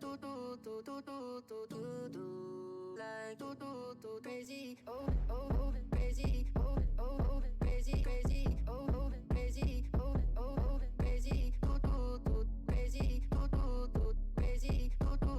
like do do do do do do do do, like do do do crazy, oh oh oh crazy, oh oh oh crazy crazy, oh oh crazy, oh oh oh crazy, do do do crazy, do do do crazy, do do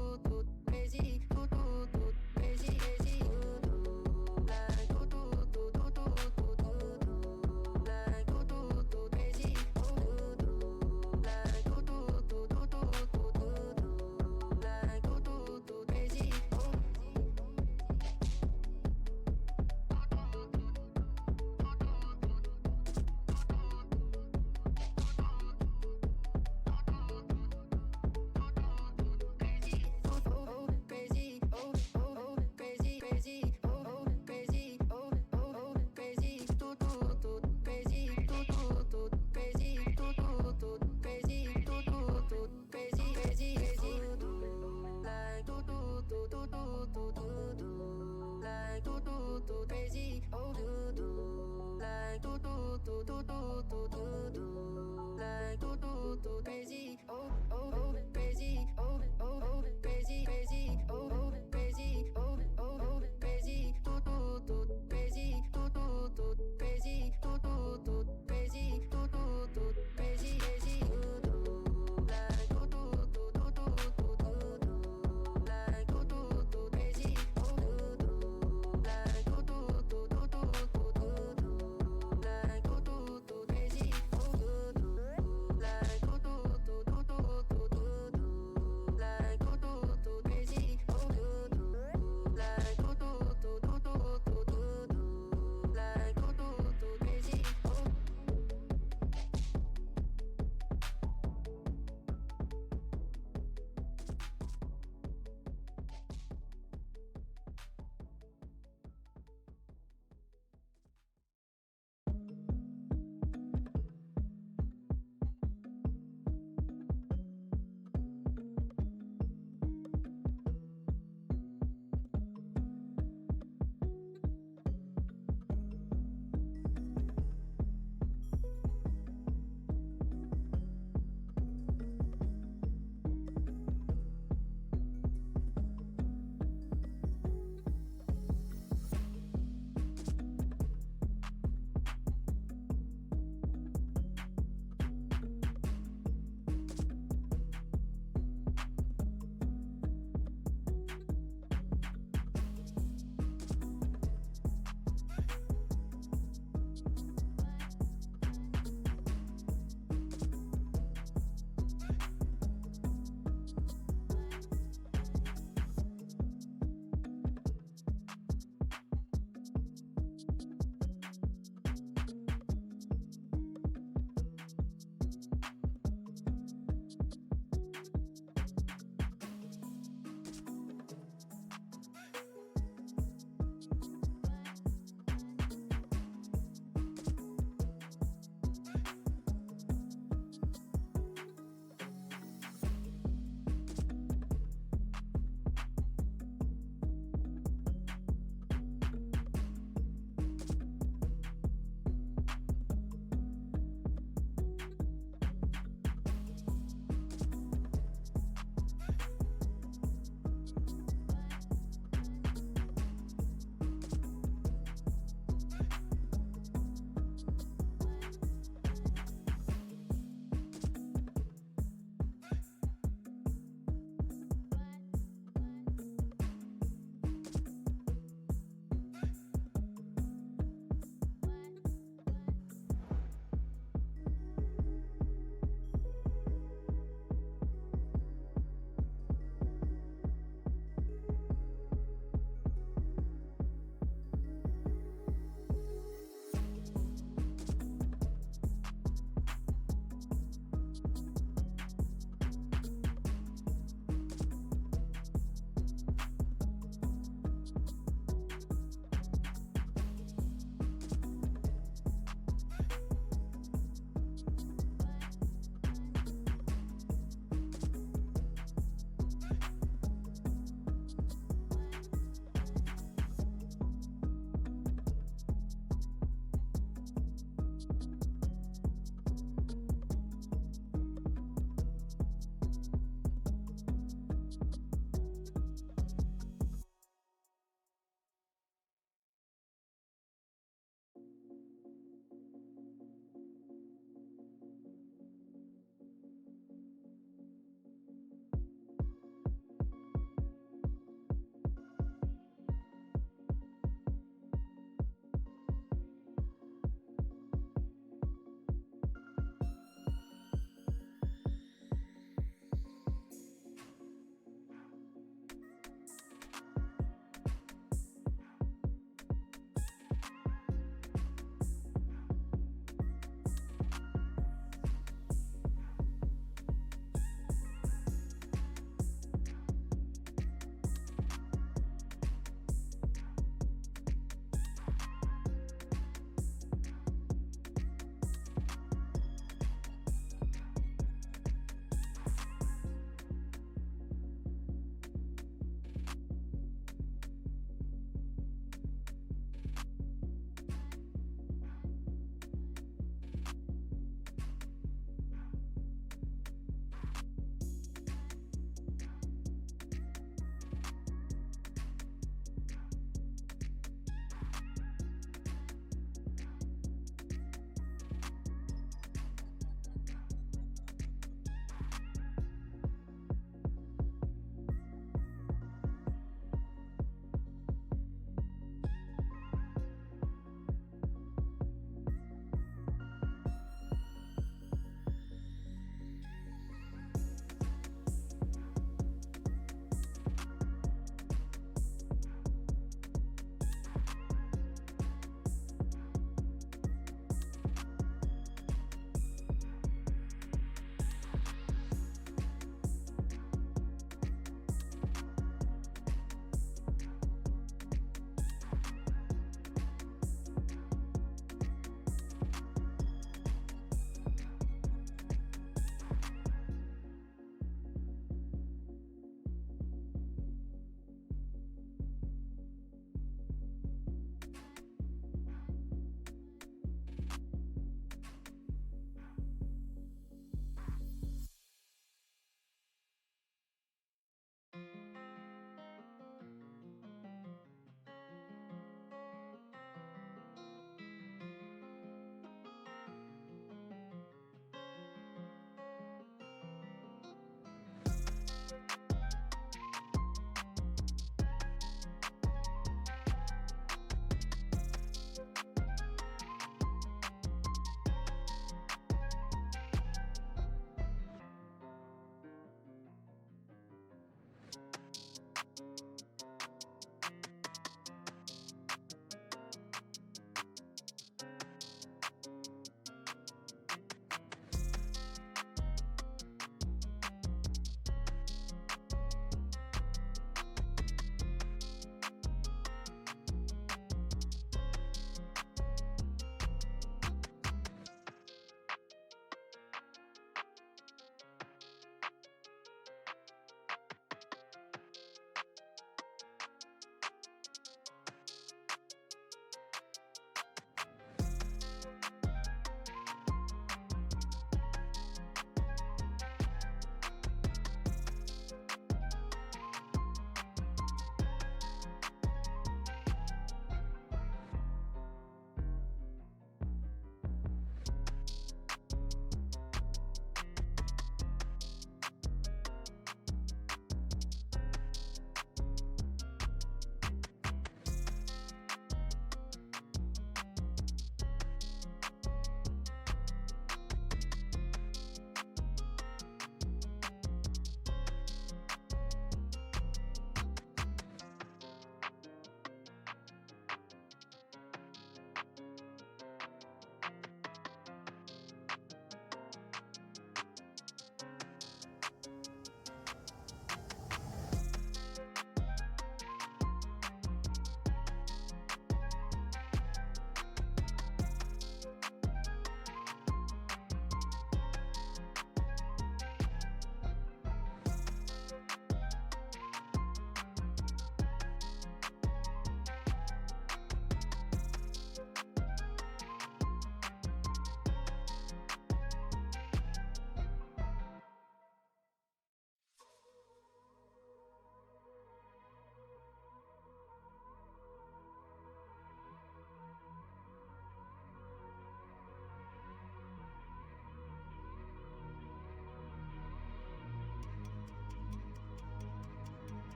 do crazy, do do do crazy crazy, do do like do do do do do do do do, like do do do crazy, oh do do like do do do do do do do do, like do do do crazy, oh.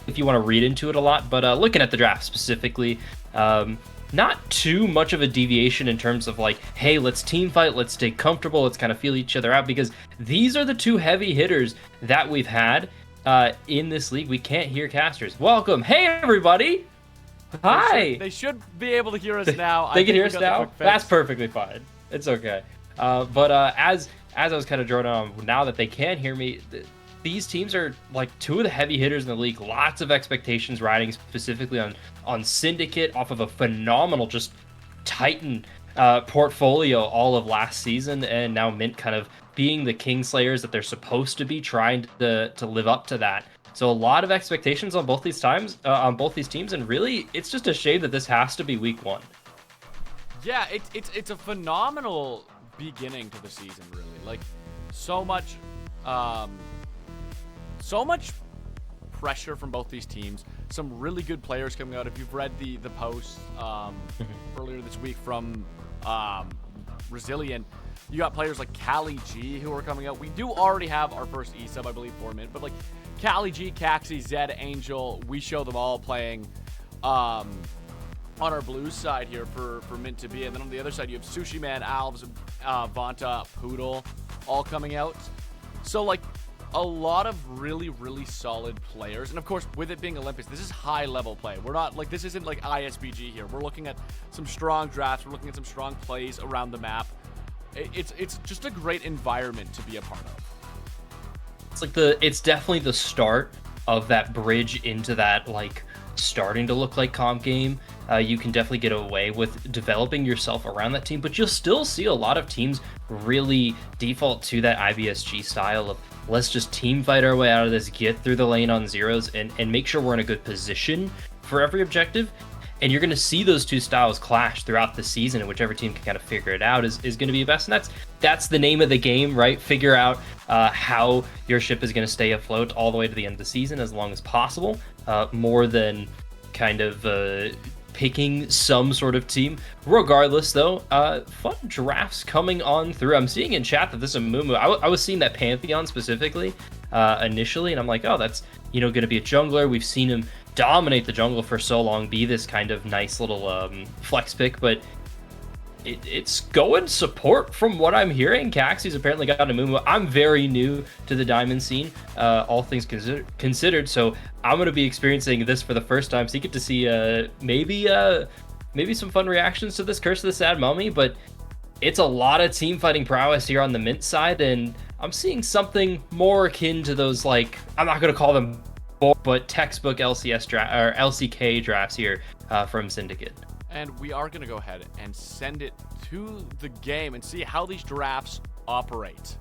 if you want to read into it a lot. But looking at the draft specifically, not too much of a deviation in terms of like, hey, let's team fight, let's stay comfortable, let's kind of feel each other out, because these are the two heavy hitters that we've had in this league. We can't hear casters. Welcome. Hey, everybody. Hi. They should be able to hear us now. They can hear us now? That's perfectly fine. It's okay. But as I was kind of drawing on, now that they can hear me, these teams are like two of the heavy hitters in the league. Lots of expectations riding specifically on Syndicate off of a phenomenal, just Titan portfolio all of last season, and now Mint kind of being the Kingslayers that they're supposed to be, trying to live up to that. So a lot of expectations on both these teams, and really, it's just a shame that this has to be week 1. Yeah, it's a phenomenal beginning to the season, really. Like, so much pressure from both these teams. Some really good players coming out. If you've read the post earlier this week from Resilient, you got players like Cali G who are coming out. We do already have our first E-sub, I believe, 4 minutes, but like Cali G, Caxi, Zed, Angel, we show them all playing on our Blues side here for Mint to be. And then on the other side, you have Sushi Man, Alves, Vanta, Poodle, all coming out. So, like, a lot of really, really solid players. And, of course, with it being Olympus, this is high-level play. We're not, like, this isn't, like, ISBG here. We're looking at some strong drafts. We're looking at some strong plays around the map. It's just a great environment to be a part of. It's definitely the start of that bridge into that, like, starting to look like comp game. You can definitely get away with developing yourself around that team, but you'll still see a lot of teams really default to that IBSG style of let's just team fight our way out of this, get through the lane on zeros, and make sure we're in a good position for every objective. And you're going to see those two styles clash throughout the season, and whichever team can kind of figure it out is going to be best. And that's the name of the game, right? Figure out how your ship is going to stay afloat all the way to the end of the season as long as possible, more than kind of picking some sort of team. Regardless, though, fun drafts coming on through. I'm seeing in chat that this is a Mumu. I was seeing that Pantheon specifically initially, and I'm like, oh, that's going to be a jungler. We've seen him dominate the jungle for so long, be this kind of nice little flex pick, but it's going support from what I'm hearing. Caxi's apparently got a Mumu. I'm very new to the diamond scene, all things considered, so I'm going to be experiencing this for the first time, so you get to see maybe some fun reactions to this Curse of the Sad Mummy, but it's a lot of team fighting prowess here on the Mint side, and I'm seeing something more akin to those, like, I'm not going to call them but textbook LCS or LCK drafts here from Syndicate. And we are going to go ahead and send it to the game and see how these drafts operate.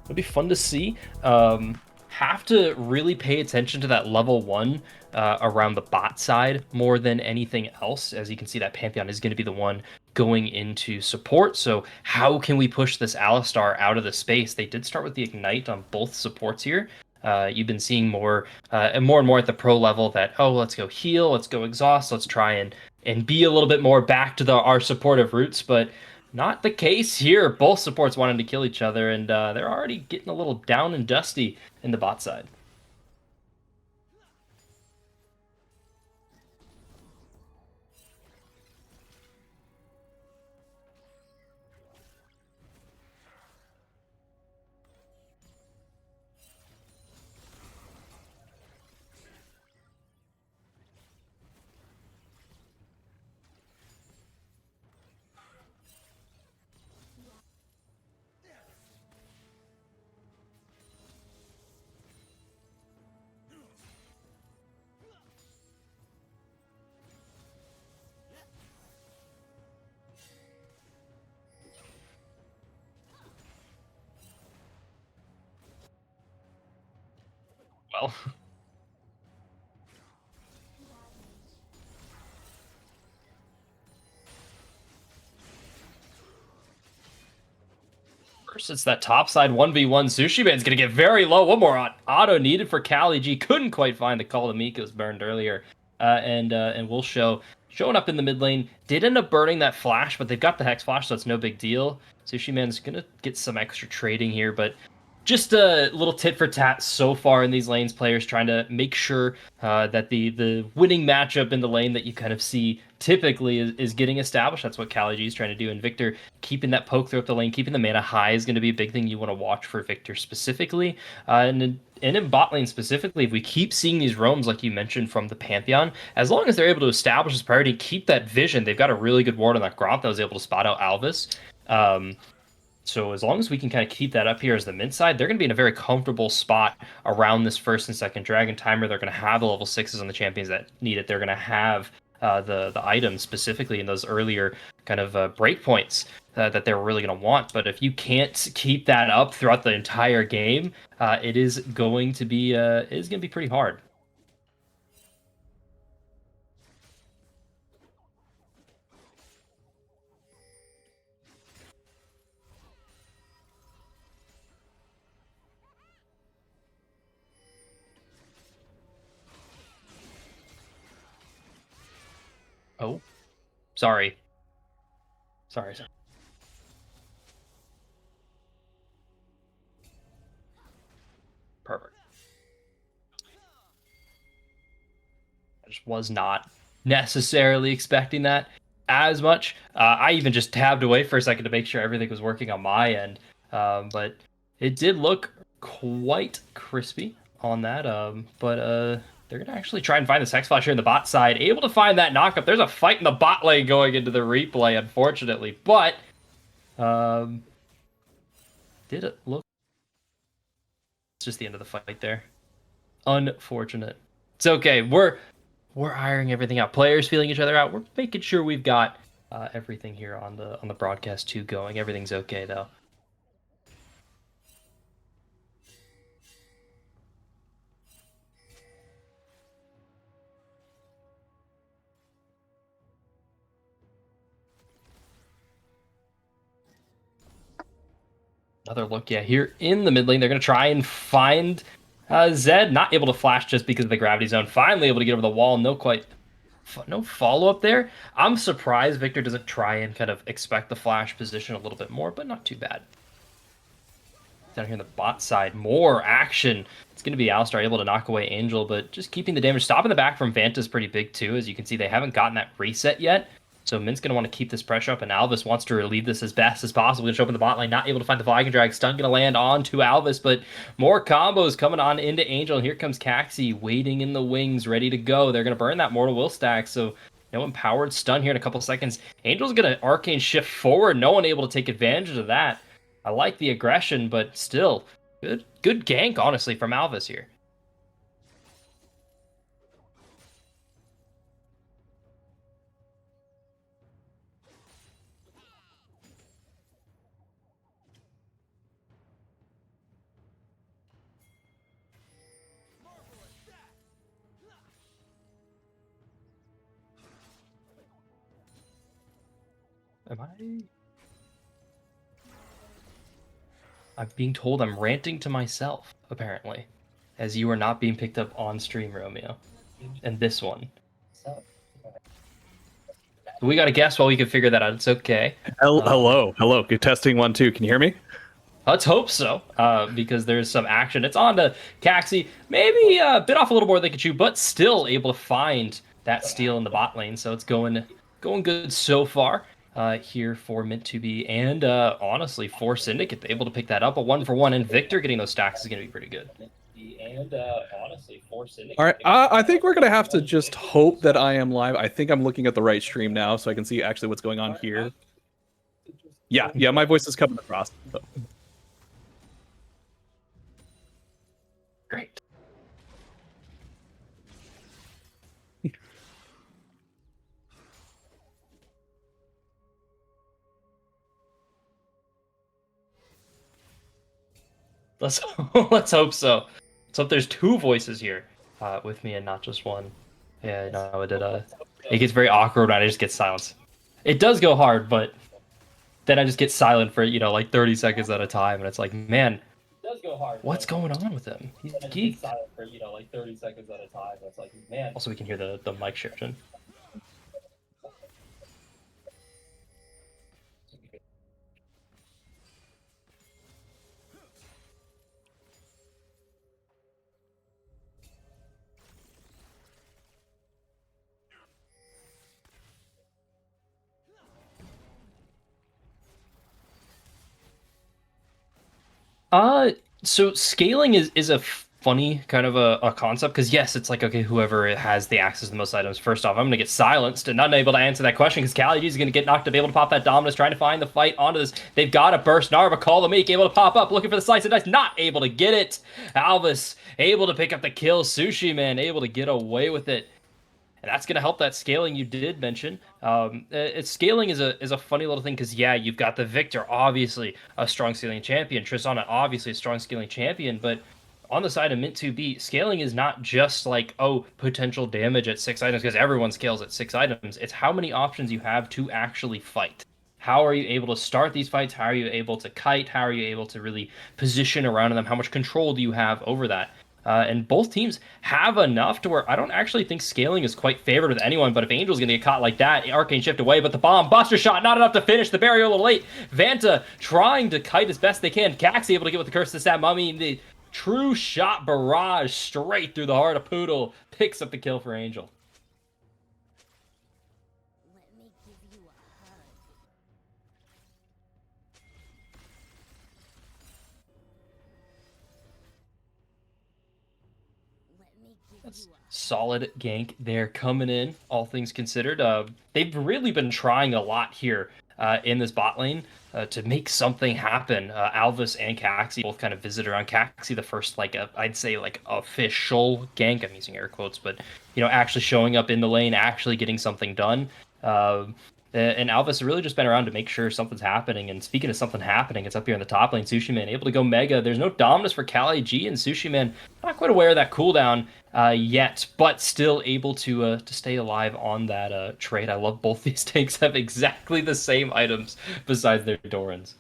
It'll be fun to see. Have to really pay attention to that level 1 around the bot side more than anything else. As you can see, that Pantheon is going to be the one going into support. So how can we push this Alistar out of the space? They did start with the Ignite on both supports here. You've been seeing more and more at the pro level that, oh, let's go heal, let's go exhaust, let's try and be a little bit more back to our supportive roots, but not the case here. Both supports wanted to kill each other, and they're already getting a little down and dusty in the bot side. Well, first it's that top side 1v1. Sushi Man's gonna get very low. One more auto needed for Cali G. Couldn't quite find the call to Mika, was burned earlier. And we'll showing up in the mid lane. Did end up burning that flash, but they've got the Hex Flash, so it's no big deal. Sushi Man's gonna get some extra trading here, but just a little tit for tat so far in these lanes. Players trying to make sure that the winning matchup in the lane that you kind of see typically is getting established. That's what Kali G is trying to do. And Victor keeping that poke throughout the lane, keeping the mana high is going to be a big thing you want to watch for Victor specifically. And in bot lane specifically, if we keep seeing these roams, like you mentioned, from the Pantheon, as long as they're able to establish this priority, keep that vision, they've got a really good ward on that Gromp that was able to spot out Alvis. So as long as we can kind of keep that up here as the mid side, they're going to be in a very comfortable spot around this first and second Dragon Timer. They're going to have the level 6s on the champions that need it. They're going to have the items specifically in those earlier kind of breakpoints that they're really going to want. But if you can't keep that up throughout the entire game, it is going to be pretty hard. Oh, sorry. Sorry. Perfect. I just was not necessarily expecting that as much. I even just tabbed away for a second to make sure everything was working on my end. But it did look quite crispy on that. But they're going to actually try and find the Hex Flash here in the bot side. Able to find that knockup. There's a fight in the bot lane going into the replay, unfortunately. But did it look... It's just the end of the fight there. Unfortunate. It's okay. We're ironing everything out. Players feeling each other out. We're making sure we've got everything here on the broadcast too going. Everything's okay though. Another look, yeah, here in the mid lane. They're going to try and find Zed. Not able to flash just because of the gravity zone. Finally able to get over the wall. No follow-up there. I'm surprised Victor doesn't try and kind of expect the flash position a little bit more, but not too bad. Down here on the bot side, more action. It's going to be Alistar able to knock away Angel, but just keeping the damage. Stopping the back from Vanta is pretty big too. As you can see, they haven't gotten that reset yet. So Mint's going to want to keep this pressure up, and Alvis wants to relieve this as best as possible. Going to show up in the bot lane, not able to find the Flag Drag. Stun going to land onto Alvis, but more combos coming on into Angel, and here comes Caxi waiting in the wings, ready to go. They're going to burn that Mortal Will stack, so no empowered stun here in a couple seconds. Angel's going to Arcane shift forward. No one able to take advantage of that. I like the aggression, but still, good gank, honestly, from Alvis here. I'm being told I'm ranting to myself, apparently, as you are not being picked up on stream, Romeo. And this one. We got to guess while we can figure that out. It's okay. Hello. Good testing 1 2. Can you hear me? Let's hope so, because there's some action. It's on to Caxi. Maybe a bit off a little more than they could chew, but still able to find that steal in the bot lane. So it's going good so far. Here for Mint2B and honestly for Syndicate, able to pick that up. A 1-for-1, and Victor getting those stacks is going to be pretty good. And honestly for Syndicate. All right, I think we're gonna have to just hope that I am live. I think I'm looking at the right stream now, so I can see actually what's going on here. Yeah, my voice is coming across. So. Great. Let's hope so. So if there's 2 voices here with me and not just one. Yeah, no, it gets very awkward when I just get silence. It does go hard, but then I just get silent for, like 30 seconds at a time, and it's like, man, what's going on with him? He's geeked. For, like 30 seconds at a time. It's like, man. Also, we can hear the mic shifting. So scaling is a funny kind of a concept because yes, it's like okay, whoever has the access to the most items. First off, I'm gonna get silenced and unable to answer that question because Cali is gonna get knocked to be able to pop that Dominus, trying to find the fight onto this. They've got to burst. Narva, call the meek, able to pop up, looking for the slice of dice, not able to get it. Alvis able to pick up the kill. Sushi Man able to get away with it. And that's going to help that scaling you did mention. Scaling is a funny little thing because yeah, you've got the Victor, obviously a strong scaling champion, Tristana, obviously a strong scaling champion, but on the side of Mint 2B, scaling is not just like, oh, potential damage at 6 items because everyone scales at 6 items. It's how many options you have to actually fight. How are you able to start these fights? How are you able to kite? How are you able to really position around them? How much control do you have over that? And both teams have enough to where I don't actually think scaling is quite favored with anyone, but if Angel's going to get caught like that, Arcane shift away, but the bomb, Buster shot, not enough to finish, the barrier a little late. Vanta trying to kite as best they can. Caxi able to get with the Curse of Sat Mummy, the true shot barrage straight through the heart of Poodle, picks up the kill for Angel. That's solid gank there coming in, all things considered. They've really been trying a lot here in this bot lane to make something happen. Alvis and Caxi both kind of visited around. Caxi, the first, like, I'd say, like, official gank. I'm using air quotes, but, you know, actually showing up in the lane, actually getting something done. And Alvis has really just been around to make sure something's happening. And speaking of something happening, it's up here in the top lane. Sushi Man able to go Mega. There's no Dominus for Cali G, and Sushi Man not quite aware of that cooldown yet, but still able to stay alive on that trade. I love both these tanks have exactly the same items besides their Dorans.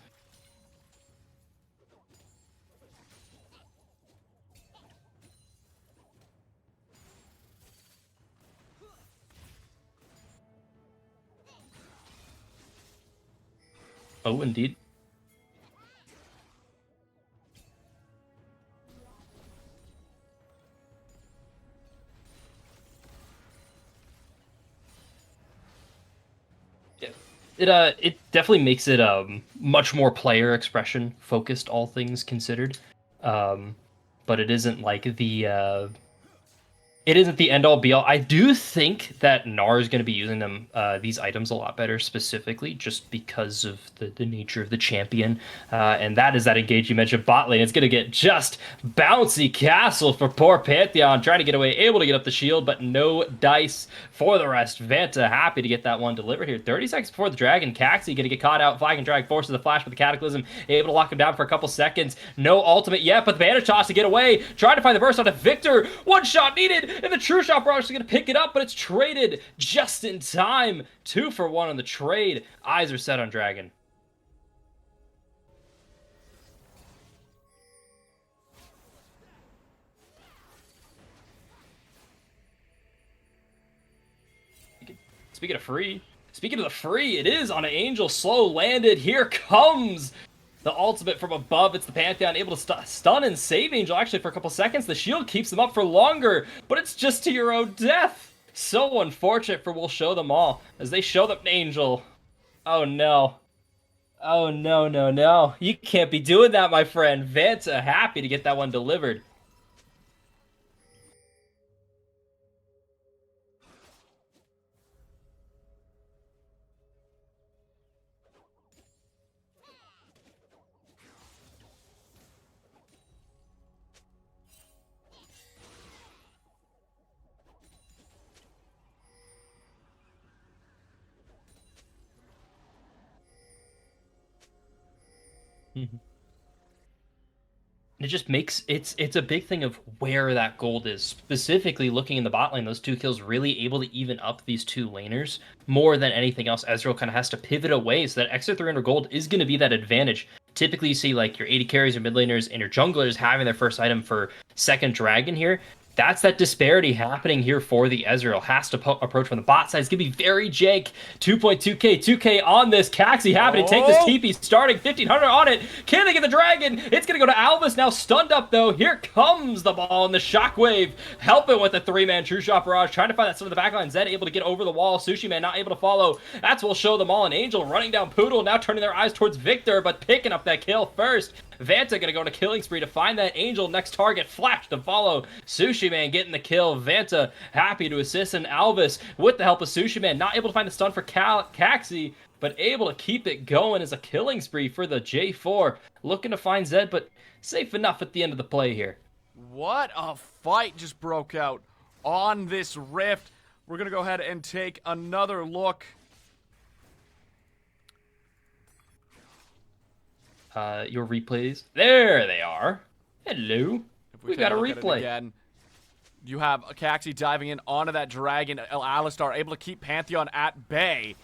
Oh, indeed. Yeah. It definitely makes it much more player expression focused, all things considered. But it isn't like the it isn't the end all be all. I do think that Gnar is going to be using them these items a lot better, specifically just because of the nature of the champion, and that is that engage you mentioned bot lane. It's going to get just bouncy castle for poor Pantheon, trying to get away, able to get up the shield, but no dice for the rest. Vanta happy to get that one delivered here. 30 seconds before the dragon. Caxi going to get caught out. Flag and drag forces the flash with the cataclysm, able to lock him down for a couple seconds. No ultimate yet, but the bandage toss to get away. Trying to find the burst onto Victor. One shot needed. And the true shot barrage is going to pick it up, but it's traded just in time. 2 for 1 on the trade. Eyes are set on Dragon. Speaking of the free, it is on an Angel. Slow landed. Here comes the ultimate from above. It's the Pantheon able to stun and save Angel actually for a couple seconds. The shield keeps them up for longer, but it's just to your own death. So unfortunate for We'll Show Them All as they show them Angel. Oh no. Oh no, no, no. You can't be doing that, my friend. Vanta happy to get that one delivered. It just makes it's a big thing of where that gold is. Specifically looking in the bot lane, those 2 kills really able to even up these 2 laners more than anything else. Ezreal kind of has to pivot away, so that extra 300 gold is going to be that advantage. Typically you see like your 80 carries, your mid laners, and your junglers having their first item for second dragon here. That's that disparity happening here for the Ezreal. Has to approach from the bot side. It's going to be very jank. 2.2k, 2k on this. Caxi happy to take this TP, starting 1500 on it. Can they get the dragon? It's going to go to Alvis, now stunned up though. Here comes the ball and the shockwave. Helping with the 3-man true shot barrage. Trying to find that son of the backline. Zed able to get over the wall. Sushi Man not able to follow. That's We'll Show Them All. An Angel running down Poodle, now turning their eyes towards Victor, but picking up that kill first. Vanta gonna go on a killing spree to find that Angel. Next target, flash to follow. Sushi Man getting the kill. Vanta happy to assist, and Alvis with the help of Sushi Man, not able to find the stun for Caxi, but able to keep it going as a killing spree for the J4. Looking to find Zed, but safe enough at the end of the play here. What a fight just broke out on this rift. We're going to go ahead and take another look. Your replays. There they are. Hello. We got a replay. Again, you have Caxi diving in onto that dragon. Alistar able to keep Pantheon at bay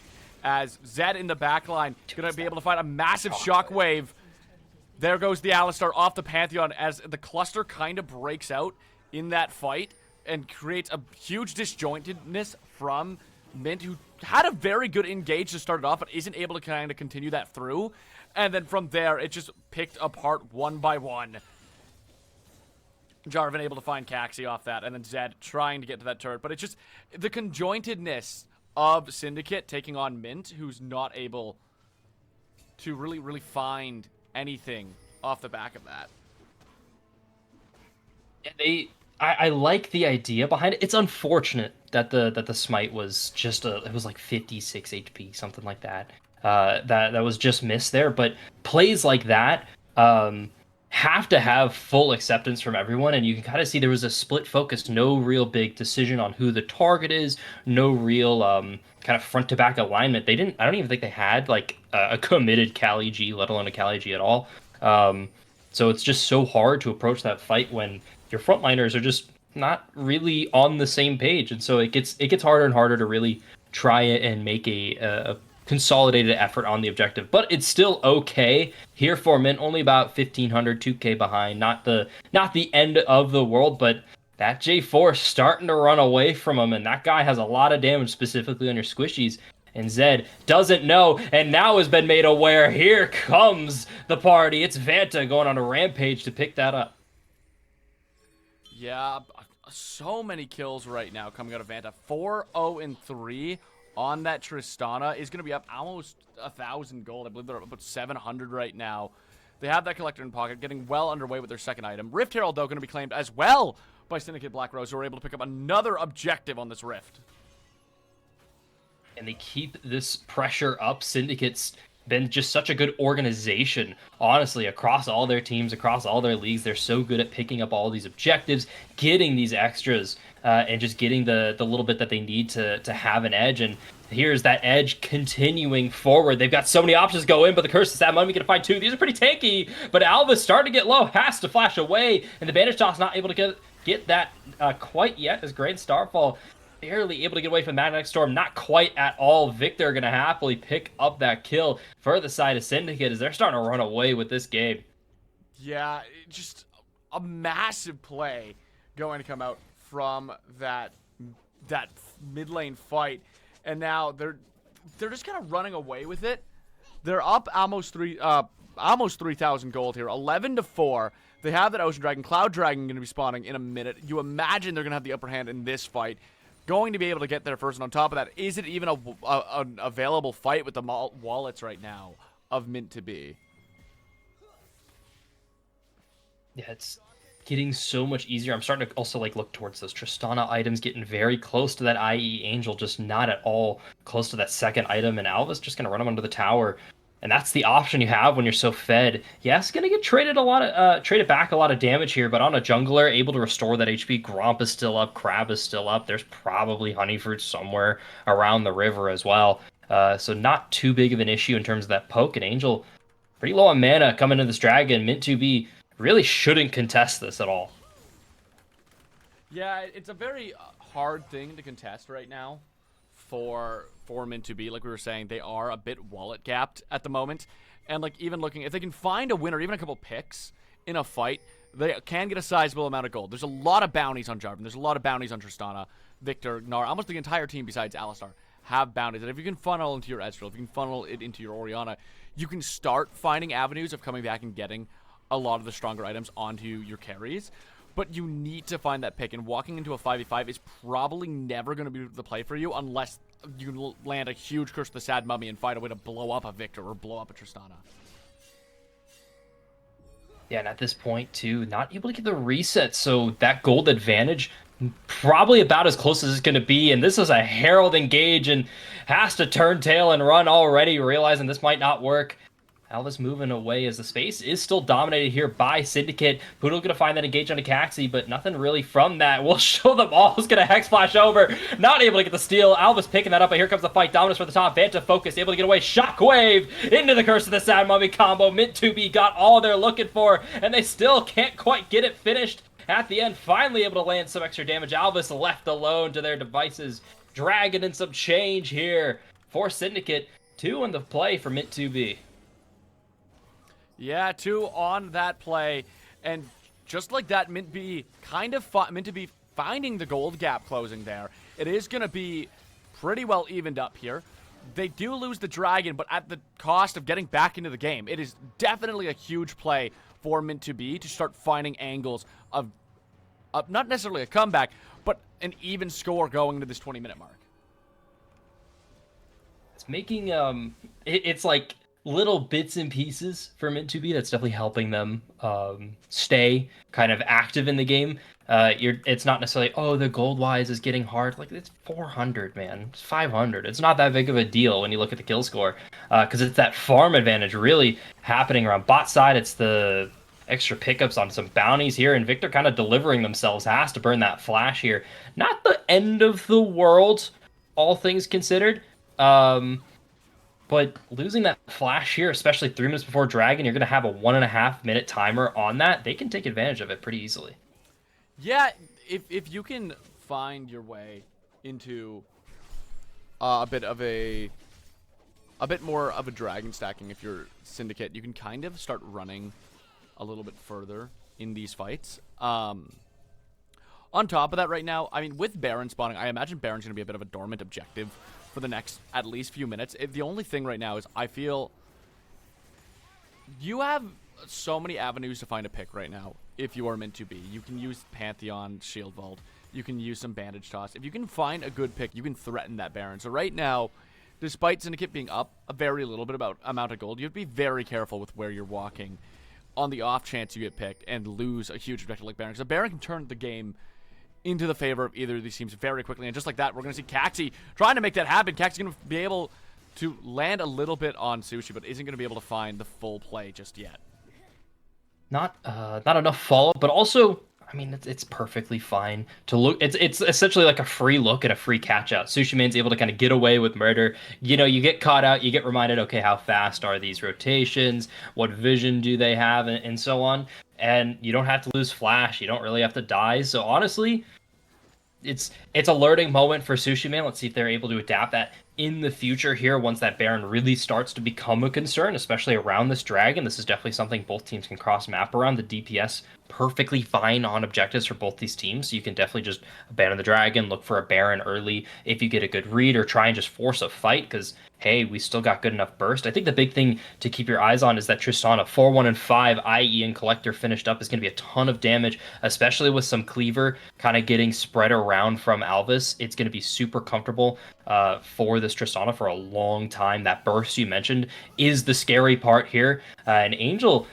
as Zed in the backline going to be able to find a massive shockwave. There goes the Alistar off the Pantheon as the cluster kind of breaks out in that fight and creates a huge disjointedness from Mint, who had a very good engage to start it off, but isn't able to kind of continue that through. And then from there, it just picked apart one by one. Jarvan able to find Caxi off that, and then Zed trying to get to that turret. But it's just the conjointedness of Syndicate taking on Mint, who's not able to really find anything off the back of that. I like the idea behind it. It's unfortunate that the smite was just it was like 56 HP, something like that. That was just missed there. But plays like that have to have full acceptance from everyone, and you can kind of see there was a split focus, no real big decision on who the target is, no real kind of front to back alignment. I don't even think they had like a committed Kali G, let alone a Kali G at all. So it's just so hard to approach that fight when your frontliners are just not really on the same page, and so it gets harder and harder to really try it and make a consolidated effort on the objective. But it's still okay here for Mint, only about 1,500, 2K behind, not the end of the world, but that J4 starting to run away from him, and that guy has a lot of damage specifically on your squishies. And Zed doesn't know, and now has been made aware. Here comes the party. It's Vanta going on a rampage to pick that up. Yeah, so many kills right now coming out of Vanta. 4-0-3 on that Tristana is going to be up almost 1,000 gold. I believe they're up about 700 right now. They have that collector in pocket, getting well underway with their second item. Rift Herald, though, going to be claimed as well by Syndicate Black Rose, who are able to pick up another objective on this Rift. And they keep this pressure up. Syndicate's been just such a good organization, honestly, across all their teams, across all their leagues. They're so good at picking up all these objectives, getting these extras, and just getting the little bit that they need to have an edge. And here's that edge continuing forward. They've got so many options to go in, but the curse is that money. We can find two. These are pretty tanky, but Alva's starting to get low, has to flash away, and the Bandage Toss not able to get that quite yet as Great Starfall barely able to get away from Magnetic Storm. Not quite at all. Victor going to happily pick up that kill for the side of Syndicate as they're starting to run away with this game. Yeah, just a massive play going to come out from that mid lane fight, and now they're just kind of running away with it. They're up almost 3,000 gold here, 11-4. They have that Ocean Dragon, Cloud Dragon going to be spawning in a minute. You imagine they're going to have the upper hand in this fight. Going to be able to get there first, and on top of that, is it even an available fight with the wallets right now of Mint to be? Yeah, it's getting so much easier. I'm starting to also look towards those Tristana items, getting very close to that IE Angel, just not at all close to that second item, and Alva's just going to run him under the tower. And that's the option you have when you're so fed. Yes, going to get traded back a lot of damage here, but on a jungler, able to restore that HP. Gromp is still up, Crab is still up. There's probably Honeyfruit somewhere around the river as well. So not too big of an issue in terms of that poke. And Angel, pretty low on mana coming into this Dragon. Mint to be really shouldn't contest this at all. Yeah, it's a very hard thing to contest right now for Mint to be. Like we were saying, they are a bit wallet gapped at the moment, and even looking, if they can find a win or even a couple picks in a fight, they can get a sizable amount of gold. There's a lot of bounties on Jarvan, there's a lot of bounties on Tristana, Victor, Gnar, almost the entire team besides Alistar have bounties, and if you can funnel into your Ezreal, if you can funnel it into your Orianna, you can start finding avenues of coming back and getting a lot of the stronger items onto your carries. But you need to find that pick, and walking into a 5v5 is probably never going to be the play for you unless you land a huge Curse of the Sad Mummy and find a way to blow up a Victor or blow up a Tristana. Yeah, and at this point too, not able to get the reset, so that gold advantage probably about as close as it's going to be. And this is a Herald engage and has to turn tail and run already, realizing this might not work. Alvis moving away as the space is still dominated here by Syndicate. Poodle going to find that engage on a Caxi, but nothing really from that. We'll show them all. Who's going to Hex Flash over. Not able to get the steal. Alvis picking that up, but here comes the fight. Dominus for the top. Vanta focused, able to get away. Shockwave into the Curse of the Sad Mummy combo. Mint2B got all they're looking for, and they still can't quite get it finished. At the end, finally able to land some extra damage. Alvis left alone to their devices. Dragging in some change here for Syndicate. 2 in the play for Mint2B. Yeah, 2 on that play, and just like that, Mint2B finding the gold gap closing there. It is going to be pretty well evened up here. They do lose the dragon, but at the cost of getting back into the game. It is definitely a huge play for Mint2B to start finding angles of not necessarily a comeback, but an even score going into this 20-minute mark. It's making it's like little bits and pieces for Mint2B that's definitely helping them stay kind of active in the game. It's not necessarily, oh, the gold wise is getting hard. Like, it's 400, man. It's 500. It's not that big of a deal when you look at the kill score, because it's that farm advantage really happening around bot side. It's the extra pickups on some bounties here, and Victor kind of delivering themselves. Has to burn that flash here. Not the end of the world, all things considered. But losing that flash here, especially 3 minutes before Dragon, you're going to have a 1.5 minute timer on that. They can take advantage of it pretty easily. Yeah, if you can find your way into a bit more of a Dragon stacking, if you're Syndicate, you can kind of start running a little bit further in these fights. On top of that right now, I mean, with Baron spawning, I imagine Baron's going to be a bit of a dormant objective for the next at least few minutes. The only thing right now is I feel you have so many avenues to find a pick right now if you are Mint2B. You can use Pantheon, Shield Vault. You can use some Bandage Toss. If you can find a good pick, you can threaten that Baron. So right now, despite Syndicate being up a very little bit about amount of gold, you have to be very careful with where you're walking on the off chance you get picked and lose a huge objective like Baron. Because a Baron can turn the game into the favor of either of these teams very quickly. And just like that, we're going to see Caxi trying to make that happen. Caxi's going to be able to land a little bit on Sushi, but isn't going to be able to find the full play just yet. Not enough follow, but also, I mean, it's perfectly fine to look. It's essentially like a free look and a free catch out. Sushi Man's able to kind of get away with murder. You know, you get caught out, you get reminded, okay, how fast are these rotations? What vision do they have, and so on. And you don't have to lose flash. You don't really have to die. So honestly, it's a learning moment for Sushi Man. Let's see if they're able to adapt that in the future here once that Baron really starts to become a concern, especially around this Dragon. This is definitely something both teams can cross map around. The DPS perfectly fine on objectives for both these teams. So you can definitely just abandon the Dragon, look for a Baron early if you get a good read, or try and just force a fight because, hey, we still got good enough burst. I think the big thing to keep your eyes on is that Tristana 4-1 and 5 IE and Collector finished up is going to be a ton of damage, especially with some Cleaver kind of getting spread around from Alvis. It's going to be super comfortable for this Tristana for a long time. That burst you mentioned is the scary part here. And Angel,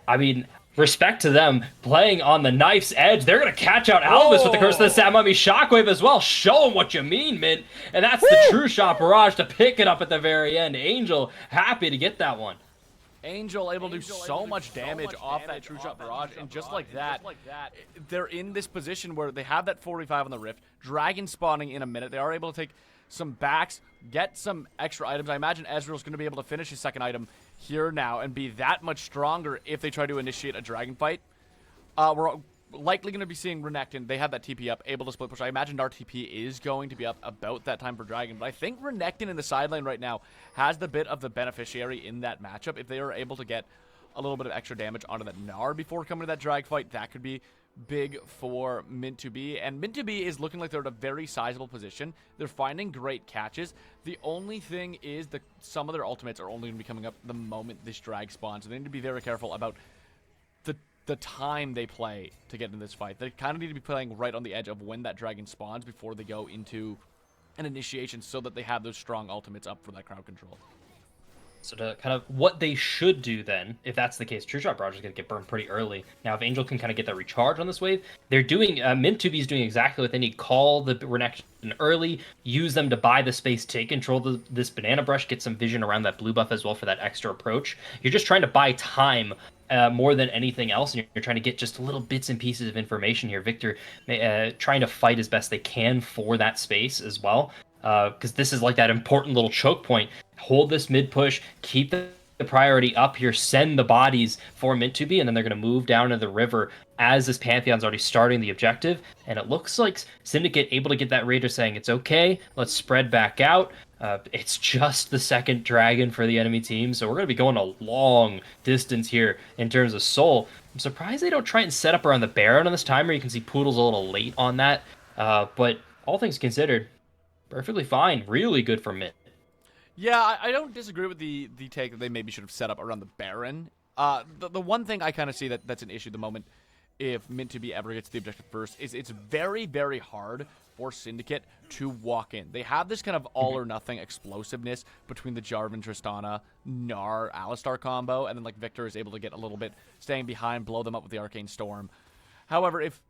I mean, respect to them playing on the knife's edge. They're going to catch out Alvis with the Curse of the Sad Mummy Shockwave as well. Show them what you mean, Mint. And that's the True Shot Barrage to pick it up at the very end. Angel happy to get that one. Angel able to do so much damage off that True Shot Barrage, and just like that, they're in this position where they have that 45 on the Rift. Dragon spawning in a minute. They are able to take some backs, get some extra items. I imagine Ezreal's going to be able to finish his second item here now and be that much stronger if they try to initiate a dragon fight. We're likely going to be seeing Renekton. They have that TP up, able to split push. I imagine our TP is going to be up about that time for Dragon, but I think Renekton in the sideline right now has the bit of the beneficiary in that matchup. If they are able to get a little bit of extra damage onto that Gnar before coming to that drag fight, that could be big for Mint2B. And Mint2B is looking like they're at a very sizable position. They're finding great catches. The only thing is that some of their ultimates are only going to be coming up the moment this drag spawns. So they need to be very careful about the time they play to get in this fight. They kind of need to be playing right on the edge of when that dragon spawns before they go into an initiation so that they have those strong ultimates up for that crowd control. So to kind of what they should do then, if that's the case, True Shot Barrage is going to get burned pretty early. Now, if Angel can kind of get that recharge on this wave, they're doing, Mint2B is doing exactly what they need. Call the Renection early, use them to buy the space, take control of this Banana Brush, get some vision around that blue buff as well for that extra approach. You're just trying to buy time more than anything else, and you're trying to get just little bits and pieces of information here. Victor trying to fight as best they can for that space as well, because this is like that important little choke point. Hold this mid push, keep the priority up here, send the bodies for Mint2B, and then they're going to move down to the river as this Pantheon's already starting the objective. And it looks like Syndicate able to get that Raider saying, it's okay, let's spread back out. It's just the second dragon for the enemy team, so we're going to be going a long distance here in terms of soul. I'm surprised they don't try and set up around the Baron on this timer. You can see Poodle's a little late on that, but all things considered, perfectly fine. Really good for Mint. Yeah, I don't disagree with the take that they maybe should have set up around the Baron. The one thing I kind of see that's an issue at the moment, if Mint2B ever gets the objective first, is it's very, very hard for Syndicate to walk in. They have this kind of all-or-nothing explosiveness between the Jarvan, Tristana, Gnar, Alistar combo, and then like Victor is able to get a little bit staying behind, blow them up with the Arcane Storm. However, if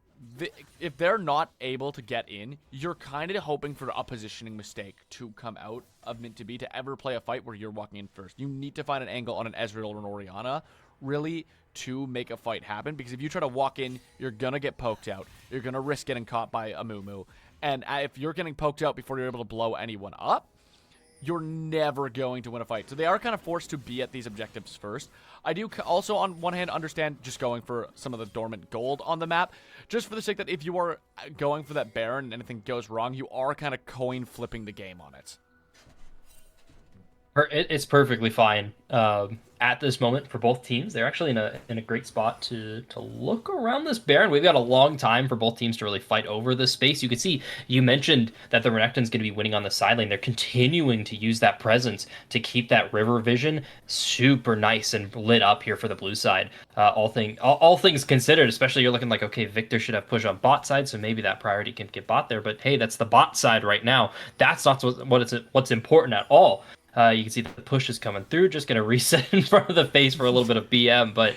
they're not able to get in, you're kind of hoping for a positioning mistake to come out of Mint2B to ever play a fight where you're walking in first. You need to find an angle on an Ezreal or an Orianna, really, to make a fight happen, because if you try to walk in, you're going to get poked out. You're going to risk getting caught by a Mumu. And if you're getting poked out before you're able to blow anyone up, you're never going to win a fight. So they are kind of forced to be at these objectives first. I do also, on one hand, understand just going for some of the dormant gold on the map, just for the sake that if you are going for that Baron and anything goes wrong, you are kind of coin flipping the game on it. It's perfectly fine at this moment for both teams. They're actually in a great spot to look around this Baron. We've got a long time for both teams to really fight over this space. You can see, you mentioned that the Renekton's going to be winning on the side lane. They're continuing to use that presence to keep that river vision super nice and lit up here for the blue side. All things considered, especially you're looking like, okay, Victor should have push on bot side, so maybe that priority can get bot there. But hey, that's the bot side right now. That's not what's important at all. You can see the push is coming through, just going to reset in front of the face for a little bit of BM. But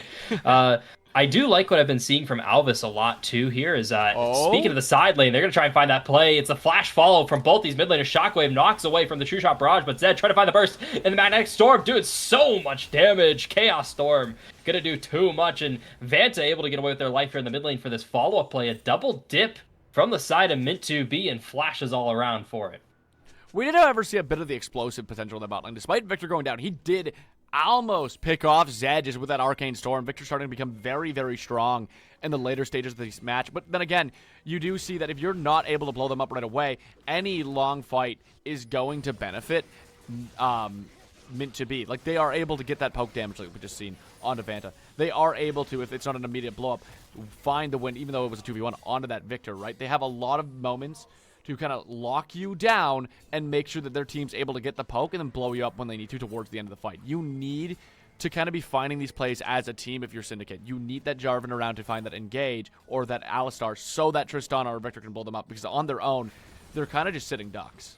I do like what I've been seeing from Alvis a lot, too, here is, speaking of the side lane, they're going to try and find that play. It's a flash follow from both these mid laners. Shockwave knocks away from the True Shot Barrage, but Zed trying to find the burst, and the Magnetic Storm doing so much damage. Chaos Storm going to do too much, and Vanta able to get away with their life here in the mid lane for this follow-up play. A double dip from the side of Mint2B, and flashes all around for it. We did, however, see a bit of the explosive potential in the bot lane. Despite Victor going down, he did almost pick off Zed just with that Arcane Storm. Victor starting to become very, very strong in the later stages of this match. But then again, you do see that if you're not able to blow them up right away, any long fight is going to benefit Mint2B. Like, they are able to get that poke damage like we just seen onto Vanta. They are able to, if it's not an immediate blow up, find the win, even though it was a 2v1, onto that Victor, right? They have a lot of moments to kind of lock you down and make sure that their team's able to get the poke and then blow you up when they need to towards the end of the fight. You need to kind of be finding these plays as a team if you're Syndicate. You need that Jarvan around to find that engage or that Alistar so that Tristana or Victor can blow them up, because on their own, they're kind of just sitting ducks.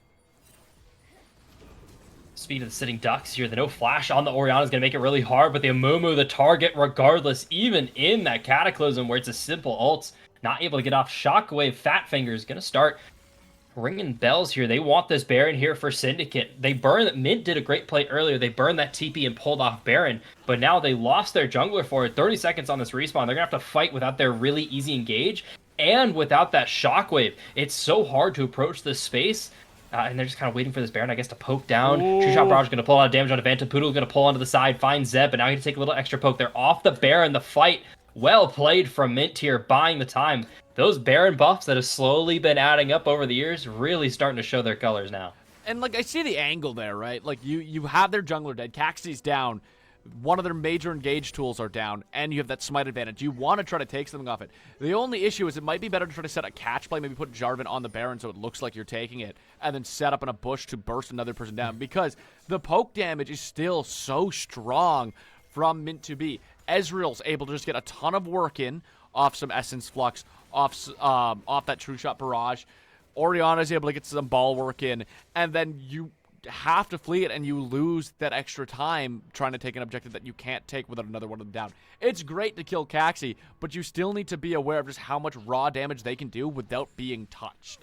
Speed of the sitting ducks here. The no flash on the Orianna is going to make it really hard, but the Amumu, the target regardless, even in that Cataclysm where it's a simple ult, not able to get off Shockwave. Fatfinger is going to start ringing bells here. They want this Baron here for Syndicate. They burned, Mint did a great play earlier. They burned that TP and pulled off Baron, but now they lost their jungler for it. 30 seconds on this respawn. They're going to have to fight without their really easy engage and without that Shockwave. It's so hard to approach this space. And they're just kind of waiting for this Baron, I guess, to poke down. True Shot Barrage going to pull a lot of damage on Vanta. Poodle going to pull onto the side, find Zeb, but now he's going to take a little extra poke. They're off the Baron. The fight, well played from Mint here, buying the time. Those Baron buffs that have slowly been adding up over the years really starting to show their colors now. And, like, I see the angle there, right? Like, you have their jungler dead. Caxie's down. One of their major engage tools are down, and you have that smite advantage. You want to try to take something off it. The only issue is it might be better to try to set a catch play, maybe put Jarvan on the Baron so it looks like you're taking it, and then set up in a bush to burst another person down, because the poke damage is still so strong from Mint2B. Ezreal's able to just get a ton of work in off some Essence Flux, off that True Shot Barrage. Orianna's able to get some ball work in, and then you have to flee it, and you lose that extra time trying to take an objective that you can't take without another one of them down. It's great to kill Caxi, but you still need to be aware of just how much raw damage they can do without being touched.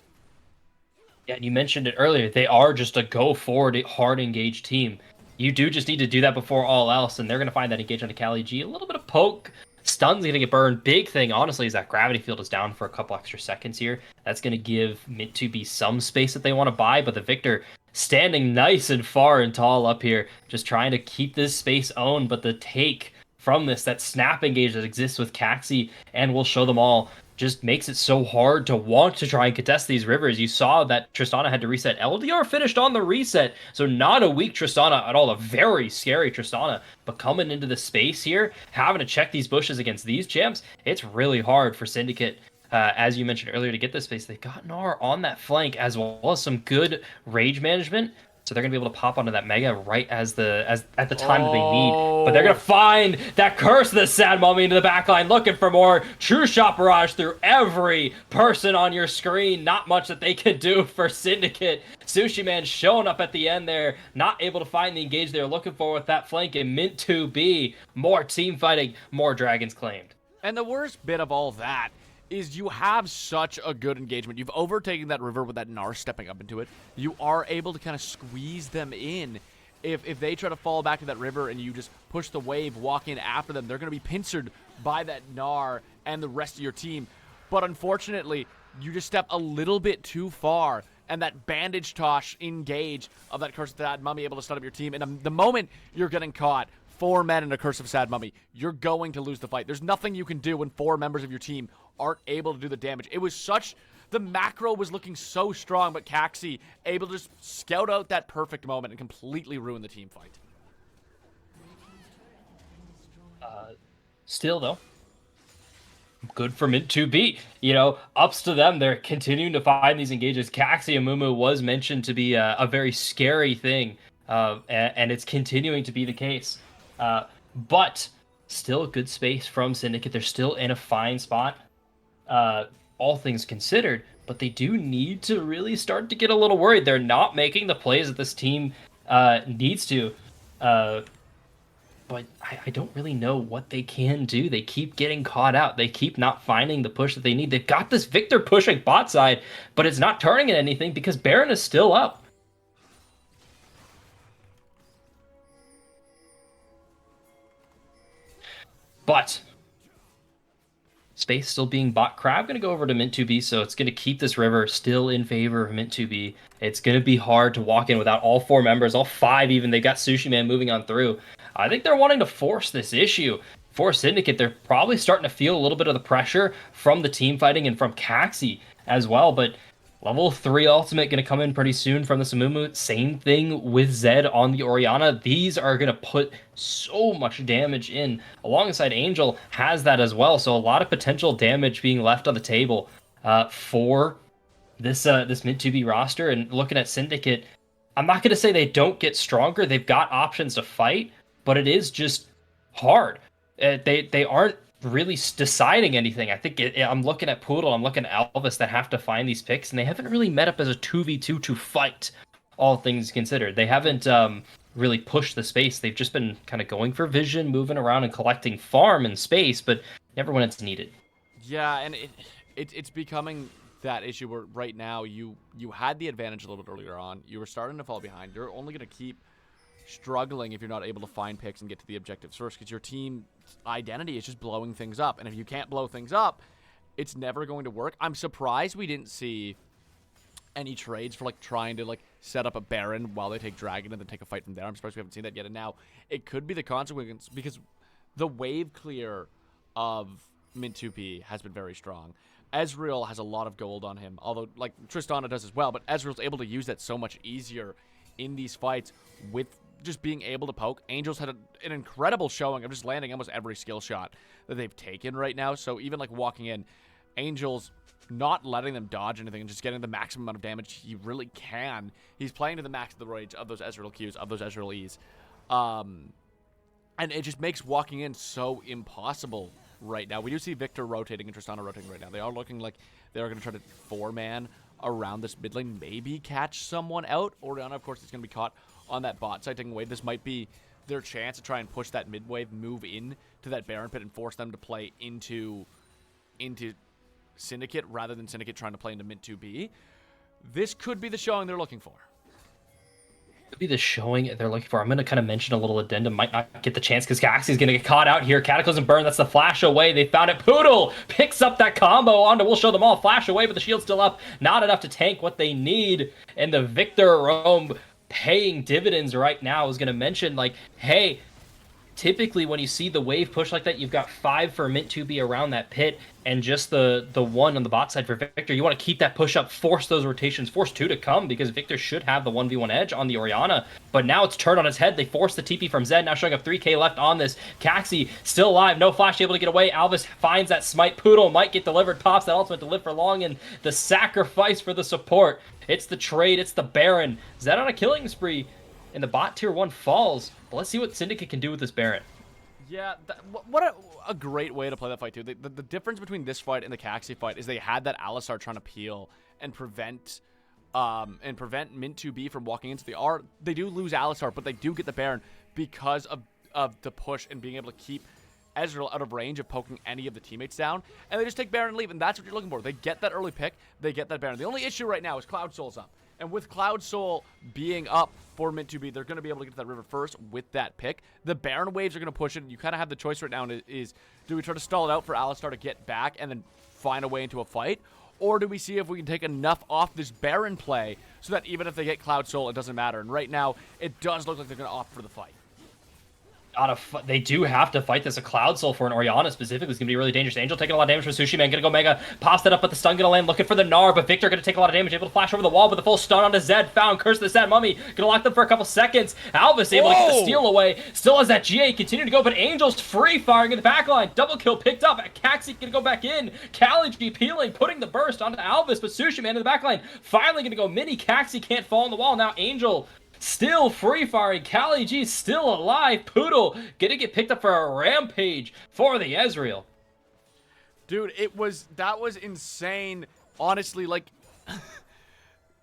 Yeah, and you mentioned it earlier. They are just a go-forward, hard engaged team. You do just need to do that before all else, and they're going to find that engage on a Cali G. A little bit of poke. Stun's going to get burned. Big thing, honestly, is that gravity field is down for a couple extra seconds here. That's going to give Mint2B some space that they want to buy, but the Victor standing nice and far and tall up here, just trying to keep this space owned, but the take from this, that snap engage that exists with Caxi, and we'll show them all, just makes it so hard to want to try and contest these rivers. You saw that Tristana had to reset. LDR finished on the reset, so not a weak Tristana at all. A very scary Tristana, but coming into the space here, having to check these bushes against these champs, it's really hard for Syndicate. As you mentioned earlier, to get this space, they got Gnar on that flank as well as some good rage management. So they're gonna be able to pop onto that Mega right at the time that they need. But they're gonna find that curse of the Sad Mummy into the backline, looking for more true shot barrage through every person on your screen. Not much that they can do for Syndicate. Sushi Man showing up at the end there, not able to find the engage they were looking for with that flank, and Mint2B, more team fighting, more dragons claimed. And the worst bit of all that is you have such a good engagement. You've overtaken that river with that Gnar stepping up into it. You are able to kind of squeeze them in. If they try to fall back to that river and you just push the wave, walk in after them, they're going to be pincered by that Gnar and the rest of your team. But unfortunately, you just step a little bit too far, and that bandage tosh engage of that Curse of Sad Mummy able to stun up your team. And the moment you're getting caught, 4 men in a Curse of Sad Mummy, you're going to lose the fight. There's nothing you can do when 4 members of your team aren't able to do the damage. It was such... The macro was looking so strong, but Caxi able to just scout out that perfect moment and completely ruin the team fight. Still, though, good for Mint2B. You know, ups to them. They're continuing to find these engages. Caxi and Mumu was mentioned to be a very scary thing, and it's continuing to be the case. But still good space from Syndicate. They're still in a fine spot, all things considered, but they do need to really start to get a little worried. They're not making the plays that this team needs to, but I don't really know what they can do. They keep getting caught out. They keep not finding the push that they need. They've got this Victor pushing bot side, but it's not turning into anything because Baron is still up. But space still being bought. Crab going to go over to Mint2B, so it's going to keep this river still in favor of Mint2B. It's going to be hard to walk in without all 4 members, all 5 even. They got Sushi Man moving on through. I think they're wanting to force this issue. For Syndicate, they're probably starting to feel a little bit of the pressure from the team fighting and from Caxi as well, but level 3 ultimate going to come in pretty soon from the Samumu. Same thing with Zed on the Orianna. These are going to put so much damage in. Alongside Angel has that as well, so a lot of potential damage being left on the table for this Mint2B roster. And looking at Syndicate, I'm not going to say they don't get stronger. They've got options to fight, but it is just hard. They aren't really deciding anything. I think I'm looking at Poodle, I'm looking at Elvis that have to find these picks, and they haven't really met up as a 2v2 to fight, all things considered. They haven't really pushed the space. They've just been kind of going for vision, moving around and collecting farm and space, but never when it's needed. Yeah, and it's becoming that issue where right now you had the advantage a little bit earlier on. You were starting to fall behind. You're only going to keep struggling if you're not able to find picks and get to the objectives first, because your team identity is just blowing things up, and if you can't blow things up, it's never going to work. I'm surprised we didn't see any trades for like trying to like set up a Baron while they take Dragon and then take a fight from there. I'm surprised we haven't seen that yet, and now it could be the consequence because the wave clear of Mint2B has been very strong. Ezreal has a lot of gold on him, although like Tristana does as well, but Ezreal's able to use that so much easier in these fights with just being able to poke. Angels had an incredible showing of just landing almost every skill shot that they've taken right now. So even like walking in, Angels not letting them dodge anything and just getting the maximum amount of damage he really can. He's playing to the max of the range of those Ezreal Qs, of those Ezreal Es. And it just makes walking in so impossible right now. We do see Victor rotating and Tristana rotating right now. They are looking like they are going to try to 4-man around this mid lane, maybe catch someone out. Orianna, of course, is going to be caught on that bot side taking away. This might be their chance to try and push that mid wave, move in to that Baron pit, and force them to play into Syndicate rather than Syndicate trying to play into mid 2B. This could be the showing they're looking for. Could be the showing they're looking for. I'm going to kind of mention a little addendum. Might not get the chance because Caxie's going to get caught out here. Cataclysm Burn, that's the flash away. They found it. Poodle picks up that combo onto We'll Show Them All. Flash away, but the shield's still up. Not enough to tank what they need. And the Victor Rome paying dividends right now is going to mention, like, hey, typically when you see the wave push like that, you've got 5 for Mint 2B around that pit and just the 1 on the bot side for Victor. You want to keep that push up, force those rotations, force 2 to come because Victor should have the 1v1 edge on the Orianna. But now it's turned on its head. They force the TP from Zed, now showing up 3k left on this. Caxi still alive, no flash able to get away. Alvis finds that smite. Poodle might get delivered, pops that ultimate to live for long, and the sacrifice for the support. It's the trade, it's the Baron. Zed on a killing spree, and the bot tier 1 falls. But let's see what Syndicate can do with this Baron. Yeah, what a great way to play that fight, too. The difference between this fight and the Caxi fight is they had that Alistar trying to peel and prevent Mint 2B from walking into the R. They do lose Alistar, but they do get the Baron because of the push and being able to keep Ezreal out of range of poking any of the teammates down. And they just take Baron and leave, and that's what you're looking for. They get that early pick. They get that Baron. The only issue right now is Cloud Soul's up. And with Cloud Soul being up for Mint 2B, they're going to be able to get to that river first with that pick. The Baron waves are going to push it. You kind of have the choice right now is do we try to stall it out for Alistar to get back and then find a way into a fight? Or do we see if we can take enough off this Baron play so that even if they get Cloud Soul, it doesn't matter? And right now, it does look like they're going to opt for the fight. They do have to fight this. A Cloud Soul for an Orianna specifically is going to be really dangerous. Angel taking a lot of damage from Sushi Man. Going to go Mega. Pops that up, but the stun going to land. Looking for the Gnar, but Victor going to take a lot of damage. Able to flash over the wall, but the full stun onto Zed. Found. Curse the Sad Mummy. Going to lock them for a couple seconds. Alvis able to get the steal away. Still has that GA. Continue to go, but Angel's free firing in the backline. Double kill picked up. Caxi going to go back in. Kali peeling, putting the burst onto Alvis, but Sushi Man in the backline. Finally going to go mini. Caxi can't fall on the wall. Now Angel still free firing. Kali G still alive. Poodle gonna get picked up for a rampage for the Ezreal. Dude, that was insane. Honestly, like,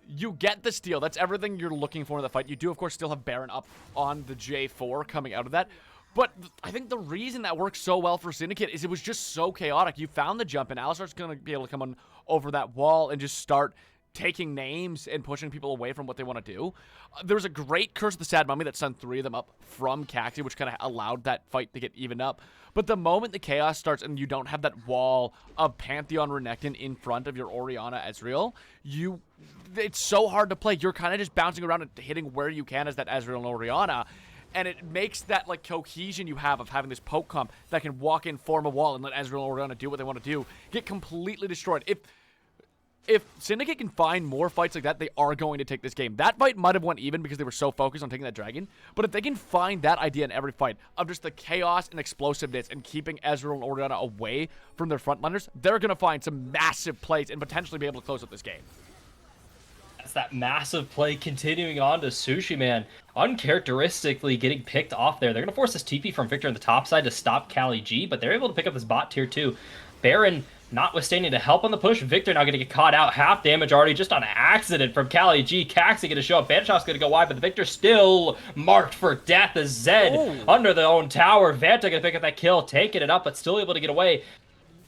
you get the steal. That's everything you're looking for in the fight. You do, of course, still have Baron up on the J4 coming out of that. But I think the reason that works so well for Syndicate is it was just so chaotic. You found the jump, and Alistar's going to be able to come on over that wall and just start taking names and pushing people away from what they want to do. There was a great Curse of the Sad Mummy that sent 3 of them up from Caxi, which kind of allowed that fight to get even up. But the moment the chaos starts and you don't have that wall of Pantheon Renekton in front of your Orianna Ezreal, it's so hard to play. You're kind of just bouncing around and hitting where you can as that Ezreal and Orianna. And it makes that, like, cohesion you have of having this poke comp that can walk in, form a wall, and let Ezreal and Orianna do what they want to do get completely destroyed. If Syndicate can find more fights like that, they are going to take this game. That fight might have went even because they were so focused on taking that dragon. But if they can find that idea in every fight of just the chaos and explosiveness and keeping Ezreal and Orianna away from their frontliners, they're going to find some massive plays and potentially be able to close up this game. That's that massive play continuing on to Sushi Man. Uncharacteristically getting picked off there. They're going to force this TP from Victor on the top side to stop Kali G, but they're able to pick up this bot tier 2. Baron notwithstanding the help on the push. Victor now going to get caught out. Half damage already just on accident from Kali G. Caxi going to show up. Banshot's going to go wide, but the Victor still marked for death as Zed under their own tower. Vanta going to pick up that kill, taking it up, but still able to get away.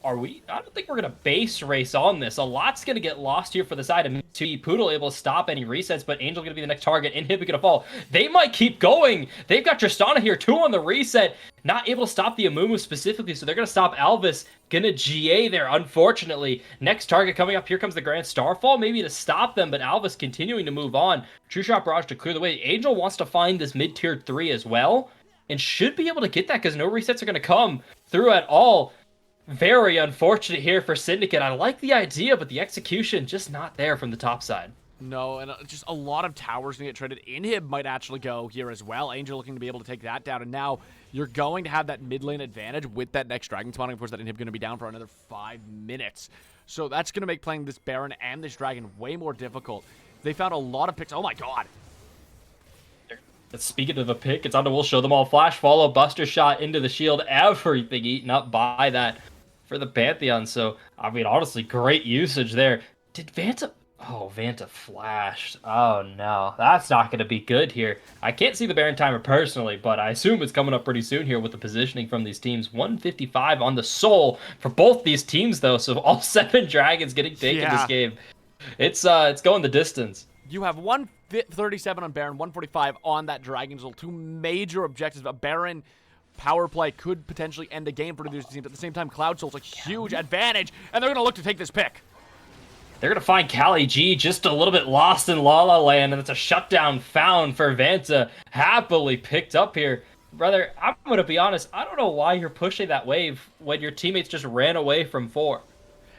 I don't think we're going to base race on this. A lot's going to get lost here for the side of Mitsui. Poodle able to stop any resets, but Angel going to be the next target. Inhib going to fall. They might keep going. They've got Tristana here, 2 on the reset. Not able to stop the Amumu specifically, so they're going to stop Alvis. Gonna GA there, unfortunately. Next target coming up. Here comes the Grand Starfall, maybe to stop them, but Alvis continuing to move on. True Shot Barrage to clear the way. Angel wants to find this mid-tier 3 as well, and should be able to get that because no resets are going to come through at all. Very unfortunate here for Syndicate. I like the idea, but the execution just not there from the top side. No, and just a lot of towers going to get traded. Inhib might actually go here as well. Angel looking to be able to take that down, and now you're going to have that mid lane advantage with that next Dragon spawning. Of course, that Inhib going to be down for another 5 minutes. So that's going to make playing this Baron and this Dragon way more difficult. They found a lot of picks. Oh my god. Speaking of a pick, it's on to We'll Show Them All. Flash follow, Buster Shot into the shield. Everything eaten up by that for the Pantheon. So, I mean, honestly, great usage there. Did Vanta... Oh, Vanta flashed. Oh no, that's not going to be good here. I can't see the Baron timer personally, but I assume it's coming up pretty soon here with the positioning from these teams. 155 on the soul for both these teams though, so all 7 dragons getting taken this game. It's going the distance. You have 137 on Baron, 145 on that Dragon Soul. 2 major objectives, but Baron power play could potentially end the game for these teams. At the same time, Cloud Soul's a huge advantage, and they're going to look to take this pick. They're going to find Kali G just a little bit lost in La La Land, and it's a shutdown found for Vanta. Happily picked up here. Brother, I'm going to be honest, I don't know why you're pushing that wave when your teammates just ran away from 4.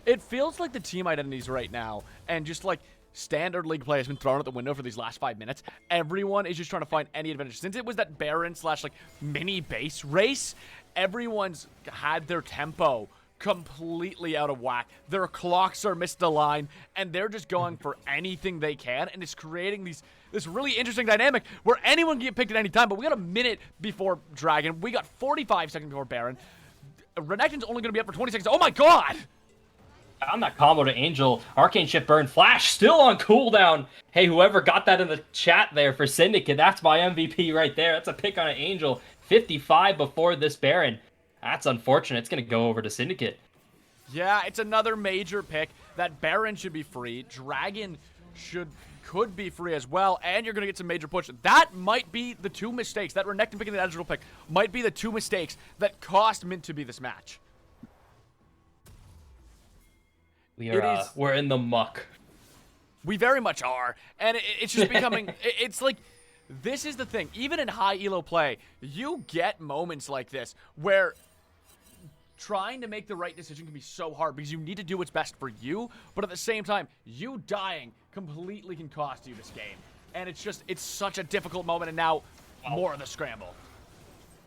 It feels like the team identities right now, and just like standard league play has been thrown out the window for these last 5 minutes. Everyone is just trying to find any advantage. Since it was that Baron / like mini base race, everyone's had their tempo completely out of whack. Their clocks are misaligned, and they're just going for anything they can, and it's creating this really interesting dynamic where anyone can get picked at any time. But we got a minute before Dragon. We got 45 seconds before Baron. Renekton's only going to be up for 20 seconds. Oh my god! On that combo to Angel, Arcane Shift Burn, Flash still on cooldown. Hey, whoever got that in the chat there for Syndicate, that's my MVP right there. That's a pick on an Angel. 55 before this Baron. That's unfortunate. It's going to go over to Syndicate. Yeah, it's another major pick. That Baron should be free. Dragon could be free as well, and you're going to get some major push. That might be the 2 mistakes. That Renekton picking the eligible pick might be the 2 mistakes that cost Mint to be this match. We're in the muck. We very much are, and it's just becoming. It's like, this is the thing. Even in high elo play, you get moments like this where trying to make the right decision can be so hard because you need to do what's best for you, but at the same time, you dying completely can cost you this game. And it's such a difficult moment, and now more of the scramble.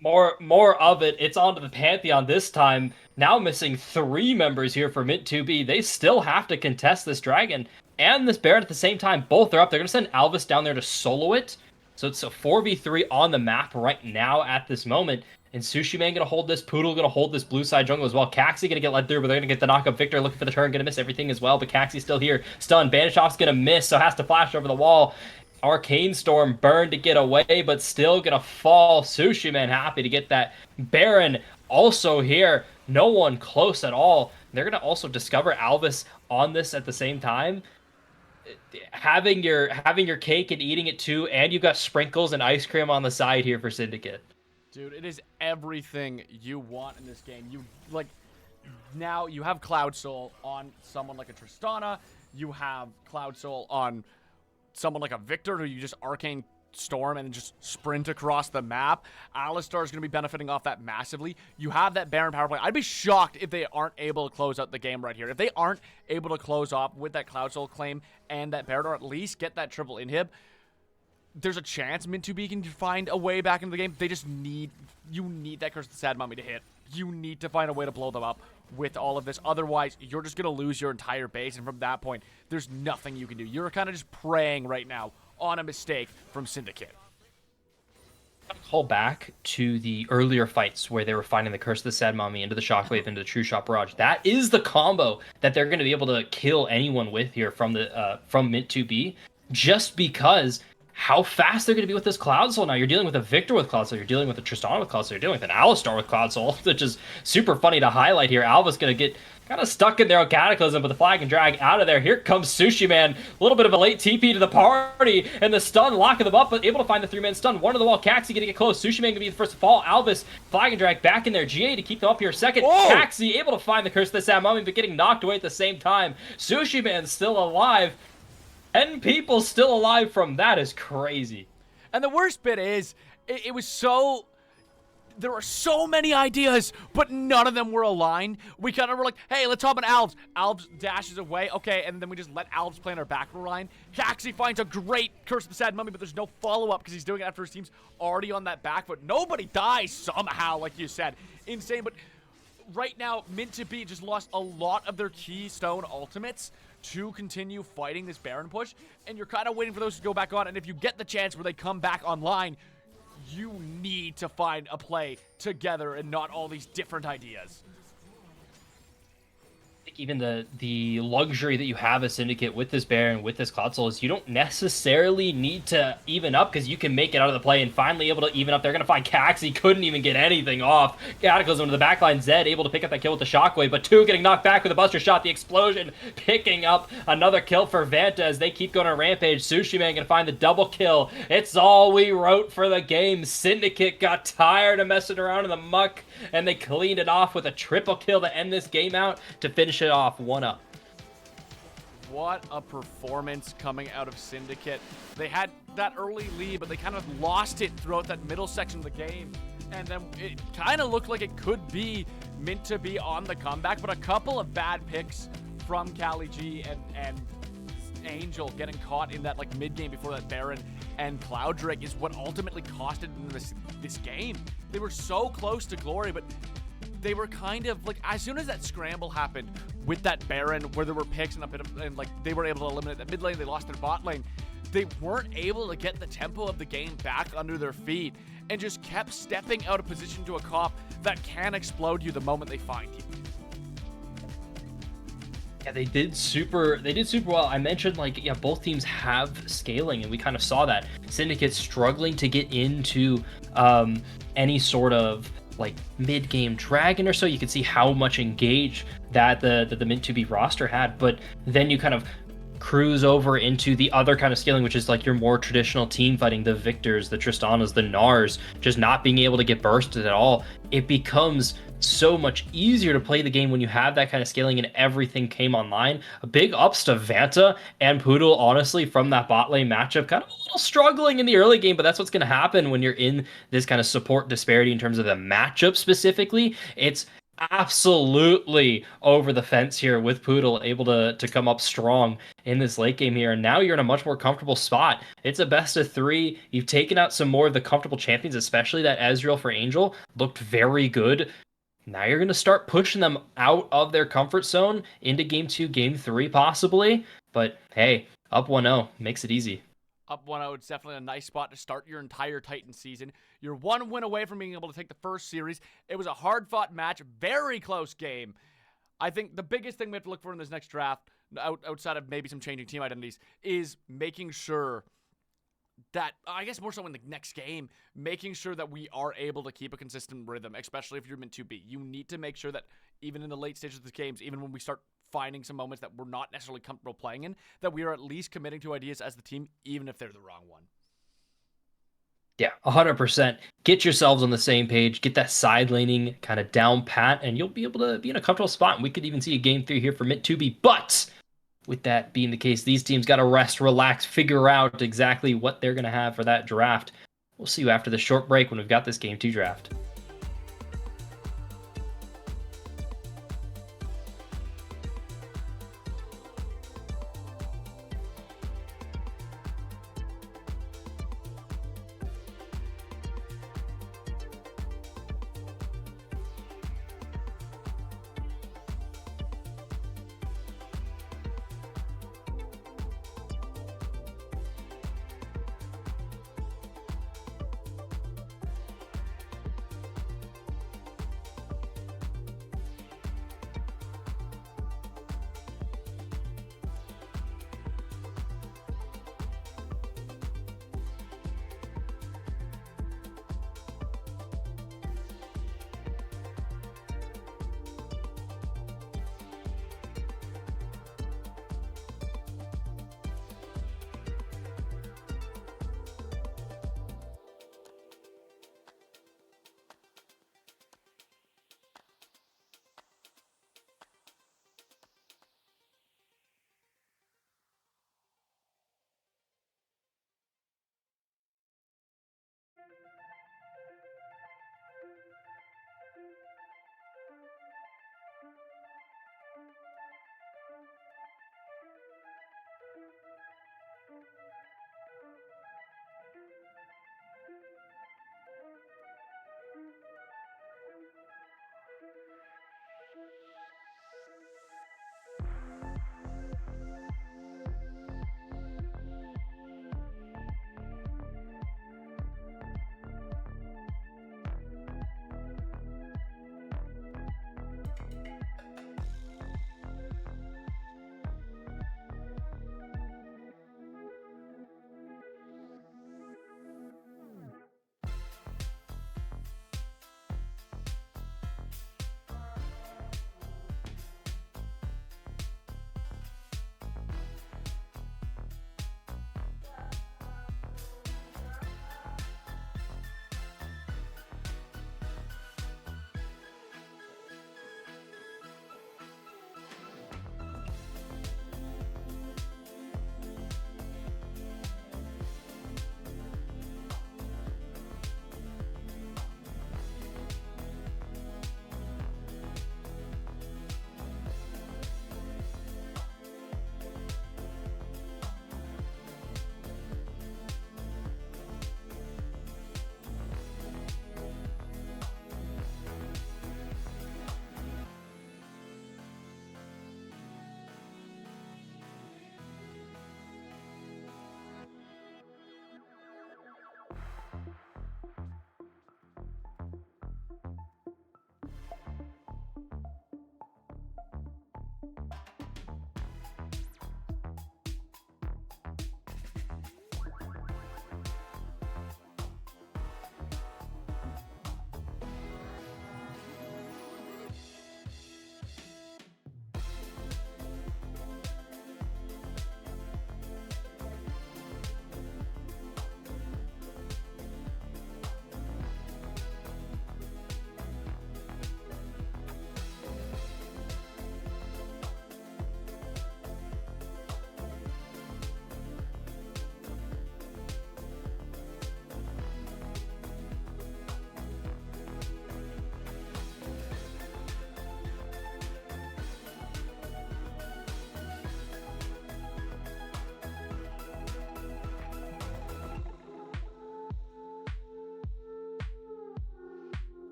More of it. It's onto the Pantheon this time. Now missing 3 members here for Mint 2B. They still have to contest this Dragon and this Baron at the same time. Both are up. They're going to send Alvis down there to solo it. So it's a 4v3 on the map right now at this moment. And Sushi Man going to hold this. Poodle going to hold this blue side jungle as well. Caxi going to get led through, but they're going to get the knock-up Victor looking for the turn. Going to miss everything as well, but Caxi's still here. Stun. Banishov's going to miss, so has to flash over the wall. Arcane Storm burned to get away, but still going to fall. Sushi Man happy to get that. Baron also here. No one close at all. They're going to also discover Alvis on this at the same time. Having your cake and eating it too, and you've got sprinkles and ice cream on the side here for Syndicate. Dude, it is everything you want in this game. Now you have Cloud Soul on someone like a Tristana. You have Cloud Soul on someone like a Victor who you just Arcane Storm and just sprint across the map. Alistar is going to be benefiting off that massively. You have that Baron power play. I'd be shocked if they aren't able to close out the game right here. If they aren't able to close off with that Cloud Soul claim and that Baron, or at least get that triple inhib, there's a chance Min2B can find a way back into the game. They just need that Curse of the Sad Mummy to hit. You need to find a way to blow them up with all of this. Otherwise, you're just going to lose your entire base, and from that point, there's nothing you can do. You're kind of just praying right now on a mistake from Syndicate. Call back to the earlier fights where they were finding the Curse of the Sad Mummy into the Shockwave into the True Shot Barrage. That is the combo that they're going to be able to kill anyone with here from the from Mint2B, just because how fast they're going to be with this Cloud Soul now. You're dealing with a Victor with Cloud Soul. You're dealing with a Tristana with Cloud Soul. You're dealing with an Alistar with Cloud Soul, which is super funny to highlight here. Alva's going to get kind of stuck in their own Cataclysm, but the flag and drag out of there. Here comes Sushi Man. A little bit of a late TP to the party, and the stun locking them up, but able to find the 3-man stun. One to the wall. Caxi going to get close. Sushi Man going to be the first to fall. Alvis, flag and drag back in there. GA to keep them up here second. Whoa! Caxi able to find the Curse of the Sad Mummy, but getting knocked away at the same time. Sushi Man still alive. 10 people still alive from that is crazy. And the worst bit is, it was so... There were so many ideas, but none of them were aligned. We kind of were like, hey, let's hop on Alves. Alves dashes away. Okay, and then we just let Alves play on our back line. Caxi finds a great Curse of the Sad Mummy, but there's no follow-up because he's doing it after his team's already on that back foot. Nobody dies somehow, like you said. Insane, but right now, Mint2B just lost a lot of their keystone ultimates to continue fighting this Baron push, and you're kind of waiting for those to go back on, and if you get the chance where they come back online, you need to find a play together and not all these different ideas. think even the luxury that you have as Syndicate with this Baron, with this console, is you don't necessarily need to even up, because you can make it out of the play and finally able to even up. They're going to find Cax. He couldn't even get anything off. Cataclysm to the backline. Zed able to pick up that kill with the Shockwave, but 2 getting knocked back with a Buster Shot. The explosion picking up another kill for Vanta as they keep going on a rampage. Sushi Man going to find the double kill. It's all we wrote for the game. Syndicate got tired of messing around in the muck, and they cleaned it off with a triple kill to end this game out to finish it off 1-up. What a performance coming out of Syndicate. They had that early lead, but they kind of lost it throughout that middle section of the game. And then it kind of looked like it could be meant to be on the comeback, but a couple of bad picks from Cali G and Angel getting caught in that like mid game before that Baron and Cloud Drake is what ultimately costed them this game. They were so close to glory, but they were kind of like, as soon as that scramble happened with that Baron where there were picks and like they were able to eliminate that mid lane, they lost their bot lane. They weren't able to get the tempo of the game back under their feet and just kept stepping out of position to a cop that can explode you the moment they find you. Yeah, they did super well. I mentioned, like, yeah, both teams have scaling, and we kind of saw that. Syndicate struggling to get into any sort of like mid-game dragon or so. You could see how much engage that the Mint2B roster had, but then you kind of cruise over into the other kind of scaling, which is like your more traditional team fighting, the Victors, the Tristanas, the Nars, just not being able to get bursted at all. It becomes so much easier to play the game when you have that kind of scaling and everything came online. A big ups to Vanta and Poodle, honestly, from that bot lane matchup. Kind of a little struggling in the early game, but that's what's going to happen when you're in this kind of support disparity in terms of the matchup specifically. It's absolutely over the fence here with Poodle able to come up strong in this late game here, and now you're in a much more comfortable spot. It's a best of 3. You've taken out some more of the comfortable champions, especially that Ezreal for Angel looked very good. Now you're going to start pushing them out of their comfort zone into game 2, game 3 possibly, but hey, up 1-0 makes it easy. Up 1-0, it's definitely a nice spot to start your entire Titan season. You're 1 win away from being able to take the first series. It was a hard-fought match, very close game. I think the biggest thing we have to look for in this next draft, outside of maybe some changing team identities, is making sure that, I guess more so in the next game, making sure that we are able to keep a consistent rhythm, especially if you're Mint2B. You need to make sure that even in the late stages of the games, even when we start finding some moments that we're not necessarily comfortable playing in, that we are at least committing to ideas as the team, even if they're the wrong one. Yeah, 100%. Get yourselves on the same page, get that side laning kind of down pat, and you'll be able to be in a comfortable spot. And we could even see a game 3 here for Mint2B, but with that being the case, these teams got to rest, relax, figure out exactly what they're going to have for that draft. We'll see you after the short break when we've got this game 2 draft.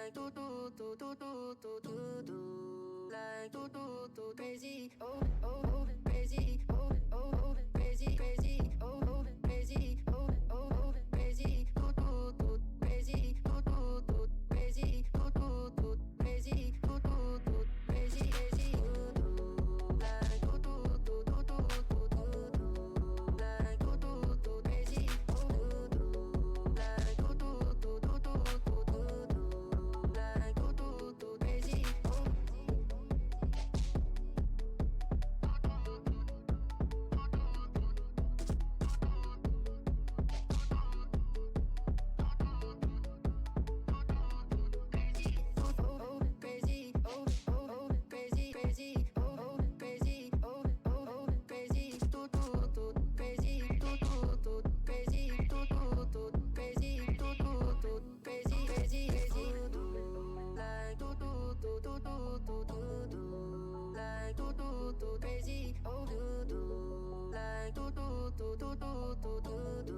like do do do do do do do do, like do do do crazy, oh oh oh crazy, oh oh oh crazy crazy, oh oh crazy, oh oh oh crazy, do do do crazy, do do do crazy, do do do crazy, do do do crazy crazy, do do like do do do do do do do, like do do do crazy, oh do do like do do do do do do do,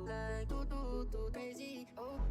like do do do crazy, oh.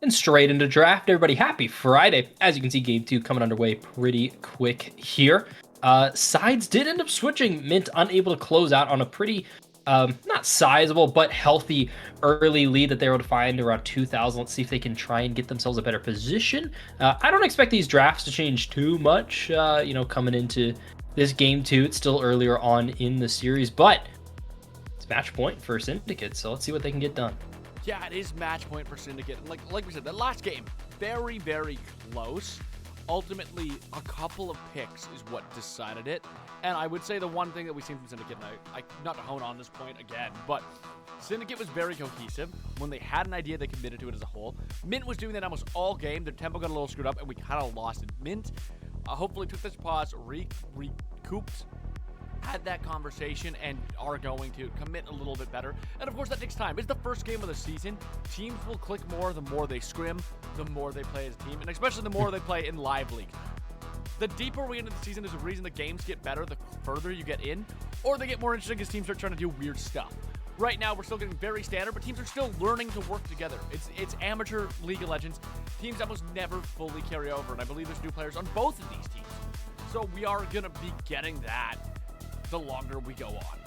And straight into draft. Everybody, happy Friday. As you can see, game 2 coming underway pretty quick here. Sides did end up switching. Mint unable to close out on a pretty, not sizable, but healthy early lead that they were able to find around 2,000. Let's see if they can try and get themselves a better position. I don't expect these drafts to change too much, coming into this game 2. It's still earlier on in the series, but it's match point for Syndicate, so let's see what they can get done. Yeah, it is match point for Syndicate. And like we said, the last game, very, very close. Ultimately, a couple of picks is what decided it. And I would say the one thing that we've seen from Syndicate, and I not to hone on this point again, but Syndicate was very cohesive. When they had an idea, they committed to it as a whole. Mint was doing that almost all game. Their tempo got a little screwed up, and we kind of lost it. Mint hopefully took this pause, recouped, had that conversation, and are going to commit a little bit better. And of course, that takes time. It's the first game of the season. Teams will click more the more they scrim, the more they play as a team, and especially the more they play in live leagues. The deeper we get into the season, there's a reason the games get better the further you get in, or they get more interesting because teams start trying to do weird stuff. Right now, we're still getting very standard, but teams are still learning to work together. It's amateur League of Legends. Teams almost never fully carry over, and I believe there's new players on both of these teams. So we are going to be getting that the longer we go on.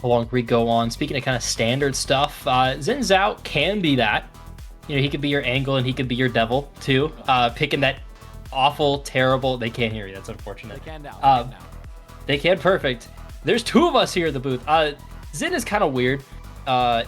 The longer we go on. Speaking of kind of standard stuff, Xin Zhao can be that. He could be your angle and he could be your devil too. Picking that awful, terrible. They can't hear you. That's unfortunate. They can now. They can. Perfect. There's 2 of us here at the booth. Xin is kind of weird.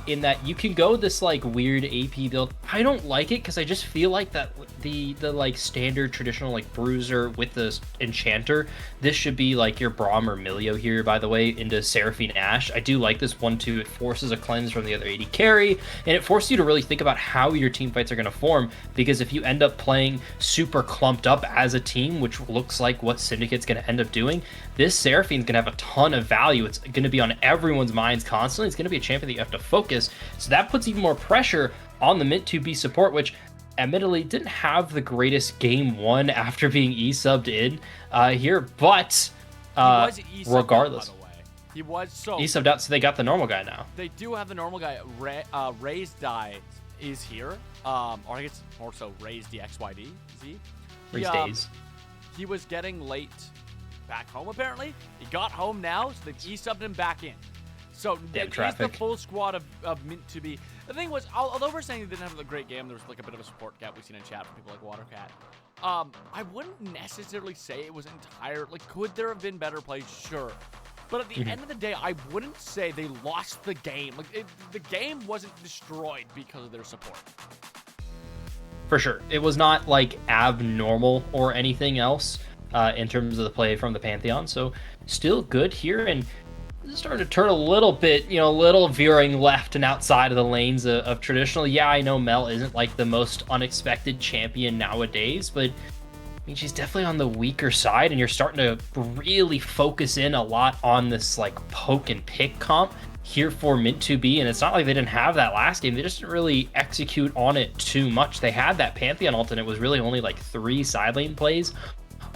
In that you can go this like weird AP build. I don't like it because I just feel like that the like standard traditional like bruiser with the enchanter. This should be like your Braum or Milio here, by the way, into Seraphine Ash. I do like this 1-2. It forces a cleanse from the other AD carry, and it forces you to really think about how your team fights are going to form, because if you end up playing super clumped up as a team, which looks like what Syndicate's going to end up doing, this Seraphine's going to have a ton of value. It's going to be on everyone's minds constantly. It's going to be a champion that you have to focus, so that puts even more pressure on the Mint 2B support, which admittedly didn't have the greatest game 1 after being E-subbed in here, but regardless, by the way. He was E-subbed out, so they got the normal guy now. They do have the normal guy. Ray's Die is here, or I guess more so Ray's DXYD. Ray's Days. He was getting late back home, apparently. He got home now, so they've E-subbed him back in. So he's the full squad of Mint to be. The thing was, although we're saying they didn't have a great game, there was like a bit of a support gap we've seen in chat from people like Watercat. I wouldn't necessarily say it was entire. Like, could there have been better plays? Sure. But at the end of the day, I wouldn't say they lost the game. Like, the game wasn't destroyed because of their support. For sure. It was not like abnormal or anything else in terms of the play from the Pantheon. So still good here, and starting to turn a little bit, a little veering left and outside of the lanes of traditional. Yeah, I know Mel isn't like the most unexpected champion nowadays, but I mean, she's definitely on the weaker side, and you're starting to really focus in a lot on this like poke and pick comp here for Mint 2B, and it's not like they didn't have that last game. They just didn't really execute on it too much. They had that Pantheon ult, and it was really only like 3 side lane plays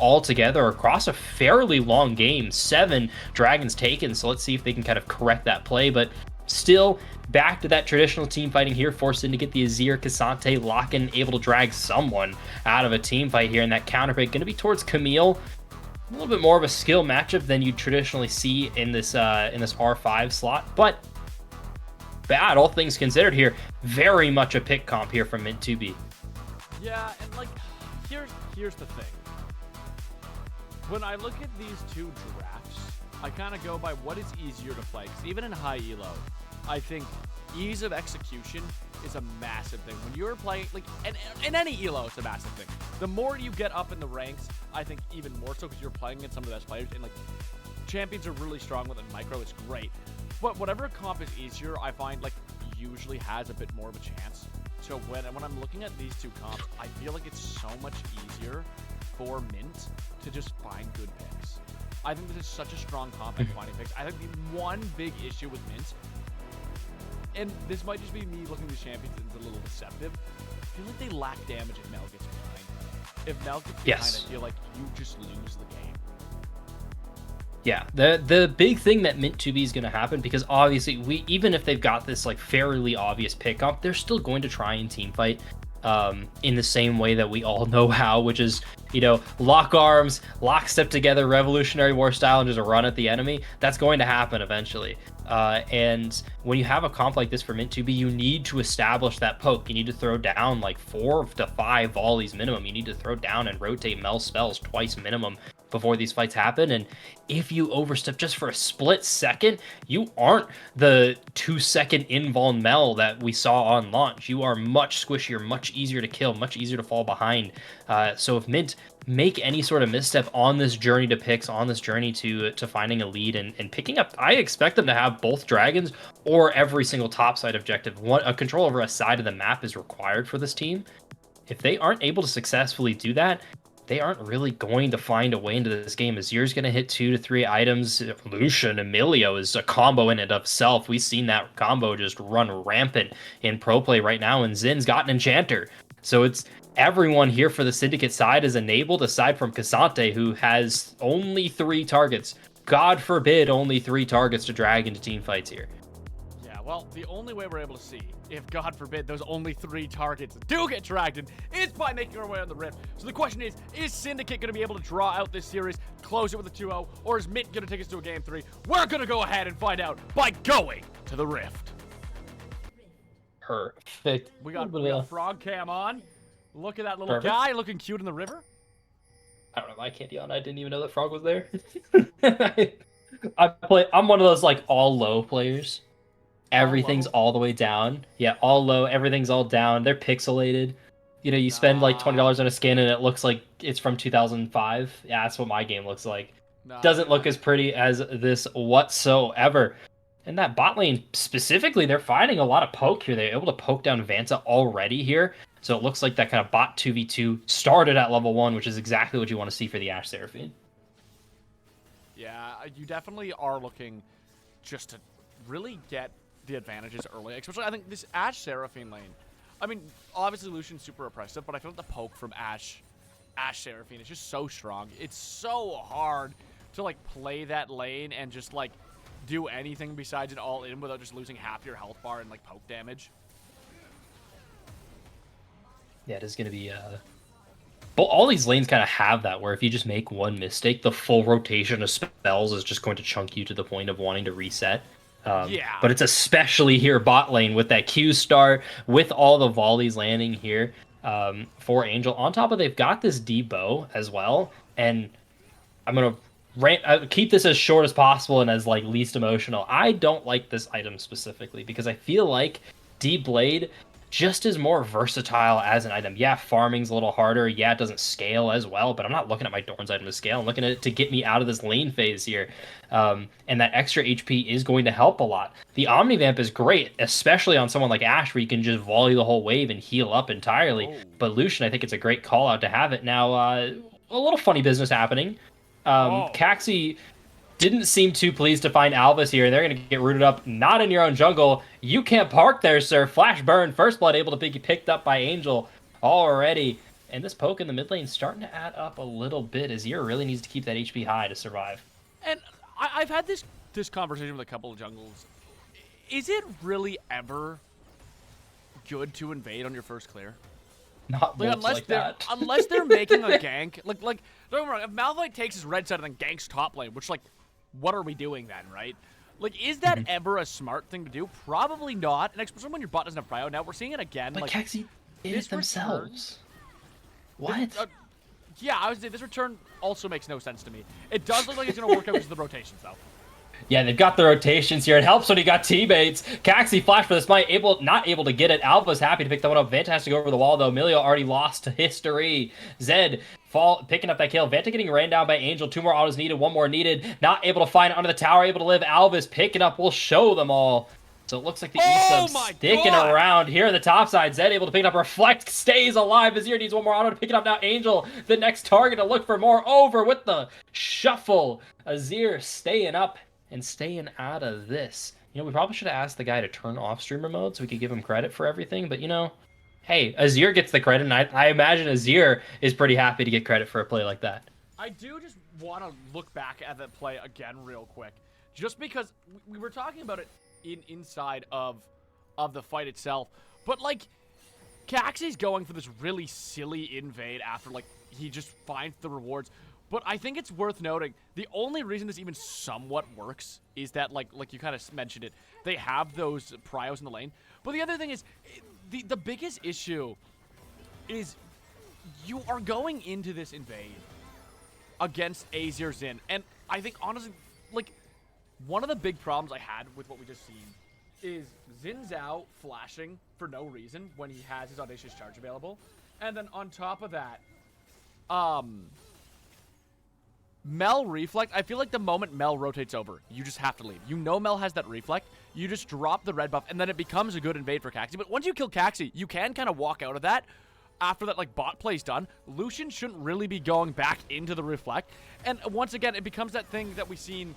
altogether across a fairly long game. 7 dragons taken, so let's see if they can kind of correct that play. But still, back to that traditional team fighting here, forcing to get the Azir, Cassante, Lock-in, able to drag someone out of a team fight here, and that counter pick going to be towards Camille. A little bit more of a skill matchup than you traditionally see in this R5 slot, but bad, all things considered here. Very much a pick comp here from Mint 2B. Yeah, and like, here's the thing. When I look at these 2 drafts, I kind of go by what is easier to play. Because even in high elo, I think ease of execution is a massive thing. When you're playing, like, in any elo, it's a massive thing. The more you get up in the ranks, I think even more so, because you're playing against some of the best players. And, like, champions are really strong with it. Micro, it's great. But whatever comp is easier, I find, like, usually has a bit more of a chance. So when I'm looking at these 2 comps, I feel like it's so much easier for Mint to just find good picks. I think this is such a strong comp at finding picks. I think the one big issue with Mint, and this might just be me looking at the champions and it's a little deceptive, I feel like they lack damage if Mel gets behind. If Mel gets behind, I feel like you just lose the game. Yeah, the big thing that Mint 2B is going to happen, because obviously even if they've got this like fairly obvious pickup, they're still going to try and team fight in the same way that we all know how, which is, lock arms, lockstep together, Revolutionary War style, and just run at the enemy. That's going to happen eventually. And when you have a comp like this for Mint 2B, you need to establish that poke. You need to throw down like 4 to 5 volleys minimum. You need to throw down and rotate Mel spells twice minimum before these fights happen. And if you overstep just for a split second, you aren't the 2-second invuln Mel that we saw on launch. You are much squishier, much easier to kill, much easier to fall behind. So if Mint make any sort of misstep on this journey to picks, on this journey to finding a lead and picking up, I expect them to have both dragons or every single topside objective. A control over a side of the map is required for this team. If they aren't able to successfully do that, they aren't really going to find a way into this game. Azir's going to hit 2 to 3 items. Lucian, Emilio is a combo in and of itself. We've seen that combo just run rampant in pro play right now, and Zin's got an Enchanter. So it's everyone here for the Syndicate side is enabled, aside from Cassante, who has only 3 targets. God forbid, only 3 targets to drag into team fights here. Yeah, well, the only way we're able to see if, God forbid, those only 3 targets do get dragged in is by making our way on the Rift. So the question is Syndicate going to be able to draw out this series, close it with a 2-0, or is Mint going to take us to a Game 3? We're going to go ahead and find out by going to the Rift. Perfect. We got Frog Cam on. Look at that little guy looking cute in the river. I don't know, my candy on. I didn't even know that Frog was there. I'm one of those like all low players. Everything's all the way down. Yeah, all low. Everything's all down. They're pixelated. You spend like $20 on a skin and it looks like it's from 2005. Yeah, that's what my game looks like. Doesn't look as pretty as this whatsoever. And that bot lane specifically, they're finding a lot of poke here. They're able to poke down Vanta already here. So it looks like that kind of bot 2v2 started at level 1, which is exactly what you want to see for the Ashe Seraphine. Yeah, you definitely are looking just to really get the advantages early. Especially, I think this Ashe Seraphine lane. I mean, obviously Lucian's super oppressive, but I feel like the poke from Ashe Seraphine is just so strong. It's so hard to like play that lane and just like do anything besides an all-in without just losing half your health bar and like poke damage. Yeah, it is going to be... But all these lanes kind of have that, where if you just make one mistake, the full rotation of spells is just going to chunk you to the point of wanting to reset. Yeah. But it's especially here bot lane with that Q start, with all the volleys landing here for Angel. On top of they've got this D-bow as well, and I'm going to keep this as short as possible and as like least emotional. I don't like this item specifically because I feel like D-Blade just is more versatile as an item. Yeah, farming's a little harder. Yeah, it doesn't scale as well, but I'm not looking at my Dorn's item to scale. I'm looking at it to get me out of this lane phase here. And that extra HP is going to help a lot. The Omnivamp is great, especially on someone like Ashe, where you can just volley the whole wave and heal up entirely. Oh. But Lucian, I think it's a great call out to have it. Now, a little funny business happening. Caxi didn't seem too pleased to find Alvis here. They're going to get rooted up, not in your own jungle. You can't park there, sir. Flash burn, first blood able to be picked up by Angel already. And this poke in the mid lane starting to add up a little bit. Azir really needs to keep that HP high to survive. And I've had this conversation with a couple of jungles. Is it really ever good to invade on your first clear? Not like that. Unless they're making a gank. Like don't get me wrong, if Malphite takes his red side and then ganks top lane, which like, what are we doing then, right? Like, is that ever a smart thing to do? Probably not. And especially when your bot doesn't have prio. Now we're seeing it again. But like, Caxi did it themselves. What? Yeah, I would say this return also makes no sense to me. It does look like it's going to work out because of the rotations, though. Yeah, they've got the rotations here. It helps when you got teammates. Caxi flash for the smite, not able to get it. Alpha's happy to pick that one up. Vanta has to go over the wall, though. Emilio already lost to history. Zed picking up that kill. Vanta getting ran down by Angel. 2 more autos needed, 1 more needed. Not able to find it under the tower, able to live. Alvis picking up. We'll show them all. So it looks like the E-sub sticking around here at the top side. Zed able to pick it up. Reflect stays alive. Azir needs 1 more auto to pick it up now. Angel, the next target to look for more. Over with the shuffle. Azir staying up and staying out of this. We probably should have asked the guy to turn off streamer mode so we could give him credit for everything. But, hey, Azir gets the credit, and I imagine Azir is pretty happy to get credit for a play like that. I do just want to look back at that play again real quick. Just because we were talking about it inside of the fight itself. But, like, Caxie's going for this really silly invade after, like, he just finds the rewards. But I think it's worth noting, the only reason this even somewhat works is that, like you kind of mentioned it, they have those pryos in the lane. But the other thing is, the biggest issue is you are going into this invade against Azir Xin. And I think, honestly, like, one of the big problems I had with what we just seen is Xin Zhao flashing for no reason when he has his Audacious Charge available. And then on top of that, Mel Reflect, I feel like the moment Mel rotates over, you just have to leave. You know Mel has that Reflect, you just drop the red buff, and then it becomes a good invade for Caxie. But once you kill Caxie, you can kind of walk out of that. After that, like, bot play's done, Lucian shouldn't really be going back into the Reflect. And once again, it becomes that thing that we've seen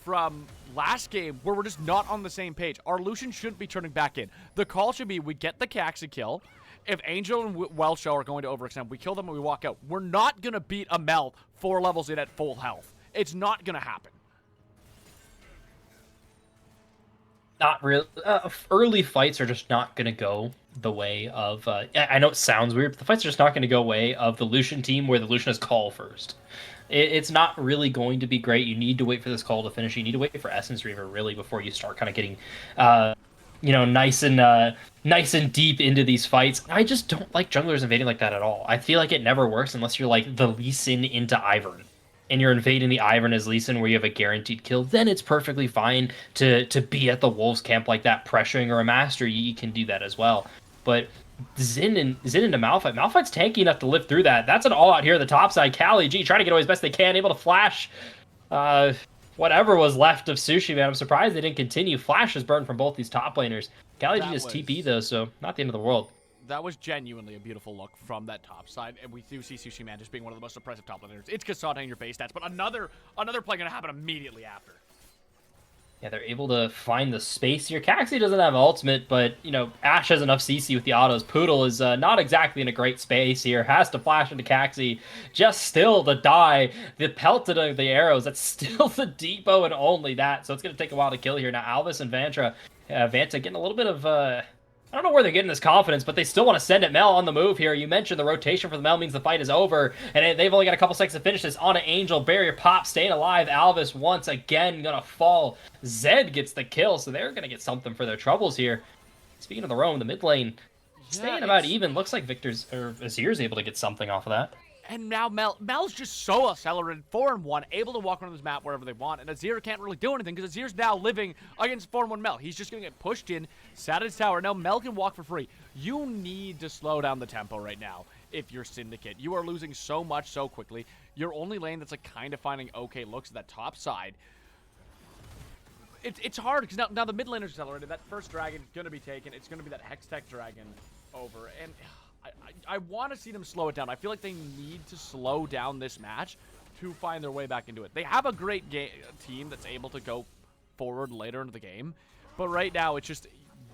from last game where we're just not on the same page. Our Lucian shouldn't be turning back in. The call should be we get the Caxie kill. If Angel and Welshow are going to overextend, we kill them and we walk out. We're not going to beat a Mel 4 levels in at full health. It's not going to happen. Not really. Early fights are just not going to go the way of... I know it sounds weird, but the fights are just not going to go way of the Lucian team where the Lucian is call first. It's not really going to be great. You need to wait for this call to finish. You need to wait for Essence Reaver, really, before you start kind of getting... nice and deep into these fights. I just don't like junglers invading like that at all. I feel like it never works unless you're like the Lee Sin into Ivern, and you're invading the Ivern as Lee Sin where you have a guaranteed kill. Then it's perfectly fine to be at the Wolves camp like that, pressuring, or a Master. You can do that as well. But Xin into Malphite. Malphite's tanky enough to live through that. That's an all-out here at the top side. Cali G trying to get away as best they can, able to flash whatever was left of Sushi, man. I'm surprised they didn't continue. Flash is burned from both these top laners. Cali G just TP, though, so not the end of the world. That was genuinely a beautiful look from that top side, and we do see Sushi Man just being one of the most impressive top laners. It's Kasada in your base stats, but another play going to happen immediately after. Yeah, they're able to find the space here. Caxie doesn't have ultimate, but, Ashe has enough CC with the autos. Poodle is not exactly in a great space here. Has to flash into Caxie. Just still the die. The pelted of the arrows. That's still the depot and only that. So it's going to take a while to kill here. Now, Alvis and Vanta getting a little bit of... I don't know where they're getting this confidence, but they still want to send it. Mel on the move here. You mentioned the rotation for the Mel means the fight is over, and they've only got a couple seconds to finish this. On an Angel, barrier pop, staying alive. Alvis once again gonna fall. Zed gets the kill, so they're gonna get something for their troubles here. Speaking of the roam, the mid lane staying about even. Looks like Azir's able to get something off of that. And now Mel's just so accelerated, 4-1, able to walk around this map wherever they want, and Azir can't really do anything because Azir's now living against 4-1 Mel. He's just going to get pushed in, sat at his tower. Now Mel can walk for free. You need to slow down the tempo right now if you're Syndicate. You are losing so much so quickly. Your only lane that's like kind of finding okay looks at that top side. It's hard because now the mid laner's accelerated. That first dragon's going to be taken. It's going to be that Hextech dragon over, and... I want to see them slow it down. I feel like they need to slow down this match to find their way back into it. They have a great team that's able to go forward later into the game, but right now it's just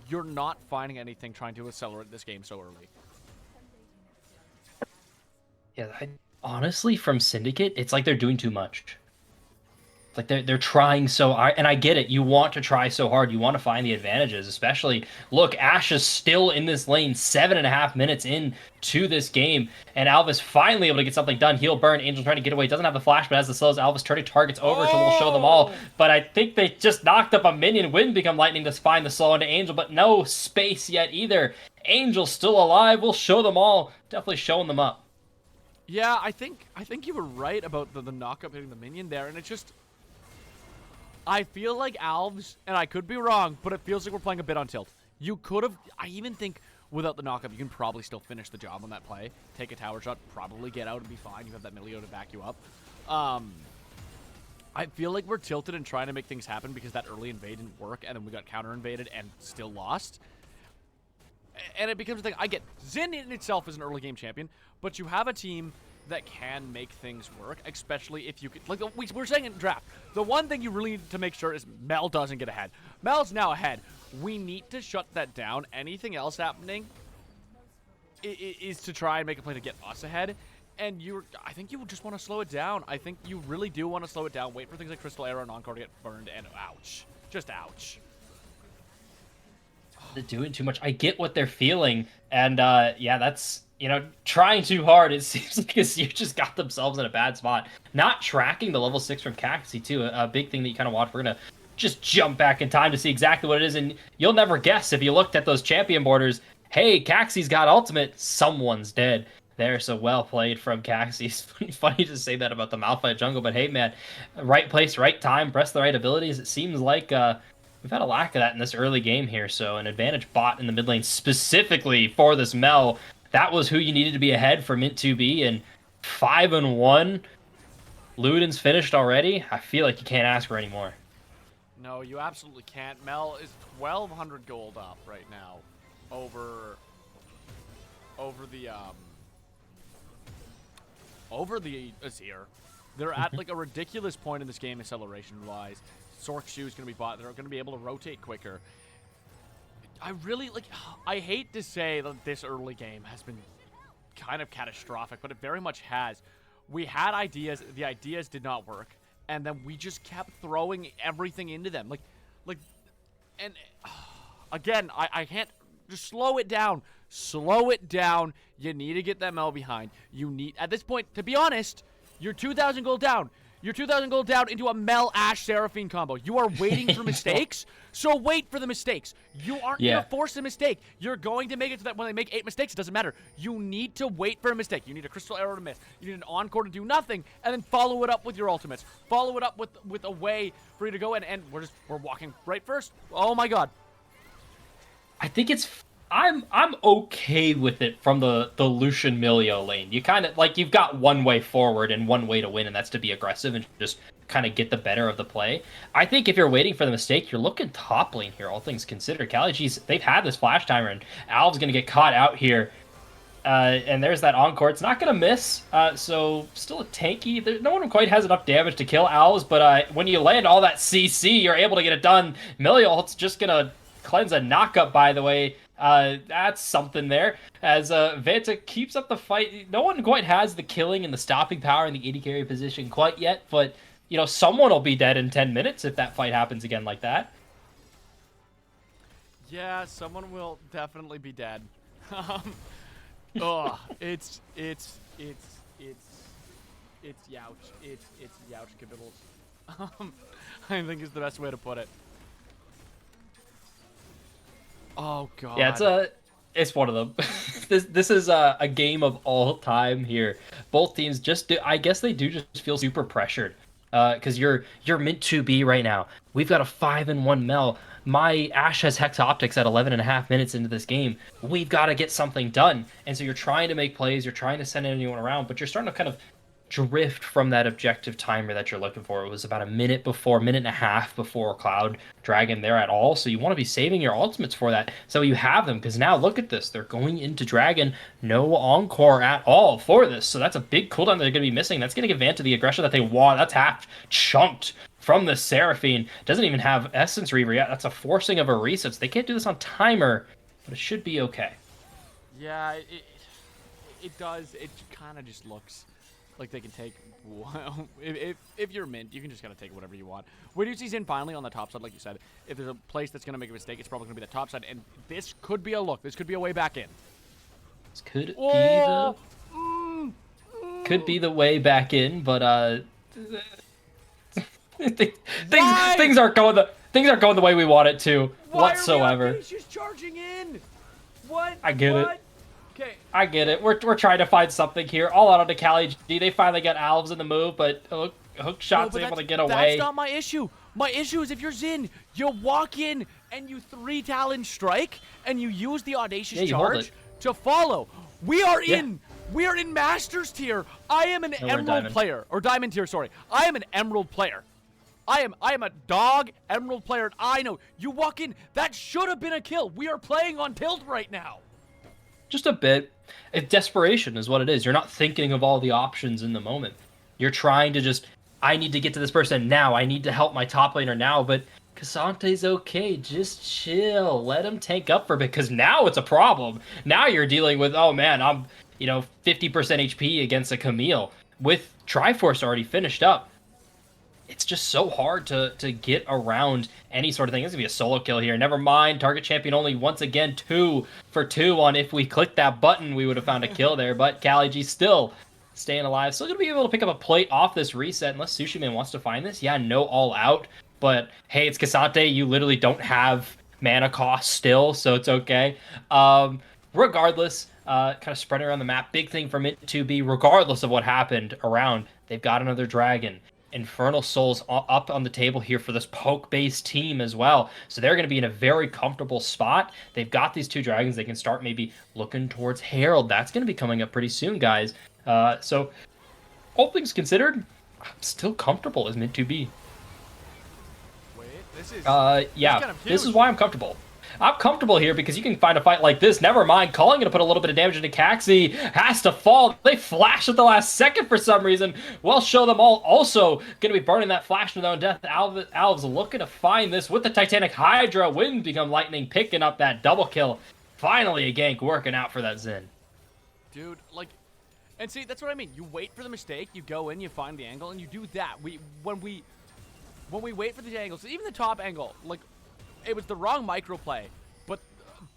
you're not finding anything trying to accelerate this game so early. Yeah, honestly, from Syndicate, it's like they're doing too much. Like they're trying so hard, and I get it. You want to try so hard. You want to find the advantages, especially. Look, Ashe is still in this lane, 7.5 minutes into this game, and Alvis finally able to get something done. Heal burn. Angel trying to get away. Doesn't have the flash, but has the slows. Alvis turning targets over to will show them all. But I think they just knocked up a minion. Wouldn't become lightning to find the slow into Angel, but no space yet either. Angel still alive. We'll show them all. Definitely showing them up. Yeah, I think you were right about the knock-up hitting the minion there, and it's just. I feel like Alves, and I could be wrong, but it feels like we're playing a bit on tilt. You could have, I even think without the knockup, you can probably still finish the job on that play. Take a tower shot, probably get out and be fine. You have that Milio to back you up. I feel like we're tilted and trying to make things happen because that early invade didn't work, and then we got counter-invaded and still lost. And it becomes a thing. I get Xin in itself is an early game champion, but you have a team that can make things work, especially if you could, like we're saying in draft, the one thing you really need to make sure is Mel doesn't get ahead. Mel's now ahead. We need to shut that down. Anything else happening is to try and make a play to get us ahead. And I think you just want to slow it down. I think you really do want to slow it down. Wait for things like Crystal Arrow and Encore to get burned, and ouch. Just ouch. They're doing too much. I get what they're feeling, and yeah, that's, trying too hard. It seems like you just got themselves in a bad spot. Not tracking the level 6 from Caxi too, a big thing that you kind of watch. We're gonna just jump back in time to see exactly what it is, and you'll never guess if you looked at those champion borders. Hey, Caxi's got ultimate. Someone's dead. There, so well played from Caxi. It's funny to say that about the Malphite jungle, but hey, man, right place, right time, press the right abilities. It seems like we've had a lack of that in this early game here, so an advantage bot in the mid lane specifically for this Mel. That was who you needed to be ahead for Mint 2B, and 5-1. Luden's finished already. I feel like you can't ask for any more. No, you absolutely can't. Mel is 1,200 gold up right now over the Azir. They're at like a ridiculous point in this game acceleration-wise. Sork Shoe is going to be bought. They're going to be able to rotate quicker. I hate to say that this early game has been kind of catastrophic, but it very much has. We had ideas. The ideas did not work. And then we just kept throwing everything into them. And again, I can't just slow it down. Slow it down. You need to get that Mel behind. You need, at this point, to be honest, you're 2,000 gold down. You're 2,000 gold down into a Mel Ashe Seraphine combo. You are waiting for mistakes, so wait for the mistakes. You aren't going to force a mistake. You're going to make it so that when they make 8 mistakes, it doesn't matter. You need to wait for a mistake. You need a Crystal Arrow to miss. You need an Encore to do nothing, and then follow it up with your ultimates. Follow it up with a way for you to go in, and we're walking right first. Oh my god. I think I'm okay with it from the Lucian Milio lane. You kind of, you've got one way forward and one way to win, and that's to be aggressive and just kind of get the better of the play. I think if you're waiting for the mistake, you're looking top lane here, all things considered. Kalichi's, they've had this flash timer, and Alv's going to get caught out here. And there's that Encore. It's not going to miss, so still a tanky. No one quite has enough damage to kill Alves, but when you land all that CC, you're able to get it done. Milio's just going to cleanse a knockup, by the way. That's something there. As Vanta keeps up the fight. No one quite has the killing and the stopping power in the AD carry position quite yet, but someone will be dead in 10 minutes if that fight happens again like that. Yeah, someone will definitely be dead. Oh, it's youch. It's youch cabiddles. I think is the best way to put it. Oh god. Yeah, it's one of them. this is a game of all time here. Both teams I guess they do just feel super pressured. Because you're Mint 2B right now. We've got a 5-1 Mel. My Ashe has Hex Optics at 11.5 minutes into this game. We've got to get something done. And so you're trying to make plays, you're trying to send anyone around, but you're starting to kind of drift from that objective timer that you're looking for. It was about a minute and a half before Cloud Dragon there at all. So you want to be saving your ultimates for that. So you have them, because now look at this. They're going into Dragon. No Encore at all for this. So that's a big cooldown they're going to be missing. That's going to give Vanta the aggression that they want. That's half chunked from the Seraphine. Doesn't even have Essence Reaver yet. That's a forcing of a reset. So they can't do this on timer, but it should be okay. Yeah, it does. It kind of just looks like they can take, if you're Mint, you can just kind of take whatever you want. Where do you see Zin finally on the top side, like you said? If there's a place that's going to make a mistake, it's probably going to be the top side. And this could be a look. This could be a way back in. This could be the way back in, but things aren't going the way we want it to whatsoever. Why are we charging in? What? I get it. Okay. I get it. We're trying to find something here. All out onto Kali G. They finally got Alves in the move, but hook shot's able to get away. That's not my issue. My issue is if you're Zin, you walk in and you 3 Talon strike and you use the audacious charge to follow. We are in Masters tier. I am an Emerald player, or Diamond tier. Sorry, I am an Emerald player. I am a dog Emerald player. And I know you walk in. That should have been a kill. We are playing on tilt right now. Just a bit. Desperation is what it is. You're not thinking of all the options in the moment. You're trying to just, I need to get to this person now. I need to help my top laner now. But Casante's okay. Just chill. Let him tank up for a bit, because now it's a problem. Now you're dealing with, oh man, 50% HP against a Camille with Triforce already finished up. It's just so hard to get around any sort of thing. It's going to be a solo kill here. Never mind. Target champion only once again 2 for 2 on if we clicked that button, we would have found a kill there. But CaliG still staying alive. Still going to be able to pick up a plate off this reset unless Sushi Man wants to find this. Yeah, no all out. But hey, it's Cassante. You literally don't have mana cost still, so it's okay. Regardless, kind of spreading around the map. Big thing for Mint 2B, regardless of what happened around, they've got another dragon. Infernal Souls up on the table here for this poke-based team as well. So they're going to be in a very comfortable spot. They've got these 2 dragons. They can start maybe looking towards Herald. That's going to be coming up pretty soon, guys. So all things considered, I'm still comfortable as Mint 2B. Wait, this is... yeah, kind of this is huge. why I'm comfortable. I'm comfortable here because you can find a fight like this. Never mind. Calling to put a little bit of damage into Caxi. Has to fall. They flash at the last second for some reason. Well, show them all. Also, going to be burning that flash to their own death. Alves looking to find this with the Titanic Hydra. Wind become lightning, picking up that double kill. Finally, a gank working out for that Xin. Dude, like... And see, that's what I mean. You wait for the mistake, you go in, you find the angle, and you do that. When we wait for the angles, even the top angle, like... It was the wrong micro play, but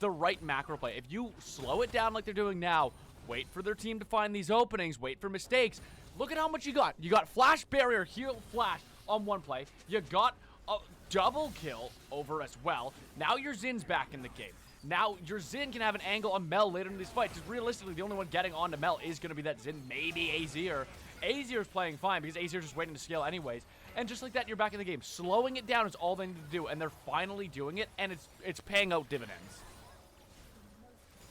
the right macro play. If you slow it down like they're doing now, wait for their team to find these openings, wait for mistakes. Look at how much you got. You got flash barrier, heal flash on one play. You got a double kill over as well. Now your Zin's back in the game. Now your Xin can have an angle on Mel later in these fights. Because realistically, the only one getting onto Mel is going to be that Xin, maybe Azir. Azir's playing fine because Azir's just waiting to scale anyways. And just like that, you're back in the game. Slowing it down is all they need to do, and they're finally doing it, and it's paying out dividends.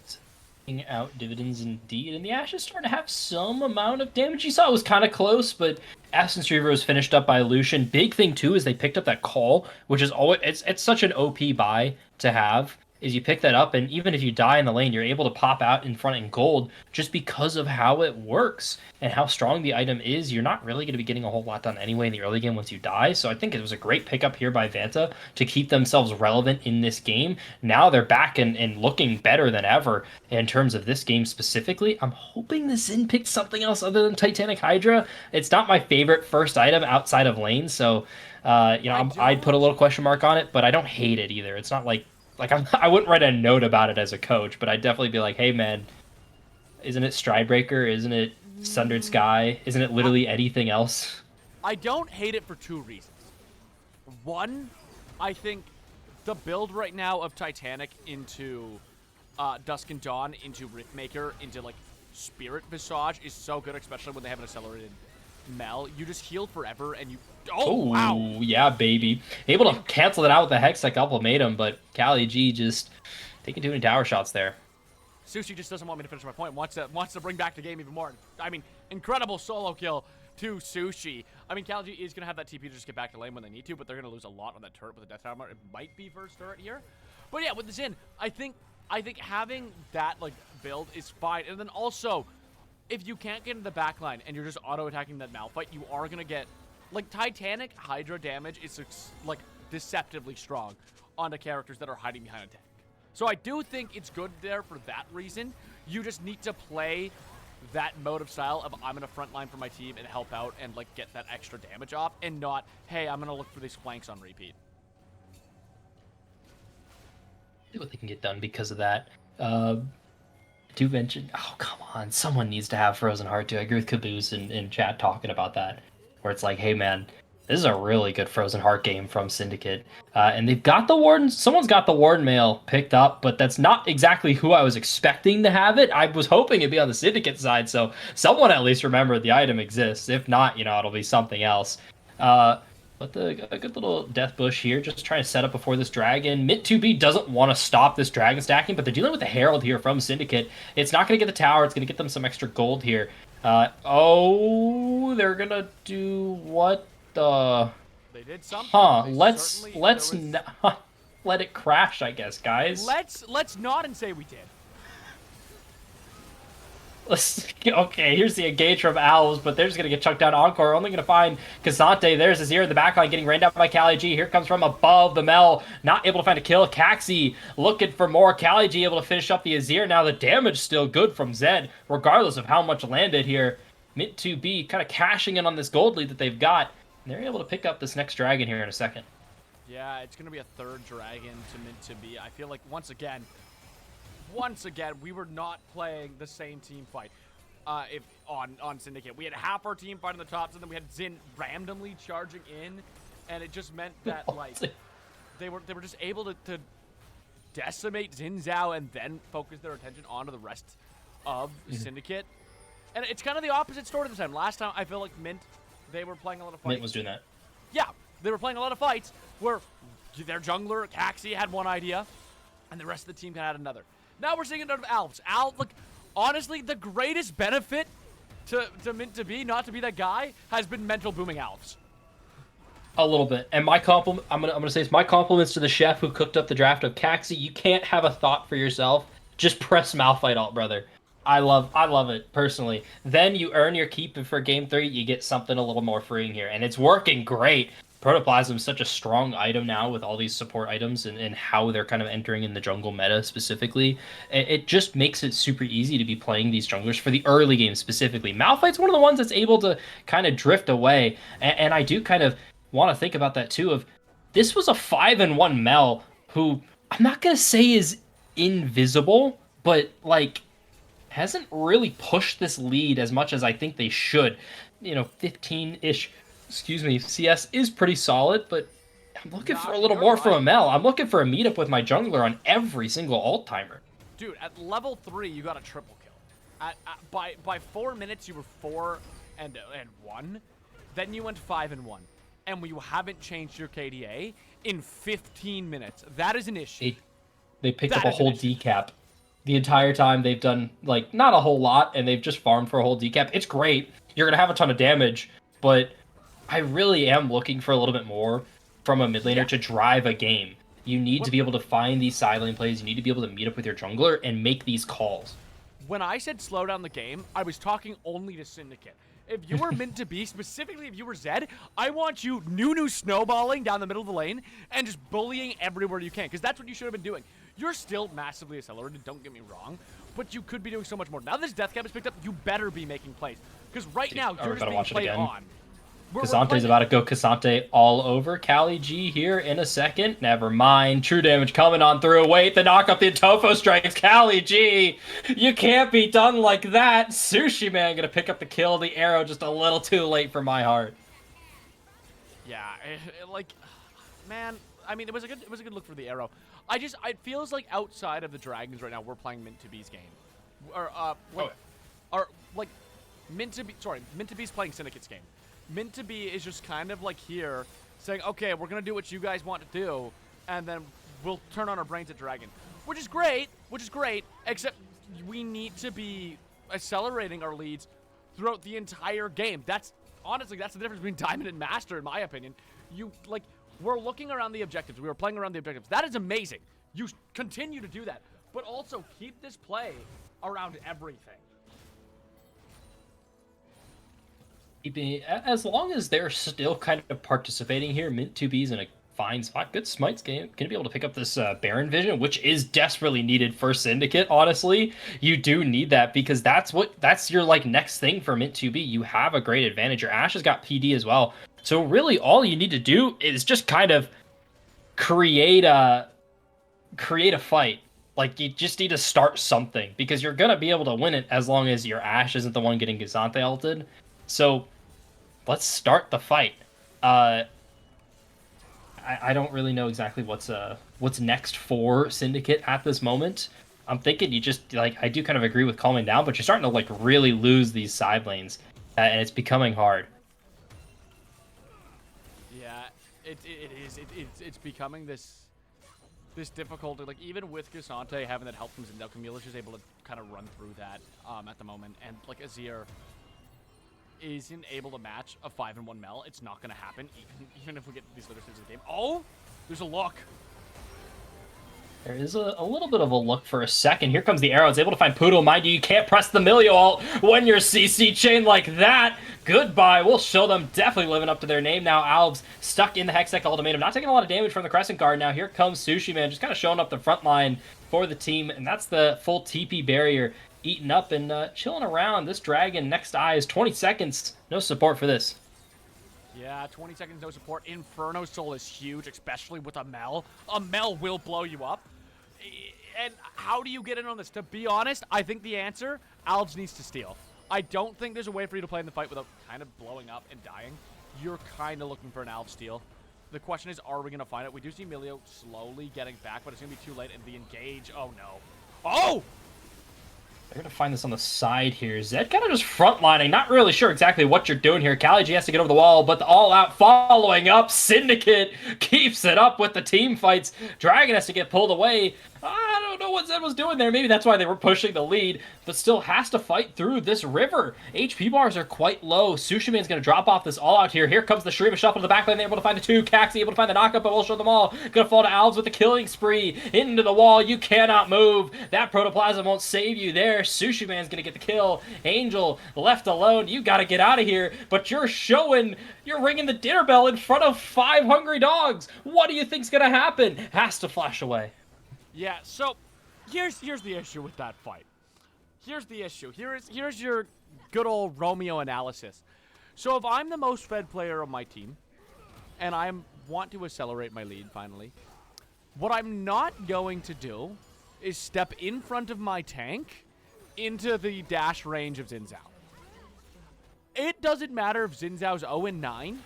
It's paying out dividends indeed, and the Ashe is starting to have some amount of damage. You saw it was kind of close, but Essence Reaver was finished up by Lucian. Big thing too is they picked up that call, which is always it's such an OP buy to have. Is you pick that up, and even if you die in the lane, you're able to pop out in front in gold just because of how it works and how strong the item is. You're not really going to be getting a whole lot done anyway in the early game once you die, so I think it was a great pickup here by Vanta to keep themselves relevant in this game. Now they're back and looking better than ever in terms of this game specifically. I'm hoping the Xin picked something else other than Titanic Hydra. It's not my favorite first item outside of lane, so I'd put a little question mark on it, but I don't hate it either. It's not like I wouldn't write a note about it as a coach, but I'd definitely be like, hey, man, isn't it Stridebreaker? Isn't it Sundered Sky? Isn't it literally anything else? I don't hate it for 2 reasons. One, I think the build right now of Titanic into Dusk and Dawn, into Riftmaker, into, like, Spirit Visage is so good, especially when they have an accelerated Mel. You just heal forever, and you... Oh, wow! Yeah, baby. Able to cancel it out with the Hextech Ultimatum, but CaliG just taking too many tower shots there. Sushi just doesn't want me to finish my point. Wants to bring back the game even more. I mean, incredible solo kill to Sushi. I mean, CaliG is going to have that TP to just get back to lane when they need to, but they're going to lose a lot on that turret with the Death Armor. It might be first turret here. But yeah, with the Xin, I think having that, like, build is fine. And then also, if you can't get into the backline and you're just auto-attacking that Malphite, you are going to get... Like, Titanic Hydra damage is, like, deceptively strong onto characters that are hiding behind a tank. So I do think it's good there for that reason. You just need to play that mode of style of I'm going to frontline for my team and help out and, like, get that extra damage off, and not, hey, I'm going to look for these flanks on repeat. See what they can get done because of that. Do mention, oh, come on, someone needs to have Frozen Heart too. I agree with Caboose in chat talking about that, where it's like, hey man, this is a really good Frozen Heart game from Syndicate. And they've got the Warden, someone's got the Warden mail picked up, but that's not exactly who I was expecting to have it. I was hoping it'd be on the Syndicate side, so someone at least remembered the item exists. If not, it'll be something else. But a good little Death Bush here, just trying to set up before this Dragon. Mint 2B doesn't want to stop this Dragon stacking, but they're dealing with the Herald here from Syndicate. It's not going to get the tower, it's going to get them some extra gold here. They're going to do what the... They did something. Huh, let's not let it crash, I guess, guys. Let's nod and say we did. Okay, here's the engage from Owls, but they're just going to get chucked down. Encore only going to find Kazante. There's Azir in the backline getting rained down by Kali G. Here comes from above the Mel. Not able to find a kill. Caxi looking for more. Kali G able to finish up the Azir. Now the damage still good from Zed, regardless of how much landed here. Mint 2B kind of cashing in on this gold lead that they've got. And they're able to pick up this next dragon here in a second. Yeah, it's going to be a third dragon to Mint to be. I feel like once again, we were not playing the same team fight. If on Syndicate, we had half our team fight on the tops, and then we had Zin randomly charging in, and it just meant that like they were just able to decimate Xin Zhao and then focus their attention onto the rest of Syndicate. And it's kind of the opposite story this time. Last time, I feel like Mint, they were playing a lot of fights. Mint was doing that. Yeah, they were playing a lot of fights where their jungler, Caxi, had one idea, and the rest of the team had another. Now we're seeing it out of Alps. Look, honestly, the greatest benefit to Mint to be, not to be that guy, has been mental booming Alps. A little bit. And my compliment, I'm gonna say it's my compliments to the chef who cooked up the draft of Caxi. You can't have a thought for yourself. Just press Malphite alt, brother. I love it, personally. Then you earn your keep, and for Game 3, you get something a little more freeing here. And it's working great. Protoplasm is such a strong item now with all these support items and how they're kind of entering in the jungle meta specifically. It just makes it super easy to be playing these junglers for the early game specifically. Malphite's one of the ones that's able to kind of drift away. And I do kind of want to think about that too, of this was a 5-1 Mel who I'm not going to say is invisible, but like hasn't really pushed this lead as much as I think they should. 15-ish, CS is pretty solid, but I'm looking for a little more from a Mel. I'm looking for a meetup with my jungler on every single alt timer. Dude, at level 3, you got a triple kill. By 4 minutes, you were 4 and 1. Then you went 5 and 1. And you haven't changed your KDA in 15 minutes. That is an issue. They picked up a whole decap. The entire time they've done, like, not a whole lot, and they've just farmed for a whole decap. It's great. You're going to have a ton of damage, but I really am looking for a little bit more from a mid laner to drive a game. You need to be able to find these side lane plays. You need to be able to meet up with your jungler and make these calls. When I said slow down the game, I was talking only to Syndicate. If you were meant to be, specifically if you were Zed, I want you new snowballing down the middle of the lane and just bullying everywhere you can, because that's what you should have been doing. You're still massively accelerated, don't get me wrong, but you could be doing so much more. Now this death cap is picked up, you better be making plays, because right now you're just being played on. Kasante's about to go Kasante all over Kali G here in a second. Never mind. True damage coming on through. Wait, the knock up the Tofo strikes. Kali G, you can't be done like that. Sushi Man gonna pick up the kill. The arrow just a little too late for my heart. Yeah, man, I mean, it was a good look for the arrow. It feels like outside of the Dragons right now, we're playing Mint to B's game, Mint to B's playing Syndicate's game. Mint to Be is just kind of like here saying, okay, we're going to do what you guys want to do, and then we'll turn on our brains at Dragon. Which is great, except we need to be accelerating our leads throughout the entire game. That's the difference between Diamond and Master, in my opinion. We're looking around the objectives. We were playing around the objectives. That is amazing. You continue to do that, but also keep this play around everything. As long as they're still kind of participating here, Mint 2B's in a fine spot. Good Smites game. Going to be able to pick up this Baron Vision, which is desperately needed for Syndicate, honestly. You do need that because that's your next thing for Mint 2B. You have a great advantage. Your Ashe has got PD as well. So really all you need to do is just kind of create a fight. You just need to start something because you're going to be able to win it as long as your Ashe isn't the one getting Gazante ulted. So let's start the fight. I don't really know exactly what's next for Syndicate at this moment. I'm thinking you just I do kind of agree with calming down, but you're starting to really lose these side lanes, and it's becoming hard. Yeah, it is. It's becoming this difficulty. Even with Gazante having that help from Zendel, Camille's just able to kind of run through that at the moment, and Azir isn't able to match a 5-1 Mel. It's not going to happen, even if we get these later stages of the game. Oh, there's a look. There is a little bit of a look for a second. Here comes the arrow. It's able to find Poodle. Mind you, you can't press the Milio ult when you're CC chain like that. Goodbye. We'll show them definitely living up to their name now. Alves stuck in the Hextech ultimatum. Not taking a lot of damage from the Crescent Guard. Now here comes Sushi Man, just kind of showing up the front line for the team. And that's the full TP barrier eaten up and chilling around. This Dragon next eye is 20 seconds. No support for this. Yeah, 20 seconds, no support. Inferno Soul is huge, especially with a Mel. A Mel will blow you up. And how do you get in on this? To be honest, I think the answer, Alves needs to steal. I don't think there's a way for you to play in the fight without kind of blowing up and dying. You're kind of looking for an Alves steal. The question is, are we going to find it? We do see Milio slowly getting back, but it's going to be too late, and the engage, oh no. Oh! They're going to find this on the side here. Zed kind of just frontlining. Not really sure exactly what you're doing here. Kali has to get over the wall, but the all-out following up. Syndicate keeps it up with the team fights. Dragon has to get pulled away. I don't know what Zed was doing there. Maybe that's why they were pushing the lead, but still has to fight through this river. HP bars are quite low. Sushi Man's going to drop off this all-out here. Here comes the Shurima shuffle to the backline. They're able to find the two. Caxi able to find the knockup, but we'll show them all. Going to fall to Alves with the killing spree. Into the wall. You cannot move. That Protoplasm won't save you there. Sushi Man's going to get the kill. Angel left alone. You got to get out of here, but you're ringing the dinner bell in front of 5 hungry dogs. What do you think's going to happen? Has to flash away. Yeah, so here's the issue with that fight. Here's the issue. Here's your good old Romeo analysis. So if I'm the most fed player of my team, and I want to accelerate my lead finally, what I'm not going to do is step in front of my tank into the dash range of Xin Zhao. It doesn't matter if Xin Zhao's 0-9.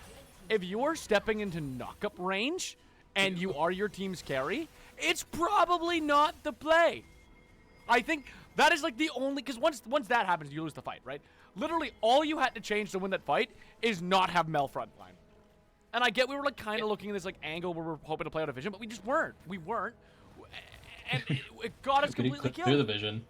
If you're stepping into knockup range and you are your team's carry, it's probably not the play. I think that is like the only, because once that happens, you lose the fight, right? Literally, all you had to change to win that fight is not have Mel frontline. And I get we were like kind of looking at this like angle where we're hoping to play out a vision, but we just weren't. We weren't. And it got us completely killed. Clear the vision.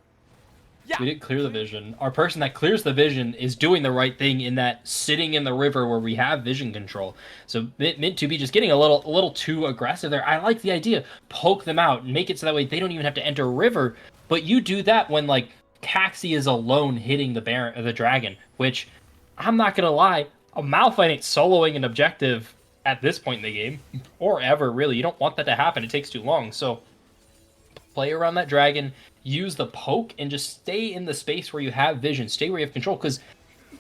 Yeah. We didn't clear the vision. Our person that clears the vision is doing the right thing in that sitting in the river where we have vision control. So Mint to be just getting a little too aggressive there. I like the idea. Poke them out and make it so that way they don't even have to enter river. But you do that when like Caxi is alone hitting the dragon, which I'm not gonna lie, a Malphite ain't soloing an objective at this point in the game, or ever really. You don't want that to happen. It takes too long. So play around that dragon. Use the poke and just stay in the space where you have vision. Stay where you have control. Because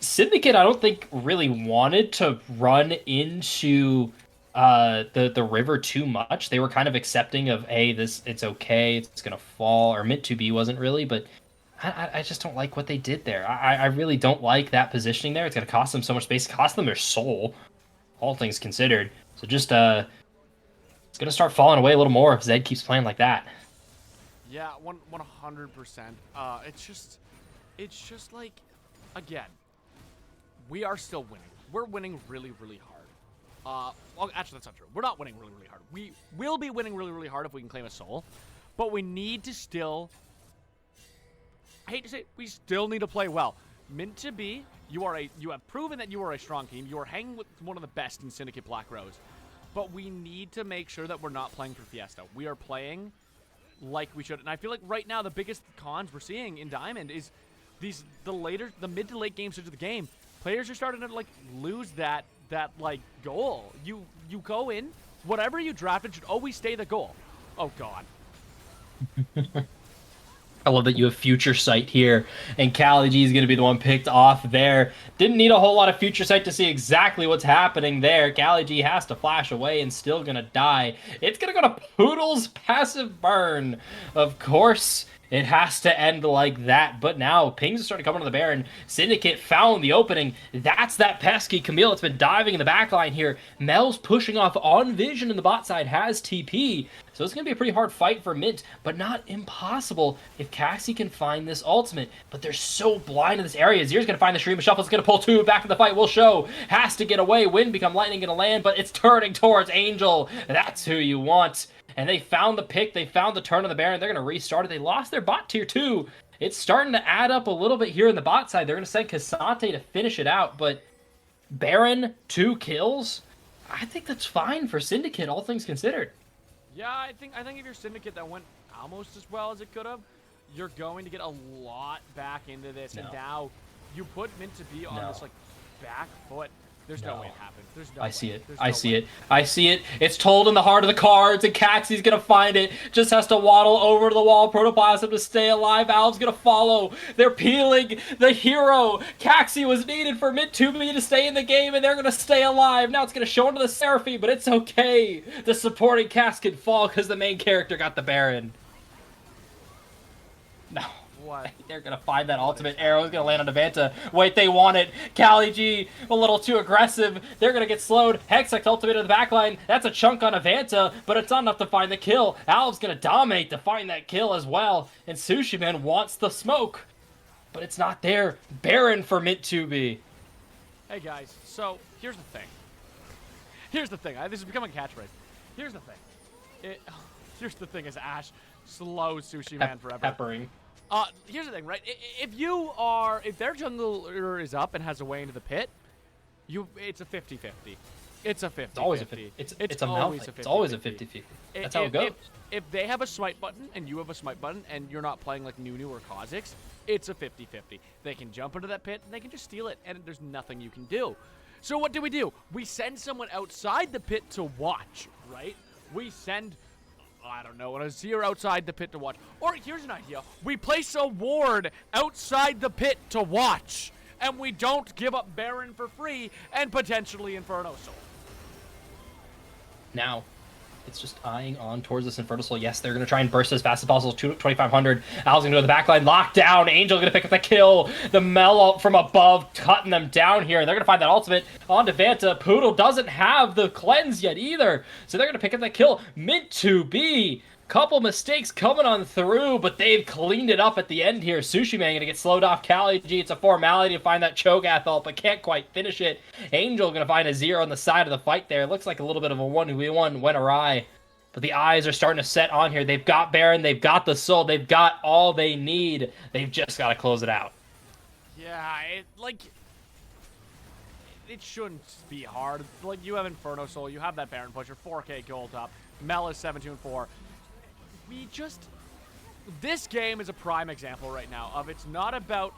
Syndicate, I don't think, really wanted to run into the river too much. They were kind of accepting of, hey, it's okay, it's going to fall. Or Mint2B wasn't really, but I just don't like what they did there. I really don't like that positioning there. It's going to cost them so much space. Cost them their soul, all things considered. So just, it's going to start falling away a little more if Zed keeps playing like that. Yeah, 100%. It's just like, again, we are still winning. We're winning really, really hard. Well, actually, that's not true. We're not winning really, really hard. We will be winning really, really hard if we can claim a soul, but we need to still, I hate to say it, we still need to play well. Mint2B, you have proven that you are a strong team. You are hanging with one of the best in Syndicate Black Rose, but we need to make sure that we're not playing for Fiesta. We are playing like we should. And I feel like right now the biggest cons we're seeing in Diamond is the mid to late game stage of the game. Players are starting to like lose that like goal. You go in, whatever you drafted should always stay the goal. Oh god. I love that you have future sight here, and Kali G is going to be the one picked off there. Didn't need a whole lot of future sight to see exactly what's happening there. Kali G has to flash away and still going to die. It's going to go to Poodle's passive burn. Of course, it has to end like that, but now pings are starting to come into the Baron. Syndicate found the opening. That's that pesky Camille that's been diving in the backline here. Mel's pushing off on vision in the bot side, has TP. So it's going to be a pretty hard fight for Mint, but not impossible if Caxi can find this ultimate. But they're so blind in this area. Zier's going to find the Shurima Shuffle. It's going to pull two back to the fight. Will show. Has to get away. Wind become lightning going to land, but it's turning towards Angel. That's who you want. And they found the pick. They found the turn of the Baron. They're going to restart it. They lost their bot tier 2. It's starting to add up a little bit here in the bot side. They're going to send Cassante to finish it out, but Baron, 2 kills? I think that's fine for Syndicate, all things considered. Yeah, I think if you're Syndicate, that went almost as well as it could have. You're going to get a lot back into this, and now you put Mint to be on this like back foot. There's no way it happens. There's no way. I see it. There's I no see way. it. I see it. It's told in the heart of the cards, and Caxie's gonna find it. Just has to waddle over to the wall. Protoplasm to stay alive. Alv's gonna follow. They're peeling the hero. Caxie was needed for Mid-2B to stay in the game, and they're gonna stay alive. Now it's gonna show into the Seraphine, but it's okay. The supporting cast can fall because the main character got the Baron. No. What? They're gonna find that ultimate arrow. Is gonna land on Devanta. Wait, they want it. Kali G a little too aggressive. They're gonna get slowed. Hextech ultimate in the backline. That's a chunk on Devanta, but it's not enough to find the kill. Alv's gonna dominate to find that kill as well. And Sushi Man wants the smoke, but it's not there. Baron for Mid-2B. Hey guys, so here's the thing. Here's the thing. This is becoming a catchphrase. Here's the thing. Here's the thing is Ash slows Sushi Man forever. Peppering. Here's the thing, right? If their jungler is up and has a way into the pit, it's a 50-50. It's a 50-50. It's always a 50. It's always a 50-50. It's always a 50-50. That's how it goes. If they have a smite button and you have a smite button and you're not playing like Nunu or Kha'Zix, it's a 50-50. They can jump into that pit and they can just steal it, and there's nothing you can do. So what do? We send someone outside the pit to watch, right? We send, I don't know, a Azir outside the pit to watch. Or here's an idea. We place a ward outside the pit to watch. And we don't give up Baron for free and potentially Inferno Soul. Now, it's just eyeing on towards this Inferno Soul. Yes, they're going to try and burst as fast as possible. 2,500. Al's going to go to the backline. Lockdown. Angel going to pick up the kill. The Mel from above cutting them down here. They're going to find that ultimate on Devanta. Poodle doesn't have the cleanse yet either. So they're going to pick up that kill. Mid-2B. Couple mistakes coming on through, but they've cleaned it up at the end here. Sushi Man gonna get slowed off. Kali G, it's a formality to find that Cho'Gath ult, but can't quite finish it. Angel gonna find a 0 on the side of the fight there. It looks like a little bit of a 1v1 went awry, but the eyes are starting to set on here. They've got Baron, they've got the soul, they've got all they need. They've just got to close it out. Yeah, it shouldn't be hard. Like, you have Inferno Soul, you have that Baron pusher, 4k gold up. Mel is 7-2-4. This game is a prime example right now of it's not about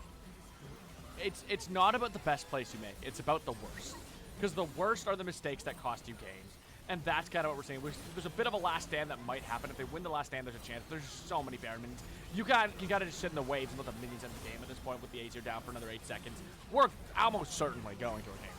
the best plays you make. It's about the worst. Because the worst are the mistakes that cost you games. And that's kind of what we're saying. There's a bit of a last stand that might happen. If they win the last stand, there's a chance. There's so many Baron minions. You got to just sit in the waves and let the minions end the game at this point with the Aesir down for another 8 seconds. We're almost certainly going to a game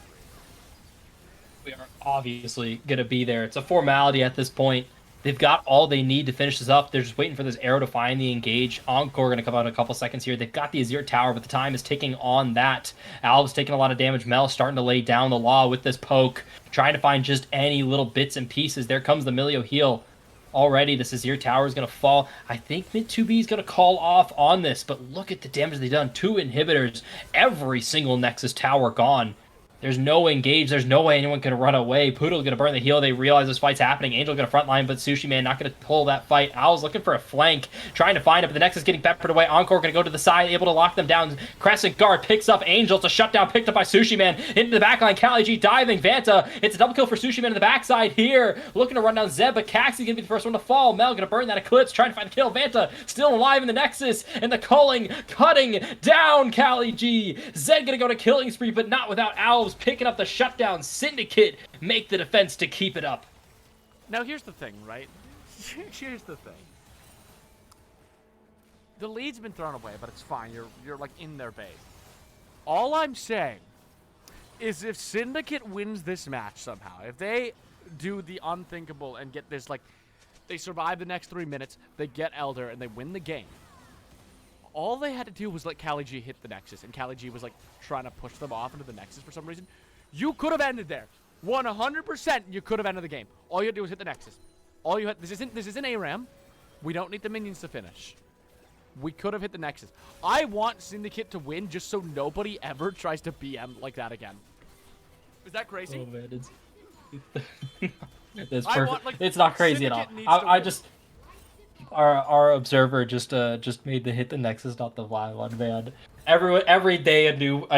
3. We are obviously going to be there. It's a formality at this point. They've got all they need to finish this up. They're just waiting for this arrow to find the engage. Encore going to come out in a couple seconds here. They've got the Azir tower, but the time is ticking on that. Alv's taking a lot of damage. Mel starting to lay down the law with this poke, trying to find just any little bits and pieces. There comes the Milio heal. Already, this Azir tower is going to fall. I think Mid-2B is going to call off on this, but look at the damage they've done. 2 inhibitors, every single Nexus tower gone. There's no engage. There's no way anyone can run away. Poodle's going to burn the heal. They realize this fight's happening. Angel going to frontline, but Sushi Man not going to pull that fight. Owl's looking for a flank, trying to find it, but the Nexus getting peppered away. Encore going to go to the side, able to lock them down. Crescent Guard picks up Angel. It's a shutdown picked up by Sushi Man. Into the backline, Kali G diving. Vanta. It's a double kill for Sushi Man in the backside here. Looking to run down Zeb, but Caxie's going to be the first one to fall. Mel going to burn that Eclipse, trying to find the kill. Vanta still alive in the Nexus, and the culling cutting down Kali G. Zed going to go to killing spree, but not without Owls picking up the shutdown. Syndicate make the defense to keep it up. Now here's the thing, right? Here's the thing. The lead's been thrown away, but it's fine. You're like in their base. All I'm saying is if Syndicate wins this match somehow, if they do the unthinkable and get this, like, they survive the next 3 minutes, they get Elder, and they win the game, all they had to do was let Kali G hit the Nexus, and Kali G was like trying to push them off into the Nexus for some reason. You could have ended there. 100% you could have ended the game. All you had to do was hit the Nexus. All you had, this isn't ARAM. We don't need the minions to finish. We could have hit the Nexus. I want Syndicate to win just so nobody ever tries to BM like that again. Is that crazy? Oh man, it's perfect. It's not crazy at all. I just our observer just made the hit the Nexus, not the live one, man. Every day a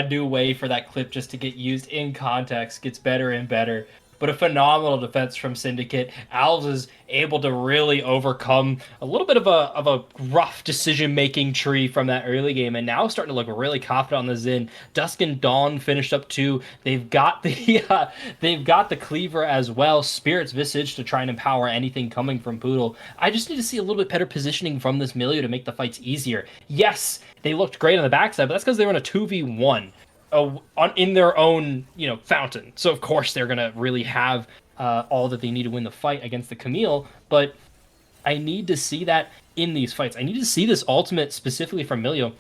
new way for that clip just to get used in context gets better and better. but a phenomenal defense from Syndicate. Alves is able to really overcome a little bit of a rough decision-making tree from that early game, and now starting to look really confident on the Zin. Dusk and Dawn finished up 2. They've got the Cleaver as well. Spirit's Visage to try and empower anything coming from Poodle. I just need to see a little bit better positioning from this Milio to make the fights easier. Yes, they looked great on the backside, but that's because they were in a 2v1 in their own, fountain. So of course they're gonna really have all that they need to win the fight against the Camille. But I need to see that in these fights. I need to see this ultimate specifically from Milio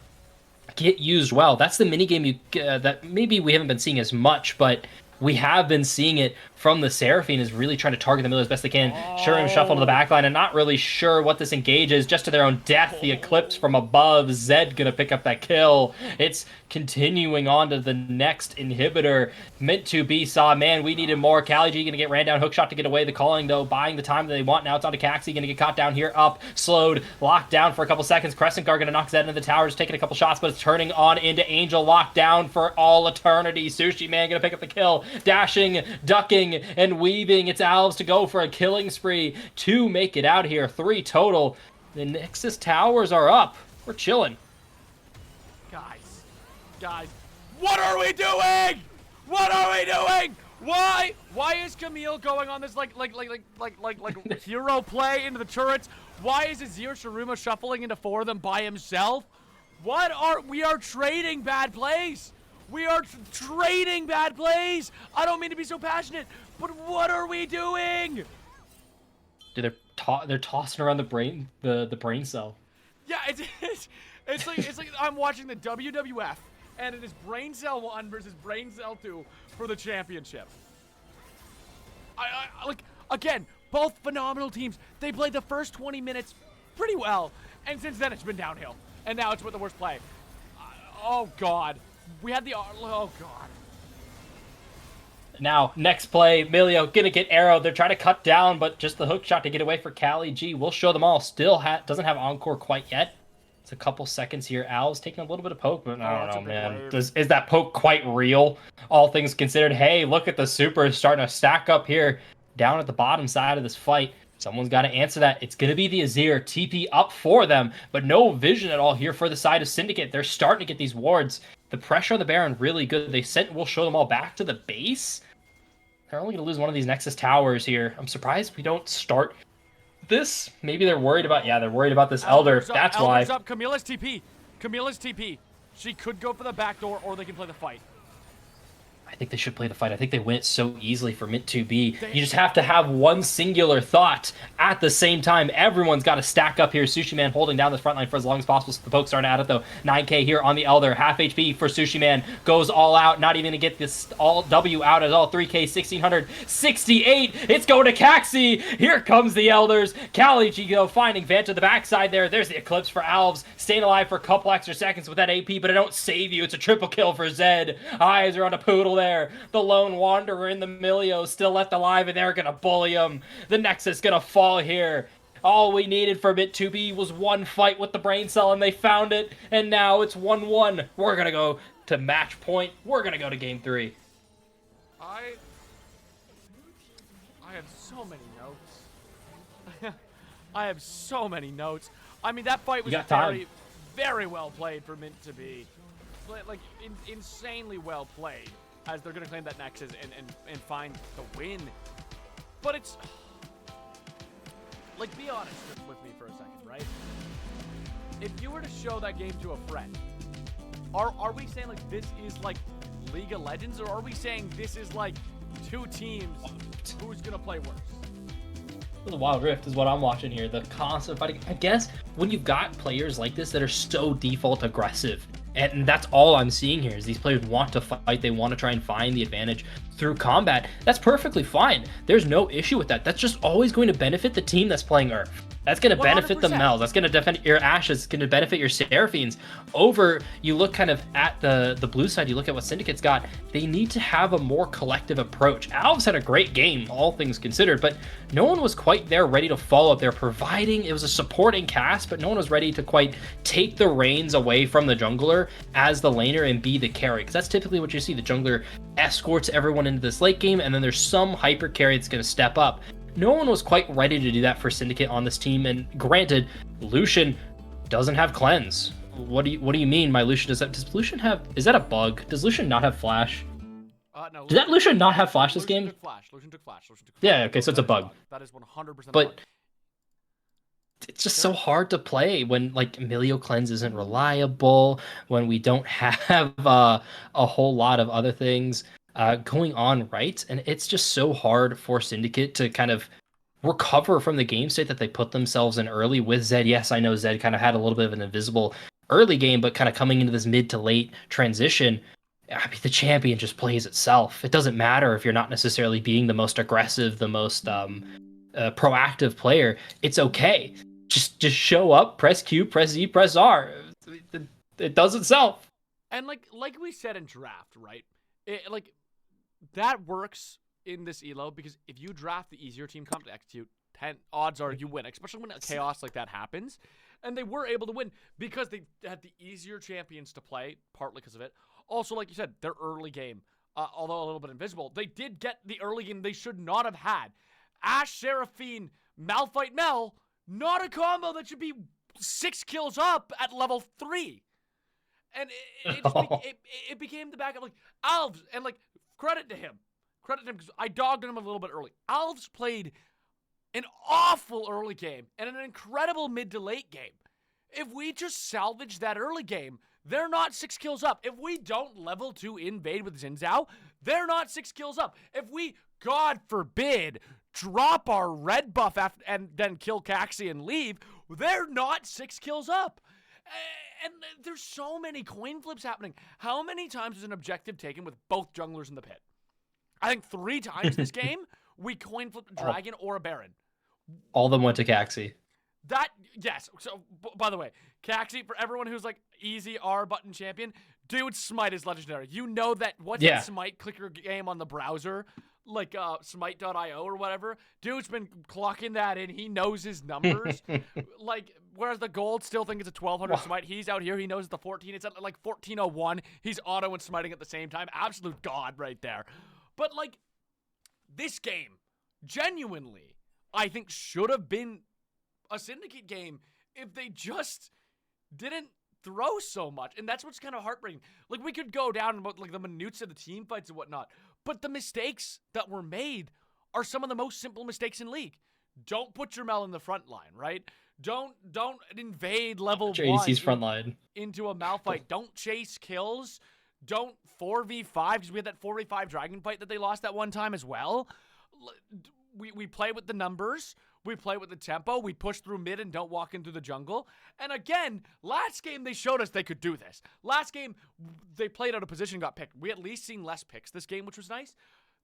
get used well. That's the minigame that maybe we haven't been seeing as much, but we have been seeing it from the Seraphine, is really trying to target the Milio as best they can. Shuriken shuffle to the backline, and not really sure what this engage is, just to their own death. The Eclipse from above. Zed gonna pick up that kill. It's continuing on to the next inhibitor. Meant to be saw, man, we needed more. CaliG gonna get ran down, hookshot to get away. The calling, though, buying the time that they want. Now it's on to Caxi, gonna get caught down here, up, slowed, locked down for a couple seconds. Crescent Guard gonna knock Zed into the tower, just taking a couple shots, but it's turning on into Angel, locked down for all eternity. Sushi Man gonna pick up the kill. Dashing, ducking, and weaving. It's Alves to go for a killing spree. 2 make it out here. 3 total. The Nexus towers are up. We're chilling. Guys, what are we doing? What are we doing? Why is Camille going on this like hero play into the turrets? Why is Azir Shurima shuffling into 4 of them by himself? We are trading bad plays. We are trading bad plays. I don't mean to be so passionate, but what are we doing? Dude, they're tossing around the brain cell. Yeah, it's like I'm watching the WWF, and it is Brain Cell 1 versus Brain Cell 2 for the championship. I like, again, both phenomenal teams. They played the first 20 minutes pretty well, and since then it's been downhill. And now it's with the worst play. Oh God. We had oh God. Now, next play, Milio gonna get arrowed. They're trying to cut down, but just the hook shot to get away for CaliG. We'll show them all. Still doesn't have Encore quite yet. It's a couple seconds here. Al's taking a little bit of poke, but I don't know, man. Is that poke quite real? All things considered. Hey, look at the super starting to stack up here down at the bottom side of this fight. Someone's got to answer that. It's going to be the Azir. TP up for them, but no vision at all here for the side of Syndicate. They're starting to get these wards. The pressure on the Baron really good. They sent We'll show them all back to the base. They're only going to lose one of these Nexus towers here. I'm surprised we don't start this. Maybe they're worried about, they're worried about this Elder. That's why. Elder's up. Camilla's TP. She could go for the back door, or they can play the fight. I think they should play the fight. I think they win it so easily for Mint 2B. You just have to have one singular thought at the same time. Everyone's got to stack up here. Sushi Man holding down the front line for as long as possible. So the poke's starting at it, though. 9k here on the Elder. Half HP for Sushi Man. Goes all out. Not even going to get this all W out at all. 3k, 1668. It's going to Caxi. Here comes the Elders. CaliG finding Vant to the backside there. There's the Eclipse for Alves. Staying alive for a couple extra seconds with that AP, but it don't save you. It's a triple kill for Zed. Eyes are on a Poodle there. The lone wanderer in the Milio still left alive, and they're gonna bully him. The Nexus gonna fall here. All we needed for Bit 2B was one fight with the brain cell, and they found it. And now it's 1-1. We're gonna go to match point. We're gonna go to game 3. I have so many notes. I have so many notes. I mean, that fight was very, very well played for Mint to be. Like, insanely well played, as they're going to claim that Nexus and find the win. But it's... Like, be honest with me for a second, right? If you were to show that game to a friend, are we saying, like, this is, like, League of Legends? Or are we saying this is, like, 2 teams who's going to play worse? The Wild Rift is what I'm watching here. The constant fighting. I guess when you've got players like this that are so default aggressive, and that's all I'm seeing here is these players want to fight. They want to try and find the advantage through combat. That's perfectly fine. There's no issue with that. That's just always going to benefit the team that's playing Earth. That's going to benefit the 100%. Mel's. That's going to defend your Ashes. It's going to benefit your Seraphines. Over, you look kind of at the blue side, you look at what Syndicate's got. They need to have a more collective approach. Alves had a great game, all things considered, but no one was quite there ready to follow up. They're providing, it was a supporting cast, but no one was ready to quite take the reins away from the jungler as the laner and be the carry. Because that's typically what you see. The jungler escorts everyone into this late game, and then there's some hyper carry that's going to step up. No one was quite ready to do that for Syndicate on this team, and granted, Lucian doesn't have cleanse. What do you mean my Lucian does Lucian have, is that a bug? Does Lucian not have flash? No. Did that Lucian not have flash this game? Lucian took flash. Yeah, okay, so it's a bug. That is 100% But it's just so hard to play when like Emilio cleanse isn't reliable, when we don't have a whole lot of other things going on, right? And it's just so hard for Syndicate to kind of recover from the game state that they put themselves in early with Zed. Yes, I know Zed kind of had a little bit of an invisible early game, but kind of coming into this mid to late transition, I mean, the champion just plays itself. It doesn't matter if you're not necessarily being the most aggressive, the most proactive player. It's okay. Just show up, press Q, press Z, press R. It does itself. And like we said in draft, right? That works in this elo because if you draft the easier team comp to execute, odds are you win, especially when a chaos like that happens. And they were able to win because they had the easier champions to play, partly because of it. Also, like you said, their early game, although a little bit invisible, they did get the early game they should not have had. Ashe, Seraphine, Malphite, Mel, not a combo that should be 6 kills up at level 3. And it became the backup, like, Alves, and, like, credit to him, because I dogged him a little bit early. Alves played an awful early game and an incredible mid to late game. If we just salvage that early game, they're not 6 kills up. If we don't level 2 invade with Xin Zhao, they're not 6 kills up. If we, God forbid, drop our red buff and then kill Caxi and leave, they're not 6 kills up. And there's so many coin flips happening. How many times was an objective taken with both junglers in the pit? I think 3 times this game, we coin flipped a dragon or a baron. All of them went to Caxi. Yes. So, by the way, Caxi, for everyone who's like easy R button champion, dude, Smite is legendary. You know that that Smite clicker game on the browser, like smite.io or whatever? Dude's been clocking that in. He knows his numbers. Like, whereas the gold still think it's a 1200 Smite. He's out here. He knows the 14. It's at like 1401. He's auto and smiting at the same time. Absolute god right there. But like, this game, genuinely, I think should have been a Syndicate game if they just didn't throw so much. And that's what's kind of heartbreaking. Like, we could go down about like the minutiae of the team fights and whatnot, but the mistakes that were made are some of the most simple mistakes in League. Don't put your Mel in the front line, right? Don't invade level 1 ADC's front line into a Malphite. Don't chase kills. Don't 4v5, because we had that 4v5 dragon fight that they lost that one time as well. We play with the numbers. We play with the tempo. We push through mid and don't walk into the jungle. And again, last game they showed us they could do this. Last game, they played out of position and got picked. We at least seen less picks this game, which was nice.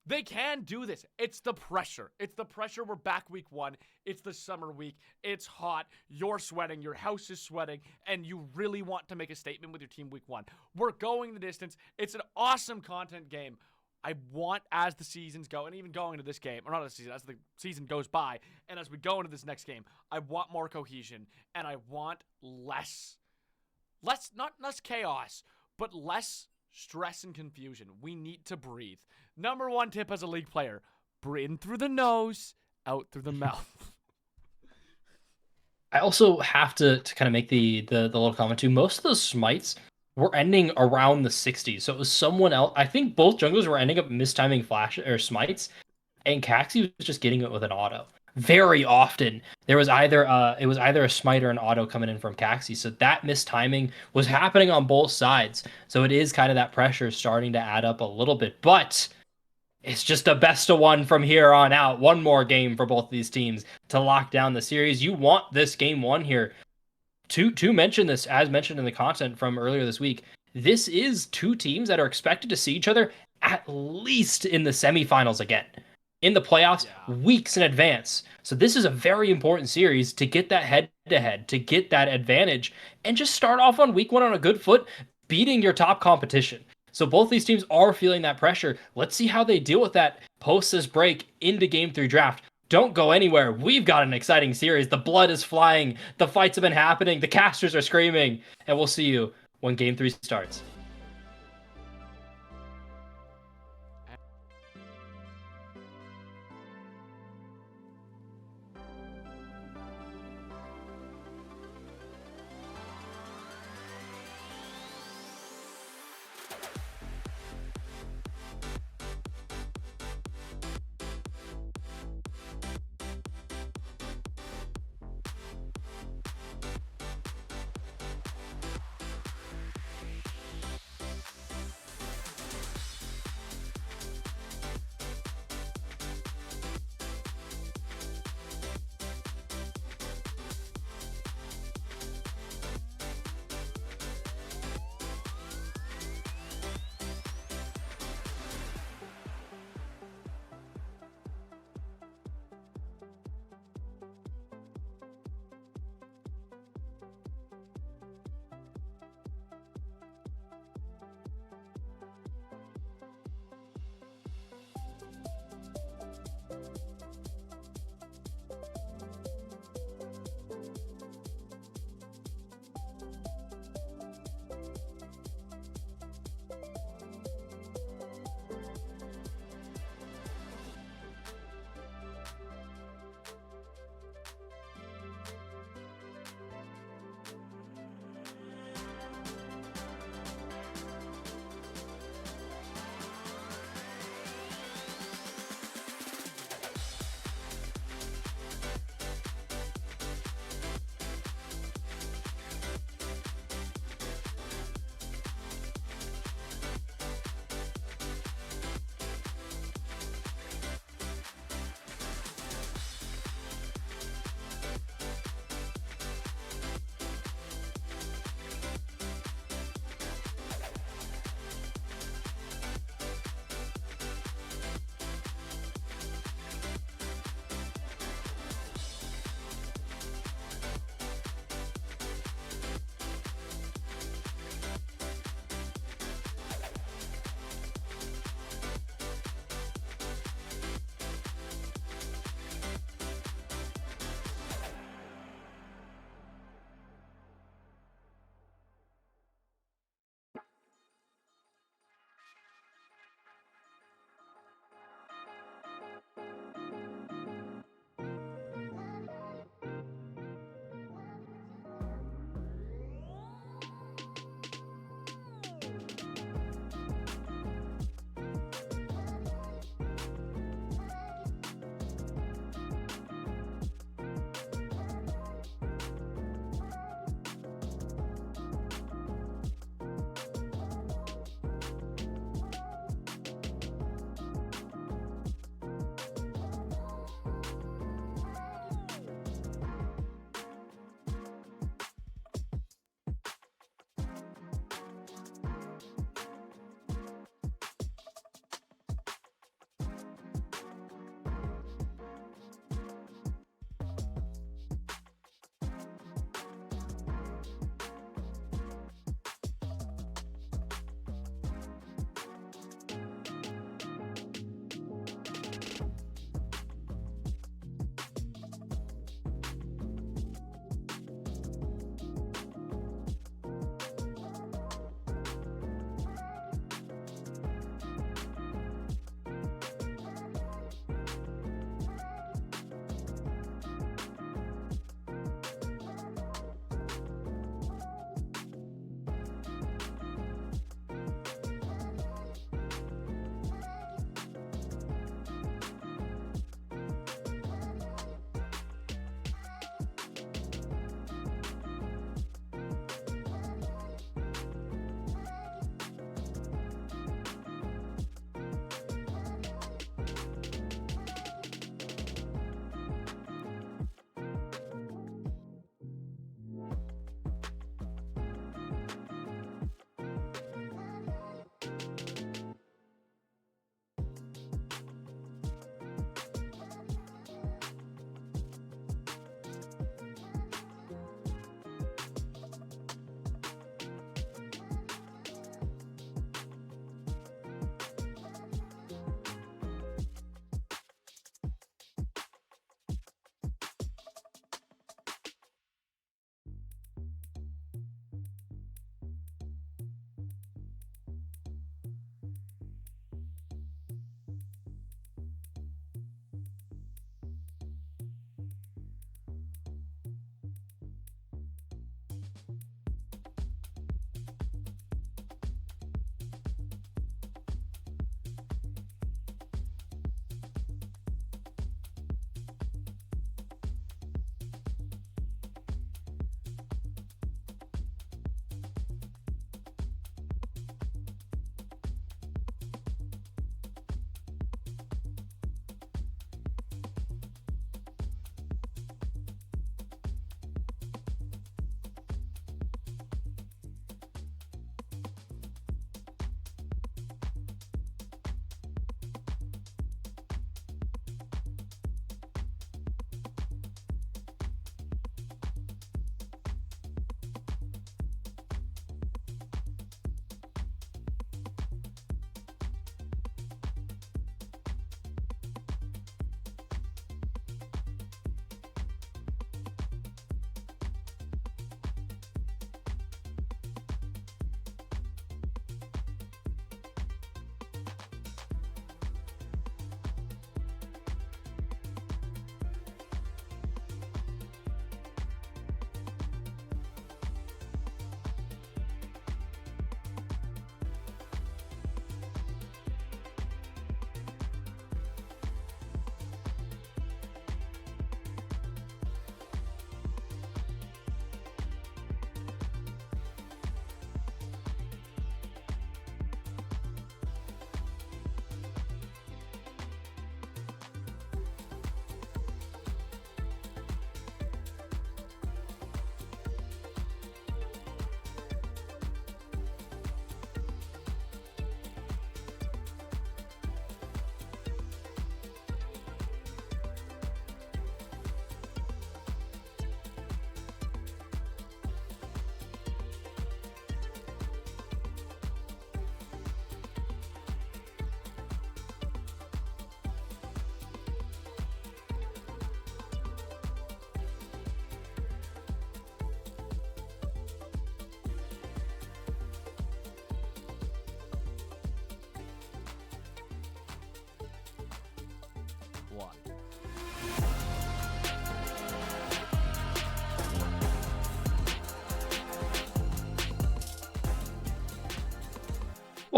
They can do this. It's the pressure. It's the pressure. We're back week 1. It's the summer week. It's hot. You're sweating. Your house is sweating. And you really want to make a statement with your team week 1. We're going the distance. It's an awesome content game. I want, as the seasons go, and even going into this game, or not as the season, as the season goes by, and as we go into this next game, I want more cohesion, and I want less, not less chaos, but less stress and confusion. We need to breathe. Number 1 tip as a League player, breathe in through the nose, out through the mouth. I also have to kind of make the little comment too. Most of those smites were ending around the 60s. So it was someone else. I think both junglers were ending up mistiming flash or smites, and Caxi was just getting it with an auto. Very often there was either a smite or an auto coming in from Caxi. So that mistiming was happening on both sides. So it is kind of that pressure starting to add up a little bit. But it's just a best of 1 from here on out. One more game for both of these teams to lock down the series. You want this game 1 here. To mention this, as mentioned in the content from earlier this week, this is 2 teams that are expected to see each other at least in the semifinals again. in the playoffs Yeah. weeks in advance. So this is a very important series to get that head-to-head, to get that advantage, and just start off on week 1 on a good foot, beating your top competition. So both these teams are feeling that pressure. Let's see how they deal with that post this break into Game 3 draft. Don't go anywhere. We've got an exciting series. The blood is flying. The fights have been happening. The casters are screaming. And we'll see you when Game 3 starts.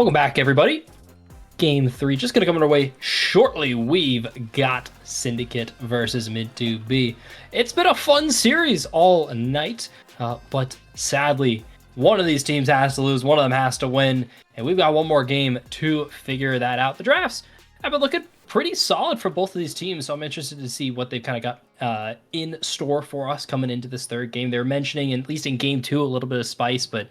Welcome back, everybody. Game 3 just going to come our way shortly. We've got Syndicate versus Mid2B. It's been a fun series all night, but sadly, one of these teams has to lose, one of them has to win, and we've got one more game to figure that out. The drafts have been looking pretty solid for both of these teams, so I'm interested to see what they've kind of got in store for us coming into this third game. They're mentioning, at least in game 2, a little bit of spice, but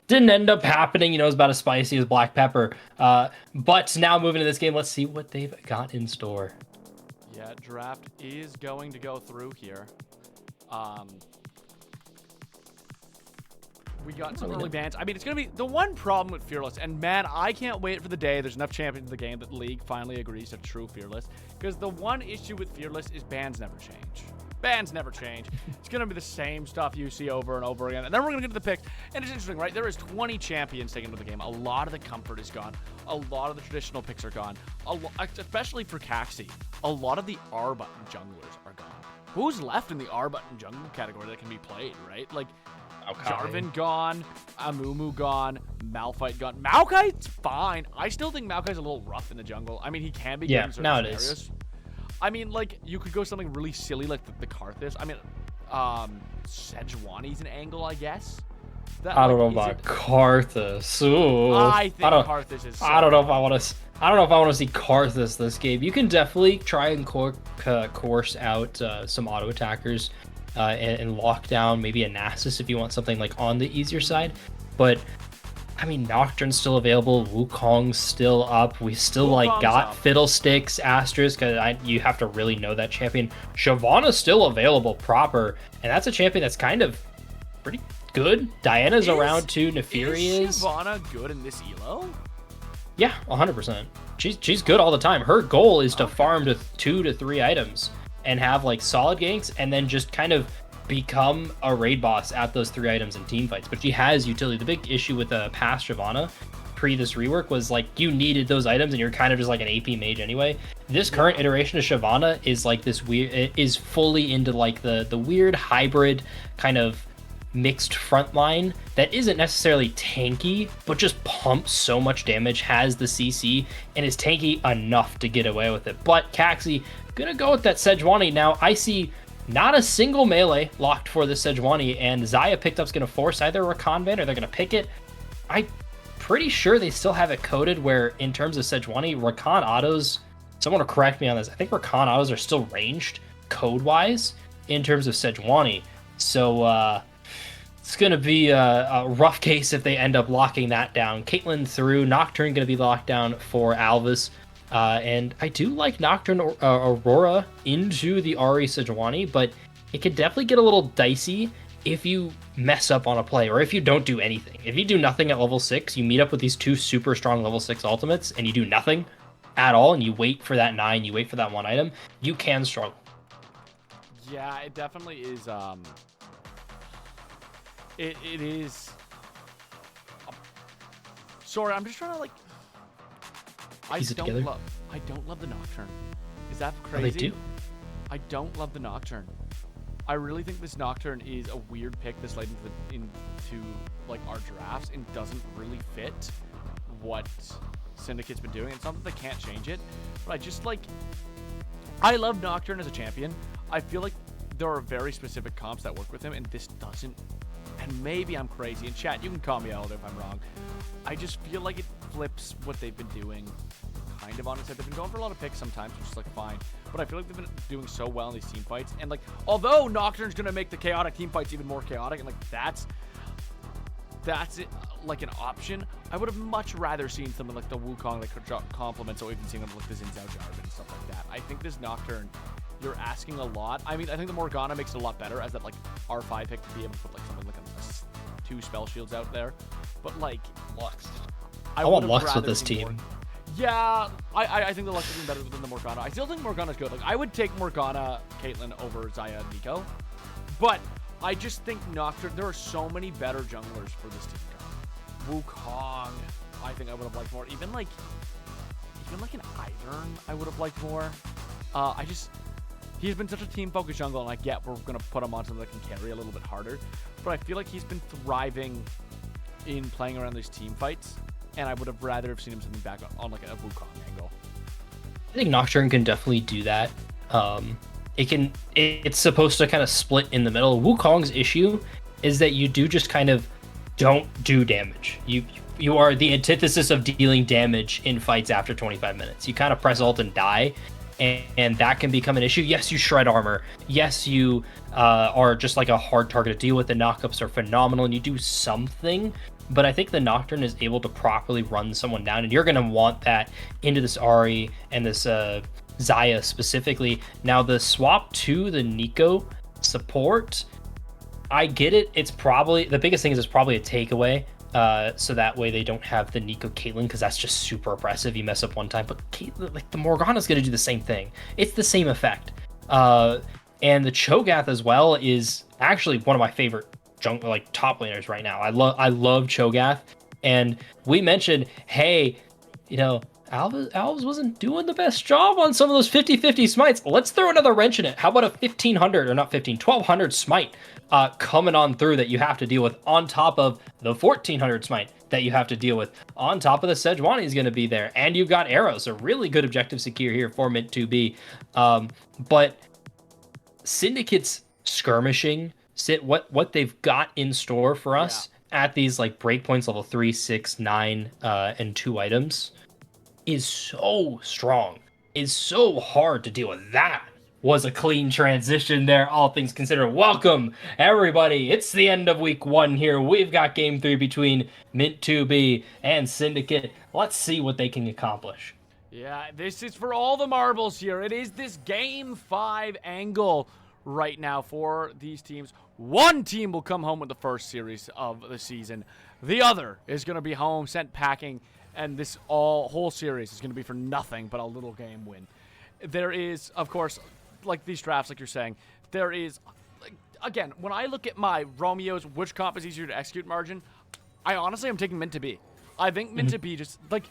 didn't end up happening. You know, it's about as spicy as black pepper. But now moving to this game, let's see what they've got in store. Yeah, draft is going to go through here. We got some early bans. I mean, it's going to be the one problem with Fearless. And man, I can't wait for the day there's enough champions in the game that League finally agrees to true Fearless. Because the one issue with Fearless is bans never change. Bans never change. It's going to be the same stuff you see over and over again. And then we're going to get to the picks. And it's interesting, right? There is 20 champions taken to the game. A lot of the comfort is gone. A lot of the traditional picks are gone. Especially for Caxi. A lot of the R button junglers are gone. Who's left in the R button jungle category that can be played, right? Like, okay. Jarvan gone. Amumu gone. Malphite gone. Maokai's fine. I still think Maokai's a little rough in the jungle. I mean, he can be good in certain scenarios. I mean, like, you could go something really silly like the Karthus. I mean, Sejuani's an angle, I guess. That, I don't know about Karthus. Ooh. I think Karthus is. I don't know if I want to. I don't know if I want to see Karthus this game. You can definitely try and course out some auto attackers and lock down maybe a Nasus if you want something like on the easier side. But I mean, Nocturne's still available. Wukong's still up. We still got Fiddlesticks, Asterisk. You have to really know that champion. Shyvana's still available proper, and that's a champion that's kind of pretty good. Diana's around too. Neferi is. Shyvana good in this elo? Yeah, 100%. She's good all the time. Her goal is to farm to 2 to 3 items and have like solid ganks, and then just kind of become a raid boss at those 3 items in team fights. But she has utility. The big issue with past Shyvana pre this rework was like you needed those items and you're kind of just like an AP mage anyway. This current iteration of Shyvana is like this weird, it is fully into like the weird hybrid kind of mixed front line that isn't necessarily tanky, but just pumps so much damage, has the CC, and is tanky enough to get away with it. But Caxi gonna go with that Sejuani. Now I see not a single melee locked for this Sejuani, and Xayah picked up's going to force either a Rakan ban or they're going to pick it. I'm pretty sure they still have it coded where, in terms of Sejuani, Rakan autos, someone will correct me on this, I think Rakan autos are still ranged code-wise in terms of Sejuani. So it's going to be a rough case if they end up locking that down. Caitlyn through, Nocturne going to be locked down for Alvis. And I do like Nocturne Aurora into the Ahri Sejuani, but it could definitely get a little dicey if you mess up on a play or if you don't do anything. If you do nothing at level 6, you meet up with these 2 super strong level 6 ultimates and you do nothing at all and you wait for that 9, you wait for that 1 item, you can struggle. Yeah, it definitely is. It is. Sorry, I'm just trying to like. I don't love the Nocturne. Is that crazy? Oh, they do. I don't love the Nocturne. I really think this Nocturne is a weird pick this late into like our drafts and doesn't really fit what Syndicate's been doing. It's not that they can't change it, but I just like. I love Nocturne as a champion. I feel like there are very specific comps that work with him, and this doesn't. And maybe I'm crazy. In chat, you can call me out if I'm wrong. I just feel like it flips what they've been doing kind of on its head. They've been going for a lot of picks sometimes, which is like fine. But I feel like they've been doing so well in these team fights. And like, although Nocturne's going to make the chaotic team fights even more chaotic, and like that's it, like an option, I would have much rather seen something like the Wukong that complements what we've been seeing with like the Xin Zhao Jarvan and stuff like that. I think this Nocturne, you're asking a lot. I mean, I think the Morgana makes it a lot better as that like R5 pick to be able to put like something like a 2 spell shields out there. But like Lux. I want Lux with this team. Yeah, I think the Lux is better than the Morgana. I still think Morgana's good. Like I would take Morgana, Caitlyn over Xayah and Nico. But I just think Nocturne, there are so many better junglers for this team. Wukong, I think I would have liked more. Even like an Ivern, I would have liked more. He's been such a team-focused jungle, and I get we're going to put him on something that can carry a little bit harder. But I feel like he's been thriving in playing around these team fights. and I would have rather have seen him something back on like a Wukong angle. I think Nocturne can definitely do that. It's supposed to kind of split in the middle. Wukong's issue is that you do just kind of don't do damage. You are the antithesis of dealing damage in fights after 25 minutes. You kind of press ult and die, and that can become an issue. Yes, you shred armor. Yes, you are just like a hard target to deal with. The knockups are phenomenal, and you do something. But I think the Nocturne is able to properly run someone down, and you're going to want that into this Ahri and this Xayah specifically. Now, the swap to the Nico support, I get it. It's probably, the biggest thing is it's probably a takeaway. So that way they don't have the Nico Caitlyn, because that's just super oppressive. You mess up one time, but Caitlyn, like the Morgana's going to do the same thing. It's the same effect. And the Cho'Gath as well is actually one of my favorite top laners right now. I love Cho'Gath, and we mentioned, hey, Alves wasn't doing the best job on some of those 50-50 smites. Let's throw another wrench in it. How about a 1200 smite coming on through that you have to deal with, on top of the 1400 smite that you have to deal with, on top of the Sejuani is going to be there, and you've got arrows. A really good objective secure here for Mint 2B. But Syndicate's skirmishing, what they've got in store for us at these like breakpoints level 3, 6, 9, and 2 items is so strong, is so hard to deal with. That was a clean transition there, all things considered. Welcome, everybody. It's the end of week 1 here. We've got game 3 between Mint 2B and Syndicate. Let's see what they can accomplish. Yeah, this is for all the marbles here. It is this game 5 angle right now for these teams. One team will come home with the first series of the season. The other is going to be home, sent packing, and this whole series is going to be for nothing but a little game win. There is, of course, like these drafts, like you're saying, there is, again, when I look at my Romeos, which comp is easier to execute margin, I honestly am taking Mint to B. I think Mint to B just, like,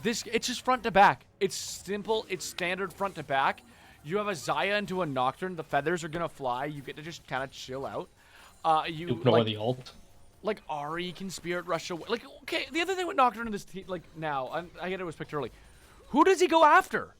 this, it's just front to back. It's simple, it's standard front to back. You have a Xayah into a Nocturne, the feathers are going to fly, you get to just kind of chill out. You ignore the ult. Like, Ahri can Spirit Rush away. Like, okay, the other thing with Nocturne in this team, like, now, I get it was picked early. Who does he go after?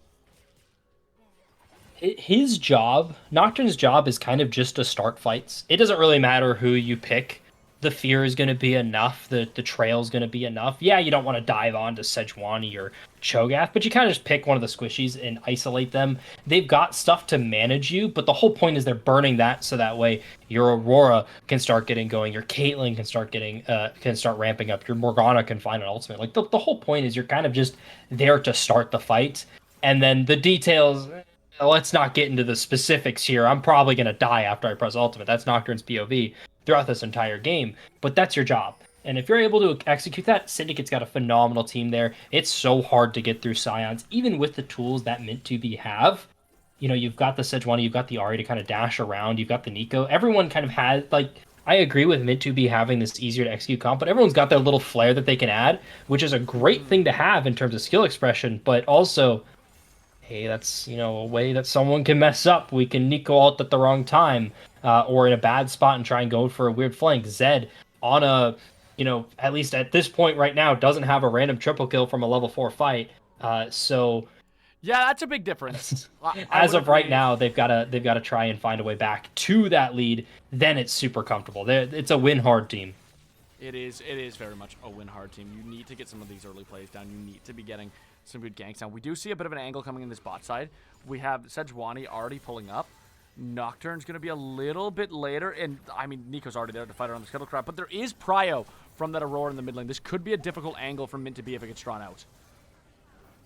His job, Nocturne's job, is kind of just to start fights. It doesn't really matter who you pick. The fear is going to be enough. The trail is going to be enough. Yeah, you don't want to dive on to Sejuani or Cho'Gath, but you kind of just pick one of the squishies and isolate them. They've got stuff to manage you, but the whole point is they're burning that so that way your Aurora can start getting going, your Caitlyn can start ramping up, your Morgana can find an ultimate. Like the whole point is you're kind of just there to start the fight, and then the details. Let's not get into the specifics here. I'm probably going to die after I press ultimate. That's Nocturne's POV throughout this entire game, but that's your job. And if you're able to execute that, Syndicate's got a phenomenal team there. It's so hard to get through Scions, even with the tools that Mint 2B have. You've got the Sejuani, you've got the Ahri to kind of dash around, you've got the Nico. Everyone kind of has, I agree with Mint 2B having this easier to execute comp, but everyone's got their little flair that they can add, which is a great thing to have in terms of skill expression, but also, hey, that's, a way that someone can mess up. We can Nico ult at the wrong time, or in a bad spot and try and go for a weird flank. Zed on a, at least at this point right now, doesn't have a random triple kill from a level 4 fight. So yeah, that's a big difference. As of right now, they've got to try and find a way back to that lead. Then it's super comfortable. It's a win hard team. It is very much a win hard team. You need to get some of these early plays down. You need to be getting some good ganks down. We do see a bit of an angle coming in this bot side. We have Sejuani already pulling up. Nocturne's going to be a little bit later, and I mean, Nico's already there to fight around the Scuttle Crab, but there is Prio from that Aurora in the mid lane. This could be a difficult angle for Mint to be if it gets drawn out.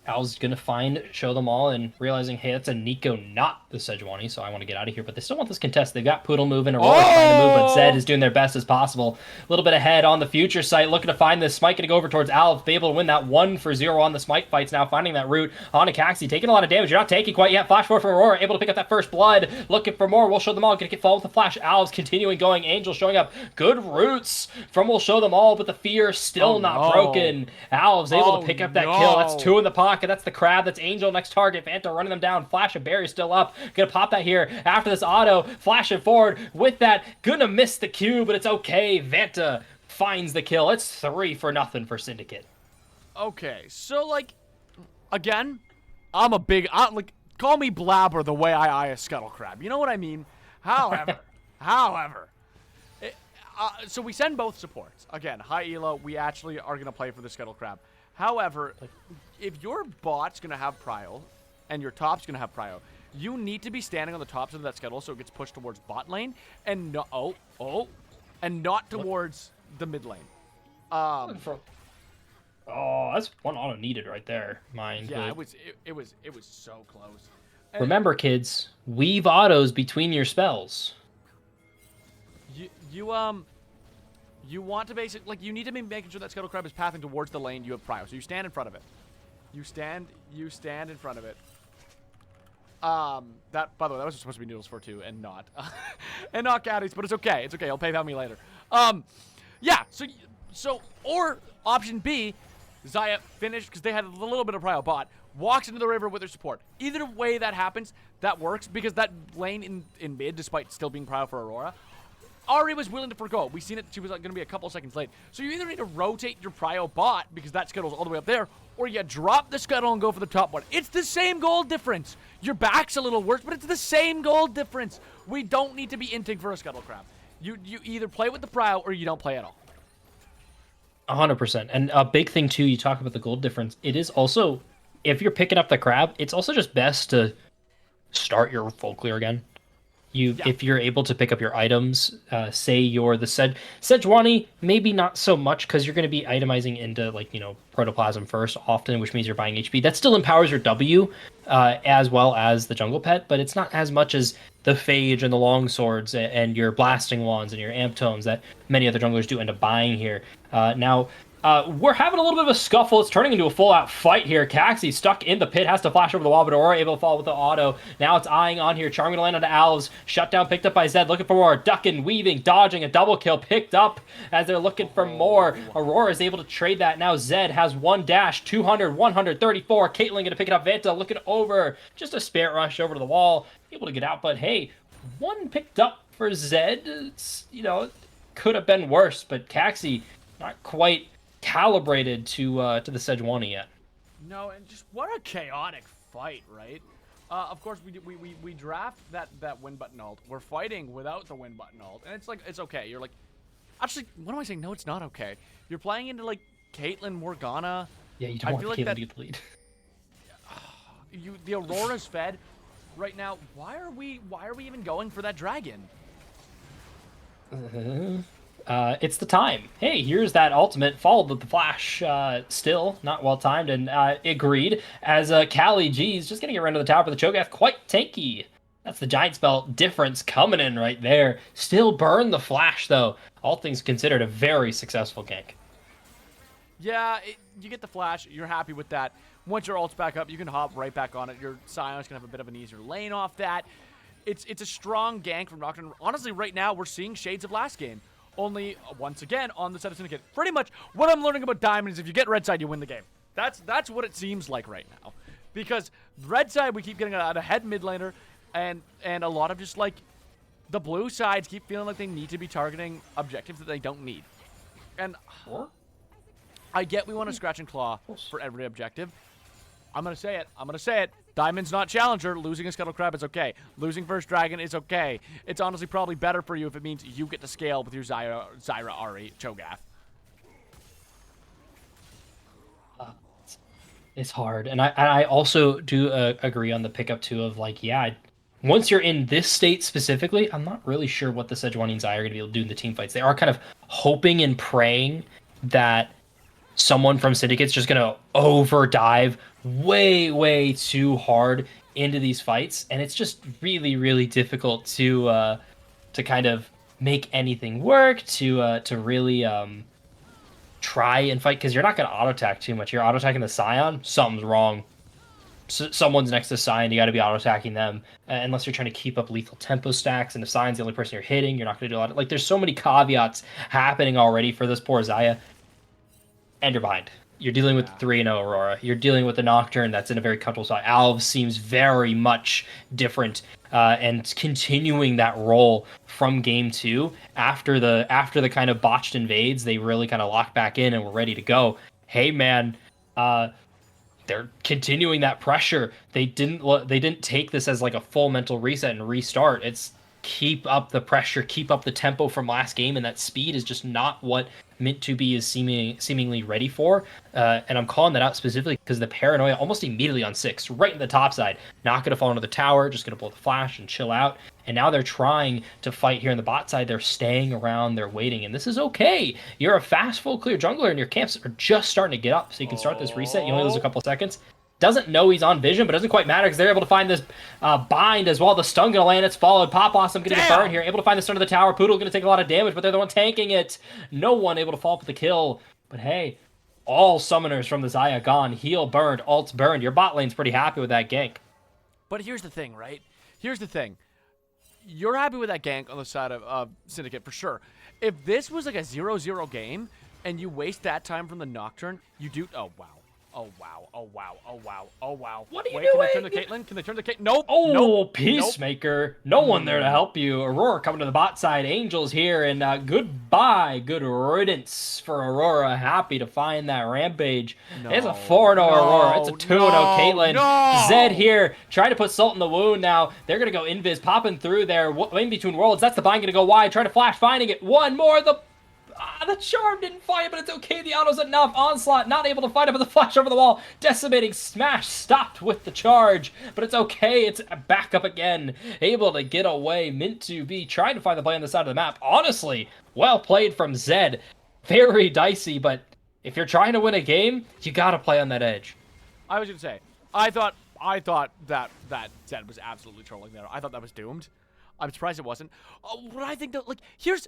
Al's going to show them all, and realizing, hey, that's a Nico, not the Sejuani, so I want to get out of here. But they still want this contest. They've got Poodle moving, Aurora trying to move, but Zed is doing their best as possible. A little bit ahead on the future site, looking to find this. Smite going to go over towards Alv, be able to win that 1-for-0 on the Smite fights now, finding that route on Akaxi, taking a lot of damage. You're not taking quite yet. Flash forward for Aurora, able to pick up that first blood, looking for more. We'll show them all, going to get followed with the flash. Alv's continuing going, Angel showing up. Good roots from We'll Show Them All, but the fear still not broken. Alv's able to pick up that kill. That's 2 in the pocket. That's the crab. That's Angel next target. Vanta running them down. Flash of Barry still up. Gonna pop that here after this auto. Flashing forward with that. Gonna miss the Q, but it's okay. Vanta finds the kill. It's 3-0 for Syndicate. Okay, so like, again, I'm a big like call me blabber the way I eye a scuttle crab. You know what I mean? However, so we send both supports. Again, high elo, we actually are gonna play for the scuttle crab. However, if your bot's gonna have prio, and your top's gonna have prio, you need to be standing on the top side of that scuttle so it gets pushed towards bot lane, and and not towards the mid lane. Oh, that's one auto needed right there. Mine. Yeah, but... it was so close. And remember, kids, weave autos between your spells. You want to basically, like, you need to be making sure that scuttle crab is pathing towards the lane you have prio. So you stand in front of it. You stand in front of it. That, by the way, that was supposed to be Noodles for 2 and not, and not Caddies, but it's okay. It's okay. He'll PayPal me later. Yeah. So, or option B, Xayah finished, because they had a little bit of prio bot, walks into the river with her support. Either way that happens, that works, because that lane in mid, despite still being prio for Aurora, Ari was willing to forgo. We seen it. She was going to be a couple seconds late. So you either need to rotate your prio bot, because that scuttle's all the way up there, or you drop the scuttle and go for the top one. It's the same gold difference. Your back's a little worse, but it's the same gold difference. We don't need to be inting for a scuttle crab. You either play with the prio or you don't play at all. 100%. And a big thing too, you talk about the gold difference. It is also, if you're picking up the crab, it's also just best to start your full clear again. If you're able to pick up your items, say you're the Sejuani, maybe not so much, because you're going to be itemizing into, like, Protoplasm first often, which means you're buying HP. That still empowers your W, as well as the Jungle Pet, but it's not as much as the Phage and the Long Swords and your Blasting Wands and your Amp Tomes that many other junglers do end up buying here. Now, we're having a little bit of a scuffle. It's turning into a full-out fight here. Caxi stuck in the pit, has to flash over the wall, but Aurora able to fall with the auto. Now it's eyeing on here. Charm going to land onto Alves. Shutdown picked up by Zed, looking for more. Ducking, weaving, dodging, a double kill picked up as they're looking for more. Aurora is able to trade that. Now Zed has one dash, 200, 134. Caitlyn going to pick it up. Vanta looking over. Just a spirit rush over to the wall. Able to get out, but hey, one picked up for Zed. It's, could have been worse, but Caxi not quite calibrated to the Sejuani yet. No, and just what a chaotic fight, right? Of course, we draft that win button ult. We're fighting without the win button ult, and it's like, it's okay. You're like, actually, what am I saying? No, it's not okay. You're playing into like Caitlyn, Morgana. Yeah, you don't want Caitlyn to get the lead. The Aurora's fed right now. Why are we even going for that dragon? It's the time. Hey, here's that ultimate, followed with the flash, still not well timed, and agreed, as Callie G's just getting around to the tower for the Cho'Gath, quite tanky. That's the Giant Spell difference coming in right there. Still burn the flash, though. All things considered, a very successful gank. Yeah, you get the flash, you're happy with that. Once your ult's back up, you can hop right back on it. Your Sion's gonna have a bit of an easier lane off that. It's a strong gank from Nocturne. Honestly, right now, we're seeing shades of last game. Only, once again, on the side of Syndicate. Pretty much what I'm learning about Diamond is if you get red side, you win the game. That's what it seems like right now. Because red side, we keep getting a head mid laner, and a lot of just, like, the blue sides keep feeling like they need to be targeting objectives that they don't need. And I get we want to scratch and claw for every objective. I'm going to say it. Diamond's not challenger. Losing a Scuttle Crab is okay. Losing first dragon is okay. It's honestly probably better for you if it means you get to scale with your Zyra, Ari, Cho'Gath. It's hard. And I also do agree on the pickup, too, of, like, yeah, once you're in this state specifically, I'm not really sure what the Sejuani and Zyra are going to be able to do in the team fights. They are kind of hoping and praying that someone from Syndicate's just going to overdive way too hard into these fights, and it's just really difficult to kind of make anything work, to really try and fight, because you're not going to auto attack too much. You're auto attacking the Scion, something's wrong. Someone's next to Scion, you got to be auto attacking them, unless you're trying to keep up lethal tempo stacks, and if Scion's the only person you're hitting, you're not going to do a lot. Like, there's so many caveats happening already for this poor Xayah, and you're behind. You're dealing with 3-0 Aurora. You're dealing with the Nocturne that's in a very comfortable spot. Alves seems very much different, and continuing that role from game 2 after the kind of botched invades. They really kind of locked back in and were ready to go. Hey man, They're continuing that pressure. They didn't take this as like a full mental reset and restart. It's keep up the pressure, keep up the tempo from last game, and that speed is just not what Mint2B is seemingly ready for. And I'm calling that out specifically because the paranoia almost immediately on 6, right in the top side. Not going to fall into the tower, just going to blow the flash and chill out. And now they're trying to fight here on the bot side. They're staying around, they're waiting, and this is okay. You're a fast, full clear jungler, and your camps are just starting to get up, so you can start this reset. You only lose a couple seconds. Doesn't know he's on vision, but doesn't quite matter because they're able to find this bind as well. The stun gonna land, it's followed. Pop Awesome gonna get burned here. Able to find the stun of the tower. Poodle gonna take a lot of damage, but they're the one tanking it. No one able to fall for the kill. But hey, all summoners from the Xayah gone. Heal burned, ults burned. Your bot lane's pretty happy with that gank. But here's the thing, right? Here's the thing. You're happy with that gank on the side of Syndicate for sure. If this was like a 0-0 game and you waste that time from the Nocturne, you do... Oh, wow. Oh, wow. Oh, wow. Oh, wow. Oh, wow. What are you doing? Can they turn the Caitlyn? Can they turn the Caitlyn? Nope. Oh, nope. Peacemaker. Nope. No one there to help you. Aurora coming to the bot side. Angels here, and goodbye. Good riddance for Aurora. Happy to find that Rampage. It's a 4-0 Aurora. It's a 2-0 Caitlyn. Zed here, trying to put salt in the wound now. They're going to go invis, popping through there, in between worlds. That's the bind going to go wide. Trying to flash, finding it. One more. The charm didn't find it, but it's okay. The auto's enough. Onslaught not able to find it, but the flash over the wall. Decimating smash stopped with the charge, but it's okay. It's back up again. Able to get away. Mint2B trying to find the play on the side of the map. Honestly, well played from Zed. Very dicey, but if you're trying to win a game, you gotta play on that edge. I was gonna say, I thought that Zed was absolutely trolling there. I thought that was doomed. I'm surprised it wasn't. What I think that, like, here's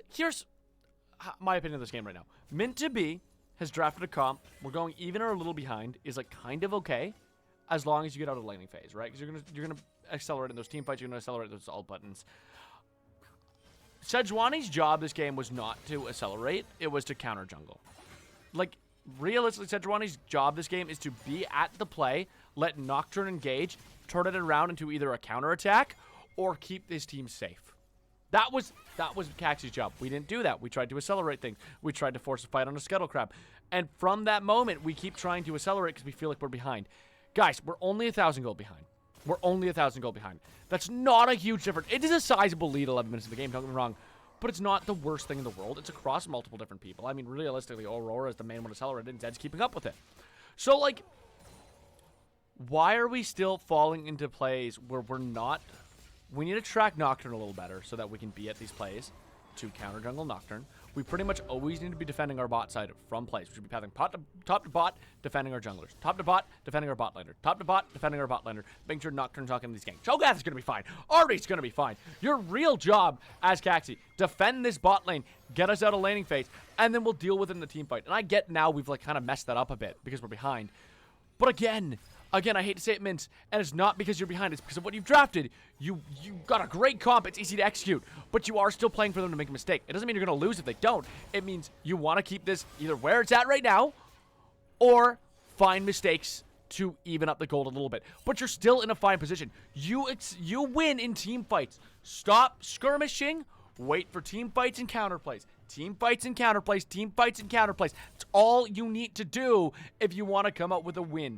my opinion of this game right now. Mint2B has drafted a comp. We're going even or a little behind is like kind of okay, as long as you get out of the laning phase, right? Because you're gonna accelerate in those team fights. You're gonna accelerate those ult buttons. Sejuani's job this game was not to accelerate. It was to counter jungle. Like, realistically, Sejuani's job this game is to be at the play, let Nocturne engage, turn it around into either a counter attack or keep his team safe. That was Caxie's job. We didn't do that. We tried to accelerate things. We tried to force a fight on a Scuttle Crab. And from that moment, we keep trying to accelerate because we feel like we're behind. Guys, we're only 1,000 gold behind. We're only 1,000 gold behind. That's not a huge difference. It is a sizable lead 11 minutes in the game, don't get me wrong. But it's not the worst thing in the world. It's across multiple different people. I mean, realistically, Aurora is the main one accelerated, and Zed's keeping up with it. So, like, why are we still falling into plays where we're not... We need to track Nocturne a little better so that we can be at these plays to counter jungle Nocturne. We pretty much always need to be defending our bot side from plays. We should be pathing top to bot, defending our junglers. Top to bot, defending our bot laner. Top to bot, defending our bot laner. Making sure Nocturne's not getting these ganks. Cho'Gath is going to be fine. Ahri's going to be fine. Your real job as Caxie, defend this bot lane, get us out of laning phase, and then we'll deal with it in the team fight. And I get now we've like kind of messed that up a bit because we're behind. But again, I hate to say it, Mint, and it's not because you're behind. It's because of what you've drafted. You got a great comp. It's easy to execute, but you are still playing for them to make a mistake. It doesn't mean you're going to lose if they don't. It means you want to keep this either where it's at right now or find mistakes to even up the gold a little bit. But you're still in a fine position. You win in team fights. Stop skirmishing. Wait for team fights and counterplays. Team fights and counterplays. Team fights and counterplays. It's all you need to do if you want to come up with a win.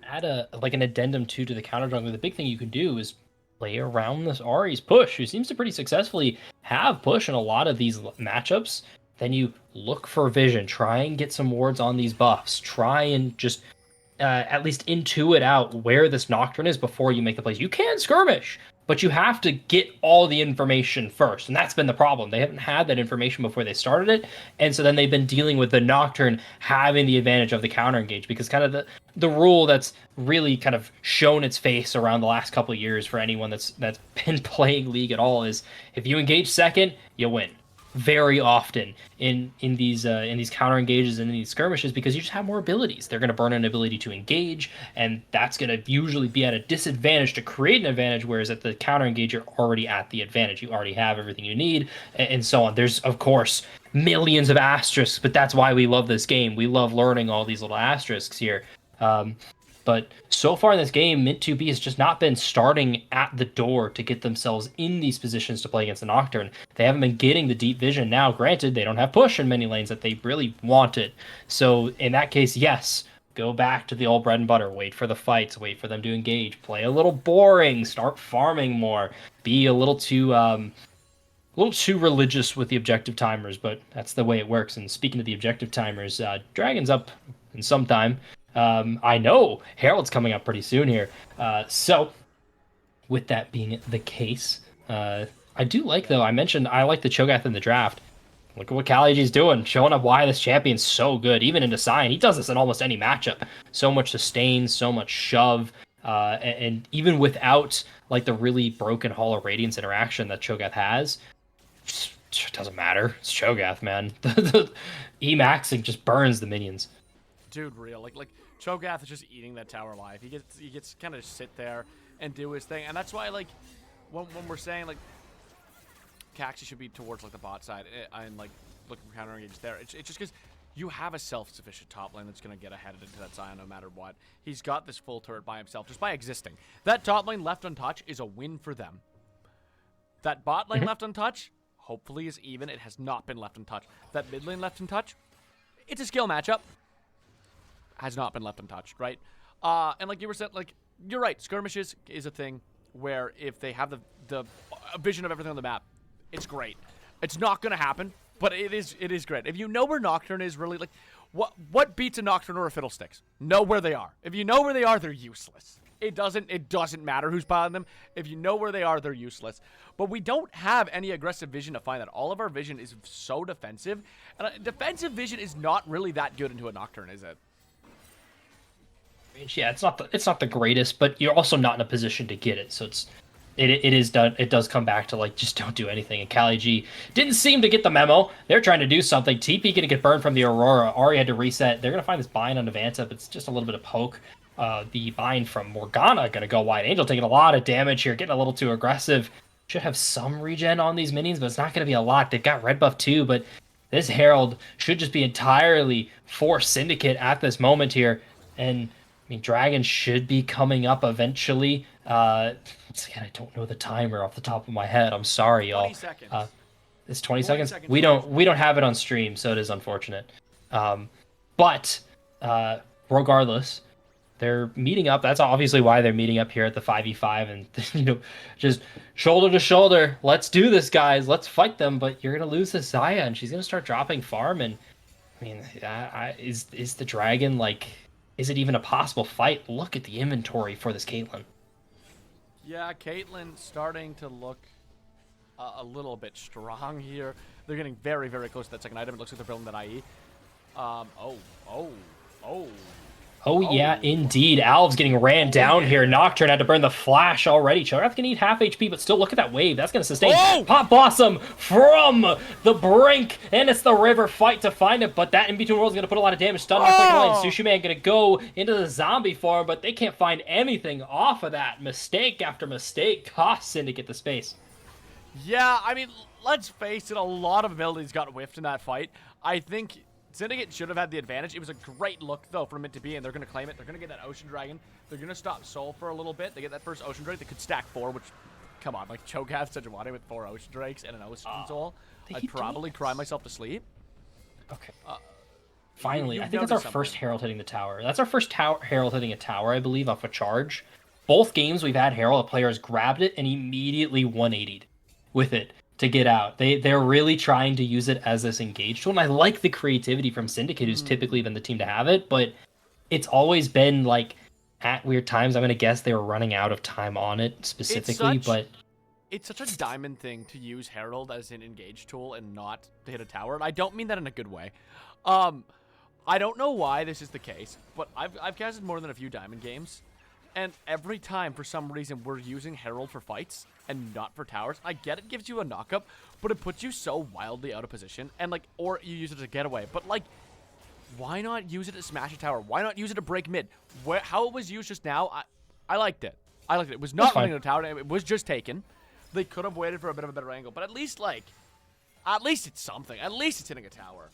Add an addendum to the counter jungler. The big thing you can do is play around this Ahri's push, who seems to pretty successfully have push in a lot of these matchups. Then you look for vision, try and get some wards on these buffs, try and just at least intuit out where this Nocturne is before you make the plays. You can skirmish, but you have to get all the information first, and that's been the problem. They haven't had that information before they started it, and so then they've been dealing with the Nocturne having the advantage of the counter engage, because kind of the rule that's really kind of shown its face around the last couple of years for anyone that's been playing League at all is if you engage second, you win. Very often in these counter engages and in these skirmishes, because you just have more abilities. They're going to burn an ability to engage, and that's going to usually be at a disadvantage to create an advantage, whereas at the counter engage, you're already at the advantage. You already have everything you need, and so on. There's, of course, millions of asterisks, but that's why we love this game. We love learning all these little asterisks here. but so far in this game, Mint 2B has just not been starting at the door to get themselves in these positions to play against the Nocturne. They haven't been getting the deep vision. Now, granted, they don't have push in many lanes that they really wanted. So in that case, yes, go back to the old bread and butter. Wait for the fights. Wait for them to engage. Play a little boring. Start farming more. Be a little too religious with the objective timers, but that's the way it works. And speaking of the objective timers, Dragon's up in some time. I know Herald's coming up pretty soon here. So with that being the case, I do like, though, I mentioned I like the Cho'Gath in the draft. Look at what KaliG's doing, showing up why this champion's so good. Even into Sion, he does this in almost any matchup. So much sustain, so much shove, and even without like the really broken Hall of Radiance interaction that Cho'Gath has, it doesn't matter. It's Cho'Gath, man. The E-maxing just burns the minions. Dude, real. Like Cho'Gath is just eating that tower alive. He gets kind of sit there and do his thing. And that's why, like, when we're saying, like, Caxi should be towards, like, the bot side and, like, looking for counter engage there. It's just because you have a self-sufficient top lane that's going to get ahead into that Sion no matter what. He's got this full turret by himself just by existing. That top lane left untouched is a win for them. That bot lane left untouched, hopefully is even. It has not been left untouched. That mid lane left untouched, it's a skill matchup. Has not been left untouched, right? And like you were saying, like, you're right. Skirmishes is a thing where if they have the vision of everything on the map, it's great. It's not going to happen, but it is great. If you know where Nocturne is, really, like, what beats a Nocturne or a Fiddlesticks? Know where they are. If you know where they are, they're useless. It doesn't matter who's piling them. If you know where they are, they're useless. But we don't have any aggressive vision to find that. All of our vision is so defensive, and defensive vision is not really that good into a Nocturne, is it? Yeah, it's not the greatest, but you're also not in a position to get it. So it does come back to, like, just don't do anything. And KaliG didn't seem to get the memo. They're trying to do something. TP gonna get burned from the Aurora. Ari had to reset. They're gonna find this bind on Avanta, but it's just a little bit of poke. The bind from Morgana gonna go wide. Angel taking a lot of damage here, getting a little too aggressive. Should have some regen on these minions, but it's not gonna be a lot. They've got red buff too, but this Herald should just be entirely for Syndicate at this moment here. And I mean, Dragon should be coming up eventually. Once again, I don't know the timer off the top of my head. I'm sorry, y'all. 20 seconds. It's 20 seconds. We don't have it on stream, so it is unfortunate. But regardless, they're meeting up. That's obviously why they're meeting up here at the 5v5 and just shoulder to shoulder. Let's do this, guys. Let's fight them. But you're gonna lose this Xayah, and she's gonna start dropping farm. And I mean, is the Dragon like? Is it even a possible fight? Look at the inventory for this Caitlyn. Yeah, Caitlyn starting to look a little bit strong here. They're getting very, very close to that second item. It looks like they're building that IE. Oh, yeah, indeed. Alv's getting ran down here. Nocturne had to burn the flash already. Cho'Gath can eat half HP, but still look at that wave. That's going to sustain. Pop Blossom from the brink, and it's the river fight to find it, but that in-between world is going to put a lot of damage. Stun on lane. Sushi Man going to go into the zombie form, but they can't find anything off of that. Mistake after mistake costs Syndicate the space. Yeah, I mean, let's face it, a lot of abilities got whiffed in that fight. I think Syndicate should have had the advantage. It was a great look, though, for Mint to be, and they're going to claim it. They're going to get that Ocean Dragon. They're going to stop Soul for a little bit. They get that first Ocean Drake. They could stack 4, which, come on, like, Cho'Gath Sejuani with 4 Ocean Drakes and an Ocean Soul. I'd probably cry myself to sleep. Okay. Finally, I think that's our first Herald hitting the tower. That's our first Herald hitting a tower, I believe, off a charge. Both games we've had Herald, a player has grabbed it and immediately 180'd with it to get out. They're really trying to use it as this engage tool, and I like the creativity from Syndicate, who's typically been the team to have it, but it's always been, like, at weird times. I'm going to guess they were running out of time on it specifically, but it's such a diamond thing to use Herald as an engage tool and not to hit a tower, and I don't mean that in a good way. I don't know why this is the case, but I've casted more than a few diamond games, and every time, for some reason, we're using Herald for fights and not for towers. I get it gives you a knockup, but it puts you so wildly out of position, and, like, or you use it as a getaway. But, like, why not use it to smash a tower? Why not use it to break mid? How it was used just now, I liked it. I liked it. It was not running a tower. It was just taken. They could have waited for a bit of a better angle, but at least, like, at least it's something. At least it's hitting a tower.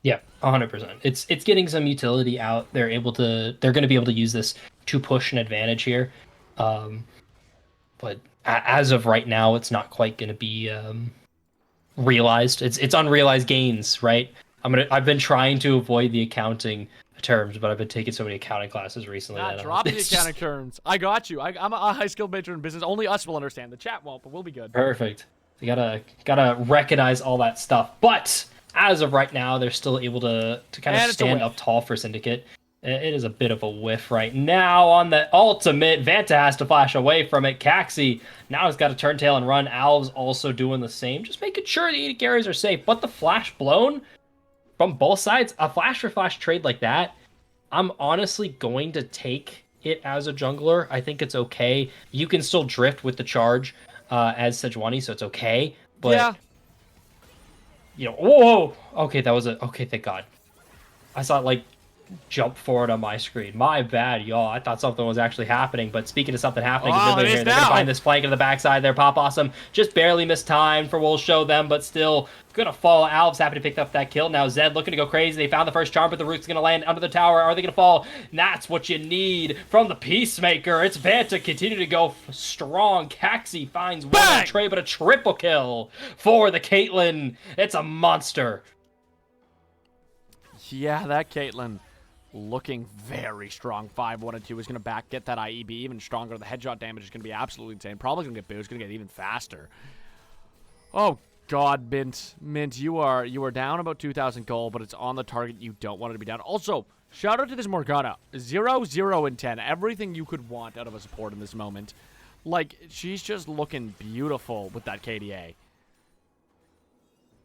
Yeah, 100%. It's getting some utility out. They're going to be able to use this to push an advantage here. But as of right now, it's not quite going to be realized. It's unrealized gains, right? I've been trying to avoid the accounting terms, but I've been taking so many accounting classes recently. Drop the accounting terms. I got you. I'm a high skilled major in business. Only us will understand. The chat won't, but we'll be good. Perfect. You gotta recognize all that stuff. But as of right now, they're still able to kind of stand up tall for Syndicate. It is a bit of a whiff right now on the ultimate. Vanta has to flash away from it. Caxi now has got to turn tail and run. Alves also doing the same, just making sure the 80 carries are safe. But the flash blown from both sides, a flash for flash trade like that, I'm honestly going to take it as a jungler. I think it's okay. You can still drift with the charge as Sejuani, so it's okay. But, yeah. You know, whoa! Okay, that was okay, thank God. I saw it, like, jump forward on my screen. My bad, y'all. I thought something was actually happening, but speaking of something happening, here, they're going to find this flank in the backside there. Pop Awesome just barely missed time for We'll Show Them, but still going to fall. Alves happy to pick up that kill. Now Zed looking to go crazy. They found the first charm, but the root's going to land under the tower. Are they going to fall? And that's what you need from the Peacemaker. It's Vanta continue to go strong. Caxi finds one tray, but a triple kill for the Caitlyn. It's a monster. Yeah, that Caitlyn looking very strong. 5-1-2 is going to get that IEB even stronger. The headshot damage is going to be absolutely insane. Probably going to get boosted. Going to get even faster. Oh God, Mint, you are down about 2,000 gold, but it's on the target you don't want it to be down. Also, shout out to this Morgana. 0, 0, and 10. Everything you could want out of a support in this moment. Like, she's just looking beautiful with that KDA.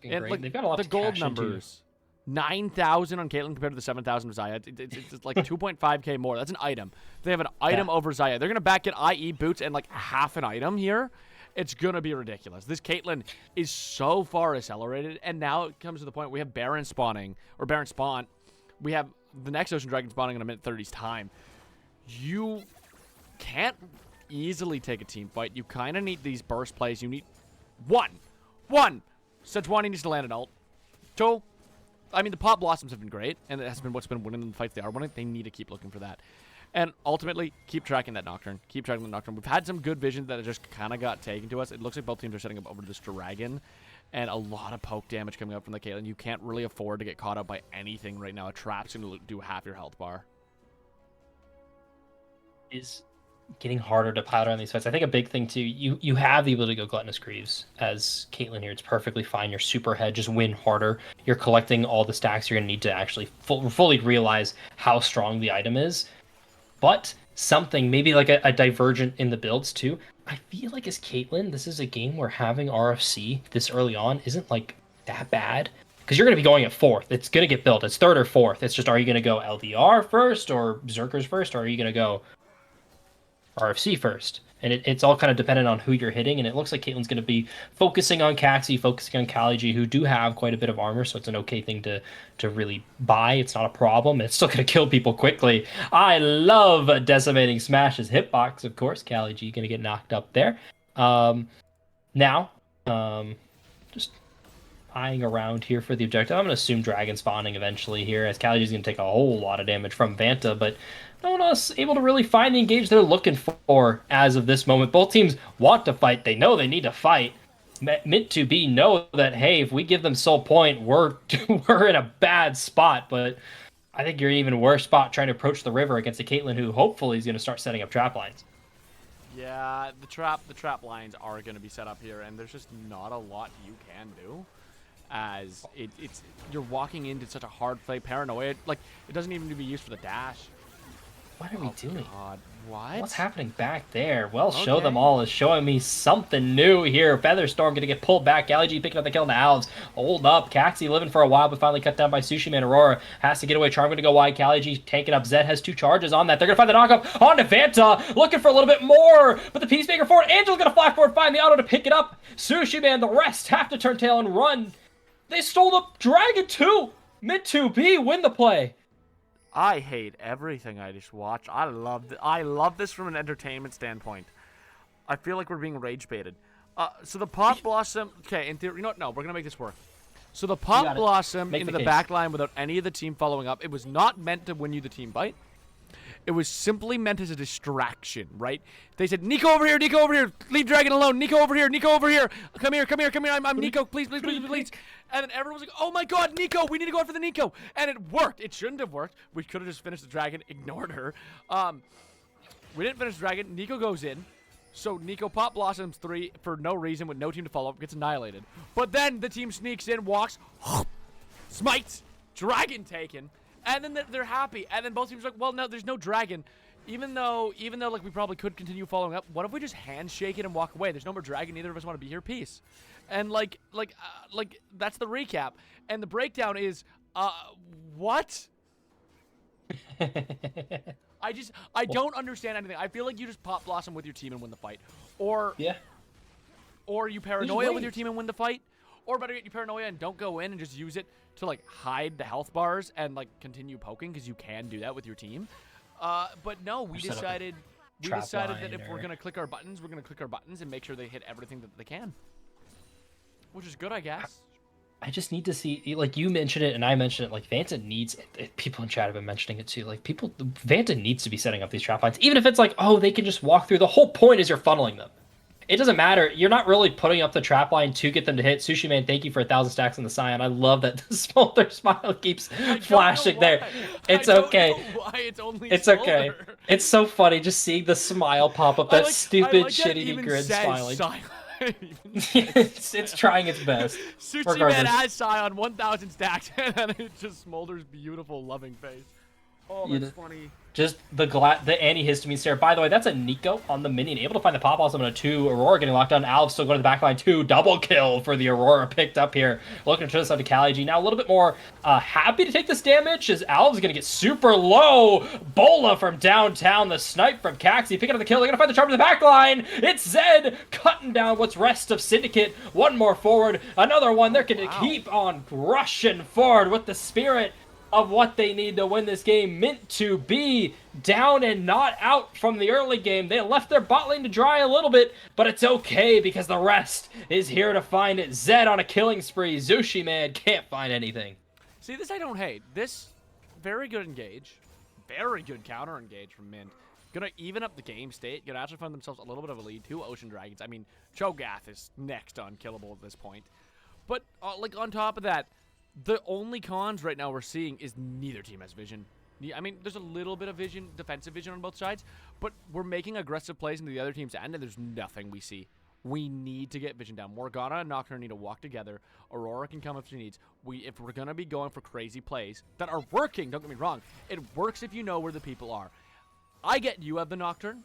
And like, they've got a lot the to gold cash numbers. 9,000 on Caitlyn compared to the 7,000 of Xayah. It's like 2.5k more. That's an item. They have an item over Xayah. They're going to back get IE boots and like half an item here. It's going to be ridiculous. This Caitlyn is so far accelerated, and now it comes to the point we have Baron spawning, or Baron spawn. We have the next Ocean Dragon spawning in a minute 30's time. You can't easily take a team fight. You kind of need these burst plays. You need one. Sejuani needs to land an ult. Two. I mean, the Pop Blossoms have been great, and it has been what's been winning the fights they are winning. They need to keep looking for that. And ultimately, keep tracking that Nocturne. Keep tracking the Nocturne. We've had some good visions that just kind of got taken to us. It looks like both teams are setting up over this Dragon, and a lot of poke damage coming up from the Caitlyn. You can't really afford to get caught up by anything right now. A trap's going to do half your health bar. Is getting harder to powder on these fights. I think a big thing too, you have the ability to go Gluttonous Greaves as Caitlyn here. It's perfectly fine. Your super head, just win harder. You're collecting all the stacks you're going to need to actually fully realize how strong the item is. But something, maybe like a divergent in the builds too. I feel like as Caitlyn, this is a game where having RFC this early on isn't like that bad. Because you're going to be going at 4th. It's going to get built. It's 3rd or 4th. It's just, are you going to go LDR first or Berserkers first? Or are you going to go RFC first? And it's all kind of dependent on who you're hitting, and it looks like Caitlyn's going to be focusing on Caxi, focusing on Kali, who do have quite a bit of armor, so it's an okay thing to really buy. It's not a problem. It's still going to kill people quickly. I love Decimating Smash's hitbox, of course. Kali going to get knocked up there. Now, just eyeing around here for the objective. I'm going to assume Dragon spawning eventually here, as Kali going to take a whole lot of damage from Vanta, but no one else able to really find the engage they're looking for as of this moment. Both teams want to fight. They know they need to fight. Mint2B know that, hey, if we give them soul point, we're in a bad spot. But I think you're in an even worse spot trying to approach the river against a Caitlyn who hopefully is going to start setting up trap lines. Yeah, the trap lines are going to be set up here, and there's just not a lot you can do. As you're walking into such a hard play paranoia. Like, it doesn't even need to be used for the dash. What are we doing? God, what? What's happening back there? Well, Show Them All is showing me something new here. Featherstorm going to get pulled back. Galaji picking up the kill on the Alves. Hold up. Caxi living for a while, but finally cut down by Sushi Man. Aurora has to get away. Charm going to go wide. Kalaji taking up. Zed has 2 charges on that. They're going to find the knockup on to Vanta. Looking for a little bit more, but the Peacemaker forward. Angel's going to fly forward, find the auto to pick it up. Sushi Man, the rest have to turn tail and run. They stole the Dragon too. Mint2B win the play. I hate everything I just watched. I love this from an entertainment standpoint. I feel like we're being rage baited. So the Pop Blossom. Okay, in theory, you know what? No, we're gonna make this work. So the Pop got it. Blossom Make into the the case. back line without any of the team following up, it was not meant to win you the team fight. It was simply meant as a distraction, right? They said, Nico over here, leave Dragon alone, Nico over here, come here, I'm Nico, please. And then everyone was like, oh my god, Nico, we need to go after the Nico. And it worked. It shouldn't have worked. We could have just finished the Dragon, ignored her. We didn't finish the Dragon. Nico goes in. So Nico Pop Blossoms 3 for no reason with no team to follow up, gets annihilated. But then the team sneaks in, walks, smites, Dragon taken. And then they're happy. And then both teams are like, well, no, there's no Dragon. Even though like we probably could continue following up, what if we just handshake it and walk away? There's no more Dragon. Neither of us want to be here. Peace. And like that's the recap. And the breakdown is, what? I don't understand anything. I feel like you just Pop Blossom with your team and win the fight. Or you Paranoia with your team and win the fight. Or better yet, you Paranoia and don't go in and just use it to like hide the health bars and like continue poking, because you can do that with your team. But no, we decided that if we're gonna click our buttons, we're gonna click our buttons and make sure they hit everything that they can. Which is good, I guess. I just need to see, like you mentioned it and I mentioned it, like Vanta needs, people in chat have been mentioning it too, like Vanta needs to be setting up these trap lines, even if it's like, oh, they can just walk through. The whole point is you're funneling them. It doesn't matter. You're not really putting up the trap line to get them to hit. Sushi Man, thank you for 1,000 stacks on the Scion. I love that the Smolder smile keeps flashing there. It's okay. It's okay. It's so funny just seeing the smile pop up. That stupid shitty grin smiling. it's trying its best. Sushi Man has Scion 1,000 stacks, and then it just Smolder's beautiful loving face. Oh, that's funny. Just the antihistamine stare. By the way, that's a Nico on the minion. Able to find the pop awesome on a 2. Aurora getting locked on. Alv still going to the back line 2. Double kill for the Aurora picked up here. Looking to turn this out to Kali G. Now a little bit more happy to take this damage as Alv's going to get super low. Bola from downtown. The snipe from Caxi. Picking up the kill. They're going to find the charm to the back line. It's Zed cutting down what's rest of Syndicate. One more forward. Another one. They're going to keep on rushing forward with the spirit of what they need to win this game. Meant to be down and not out from the early game. They left their bot lane to dry a little bit, but it's okay because the rest is here to find it. Zed on a killing spree. Zushi Man can't find anything. See, this I don't hate. This, very good engage. Very good counter engage from Mint. Gonna even up the game state. Gonna actually find themselves a little bit of a lead. 2 Ocean Dragons. I mean, Cho'Gath is next unkillable at this point. But, like, on top of that, the only cons right now we're seeing is neither team has vision. I mean, there's a little bit of vision, defensive vision on both sides, but we're making aggressive plays into the other team's end, and there's nothing we see. We need to get vision down. Morgana and Nocturne need to walk together. Aurora can come if she needs. If we're going to be going for crazy plays that are working, don't get me wrong, it works if you know where the people are. I get you have the Nocturne,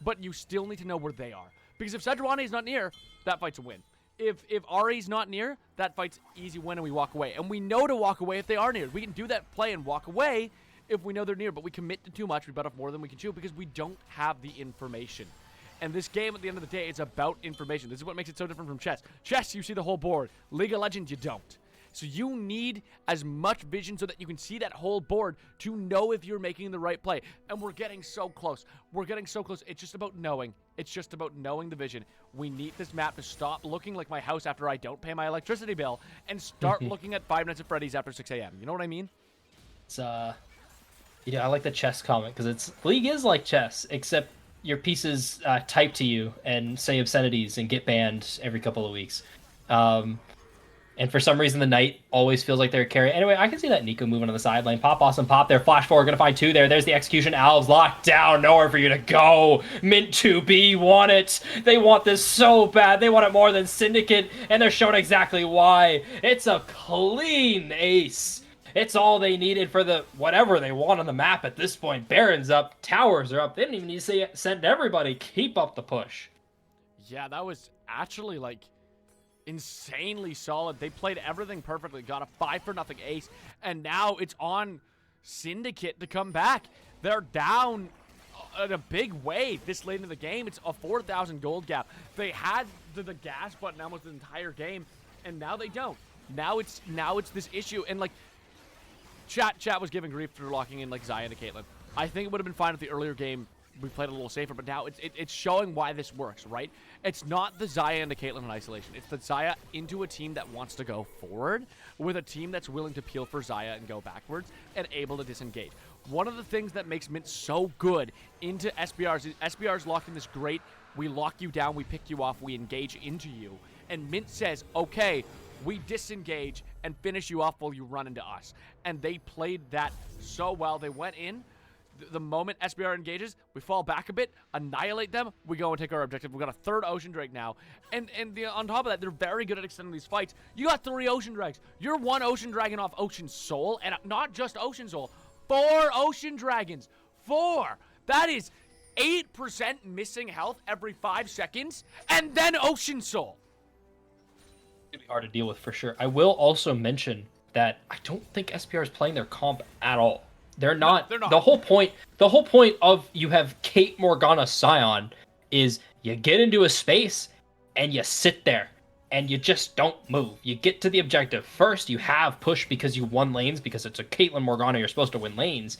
but you still need to know where they are. Because if Sejuani is not near, that fight's a win. If Ari's not near, that fight's easy win and we walk away. And we know to walk away if they are near. We can do that play and walk away if we know they're near, but we commit to too much. We bite off more than we can chew because we don't have the information. And this game, at the end of the day, it's about information. This is what makes it so different from chess. Chess, you see the whole board. League of Legends, you don't. So you need as much vision so that you can see that whole board to know if you're making the right play. And we're getting so close. We're getting so close. It's just about knowing. It's just about knowing the vision. We need this map to stop looking like my house after I don't pay my electricity bill and start looking at Five Nights at Freddy's after 6 a.m. You know what I mean? It's, yeah, I like the chess comment because it's League is like chess, except your pieces type to you and say obscenities and get banned every couple of weeks. And for some reason, the Knight always feels like they're a carry. Anyway, I can see that Nico moving on the sideline. Pop awesome, pop there. Flash forward, gonna find 2 there. There's the execution. Alves locked down. Nowhere for you to go. Mint to be want it. They want this so bad. They want it more than Syndicate, and they're showing exactly why. It's a clean ace. It's all they needed for the whatever they want on the map at this point. Baron's up. Towers are up. They didn't even need to send everybody. Keep up the push. Yeah, that was actually, like, insanely solid. They played everything perfectly, got a 5-0 ace, and now it's on Syndicate to come back. They're down in a big way this late in the game. It's a 4,000 gold gap. They had the gas button almost the entire game, and now they don't. Now it's this issue, and like chat was giving grief for locking in like Xayah to Caitlyn. I think it would have been fine if the earlier game we played a little safer, but now it's showing why this works, right? It's not the Xayah into Caitlyn in isolation. It's the Xayah into a team that wants to go forward with a team that's willing to peel for Xayah and go backwards and able to disengage. One of the things that makes Mint so good into SBRs is SBRs locked in this great, we lock you down, we pick you off, we engage into you. And Mint says, okay, we disengage and finish you off while you run into us. And they played that so well. They went in. The moment SBR engages, we fall back a bit, annihilate them, we go and take our objective. We've got a third Ocean Drake now. And on top of that, they're very good at extending these fights. You got 3 Ocean Drakes. You're 1 Ocean Dragon off Ocean Soul, and not just Ocean Soul. 4 Ocean Dragons. 4! That is 8% missing health every 5 seconds, and then Ocean Soul. It's gonna be hard to deal with for sure. I will also mention that I don't think SPR is playing their comp at all. They're not. No, they're not. The whole point of you have Kate Morgana Scion is you get into a space and you sit there and you just don't move. You get to the objective. First, you have push because you won lanes because it's a Caitlyn Morgana, you're supposed to win lanes.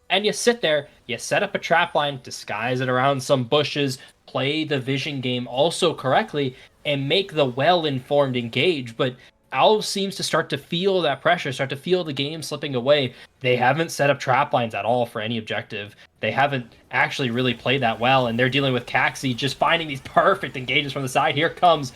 And you sit there, you set up a trap line, disguise it around some bushes, play the vision game also correctly, and make the well-informed engage. But Alv seems to start to feel that pressure, start to feel the game slipping away. They haven't set up trap lines at all for any objective. They haven't actually really played that well, and they're dealing with Caxi just finding these perfect engages from the side. Here comes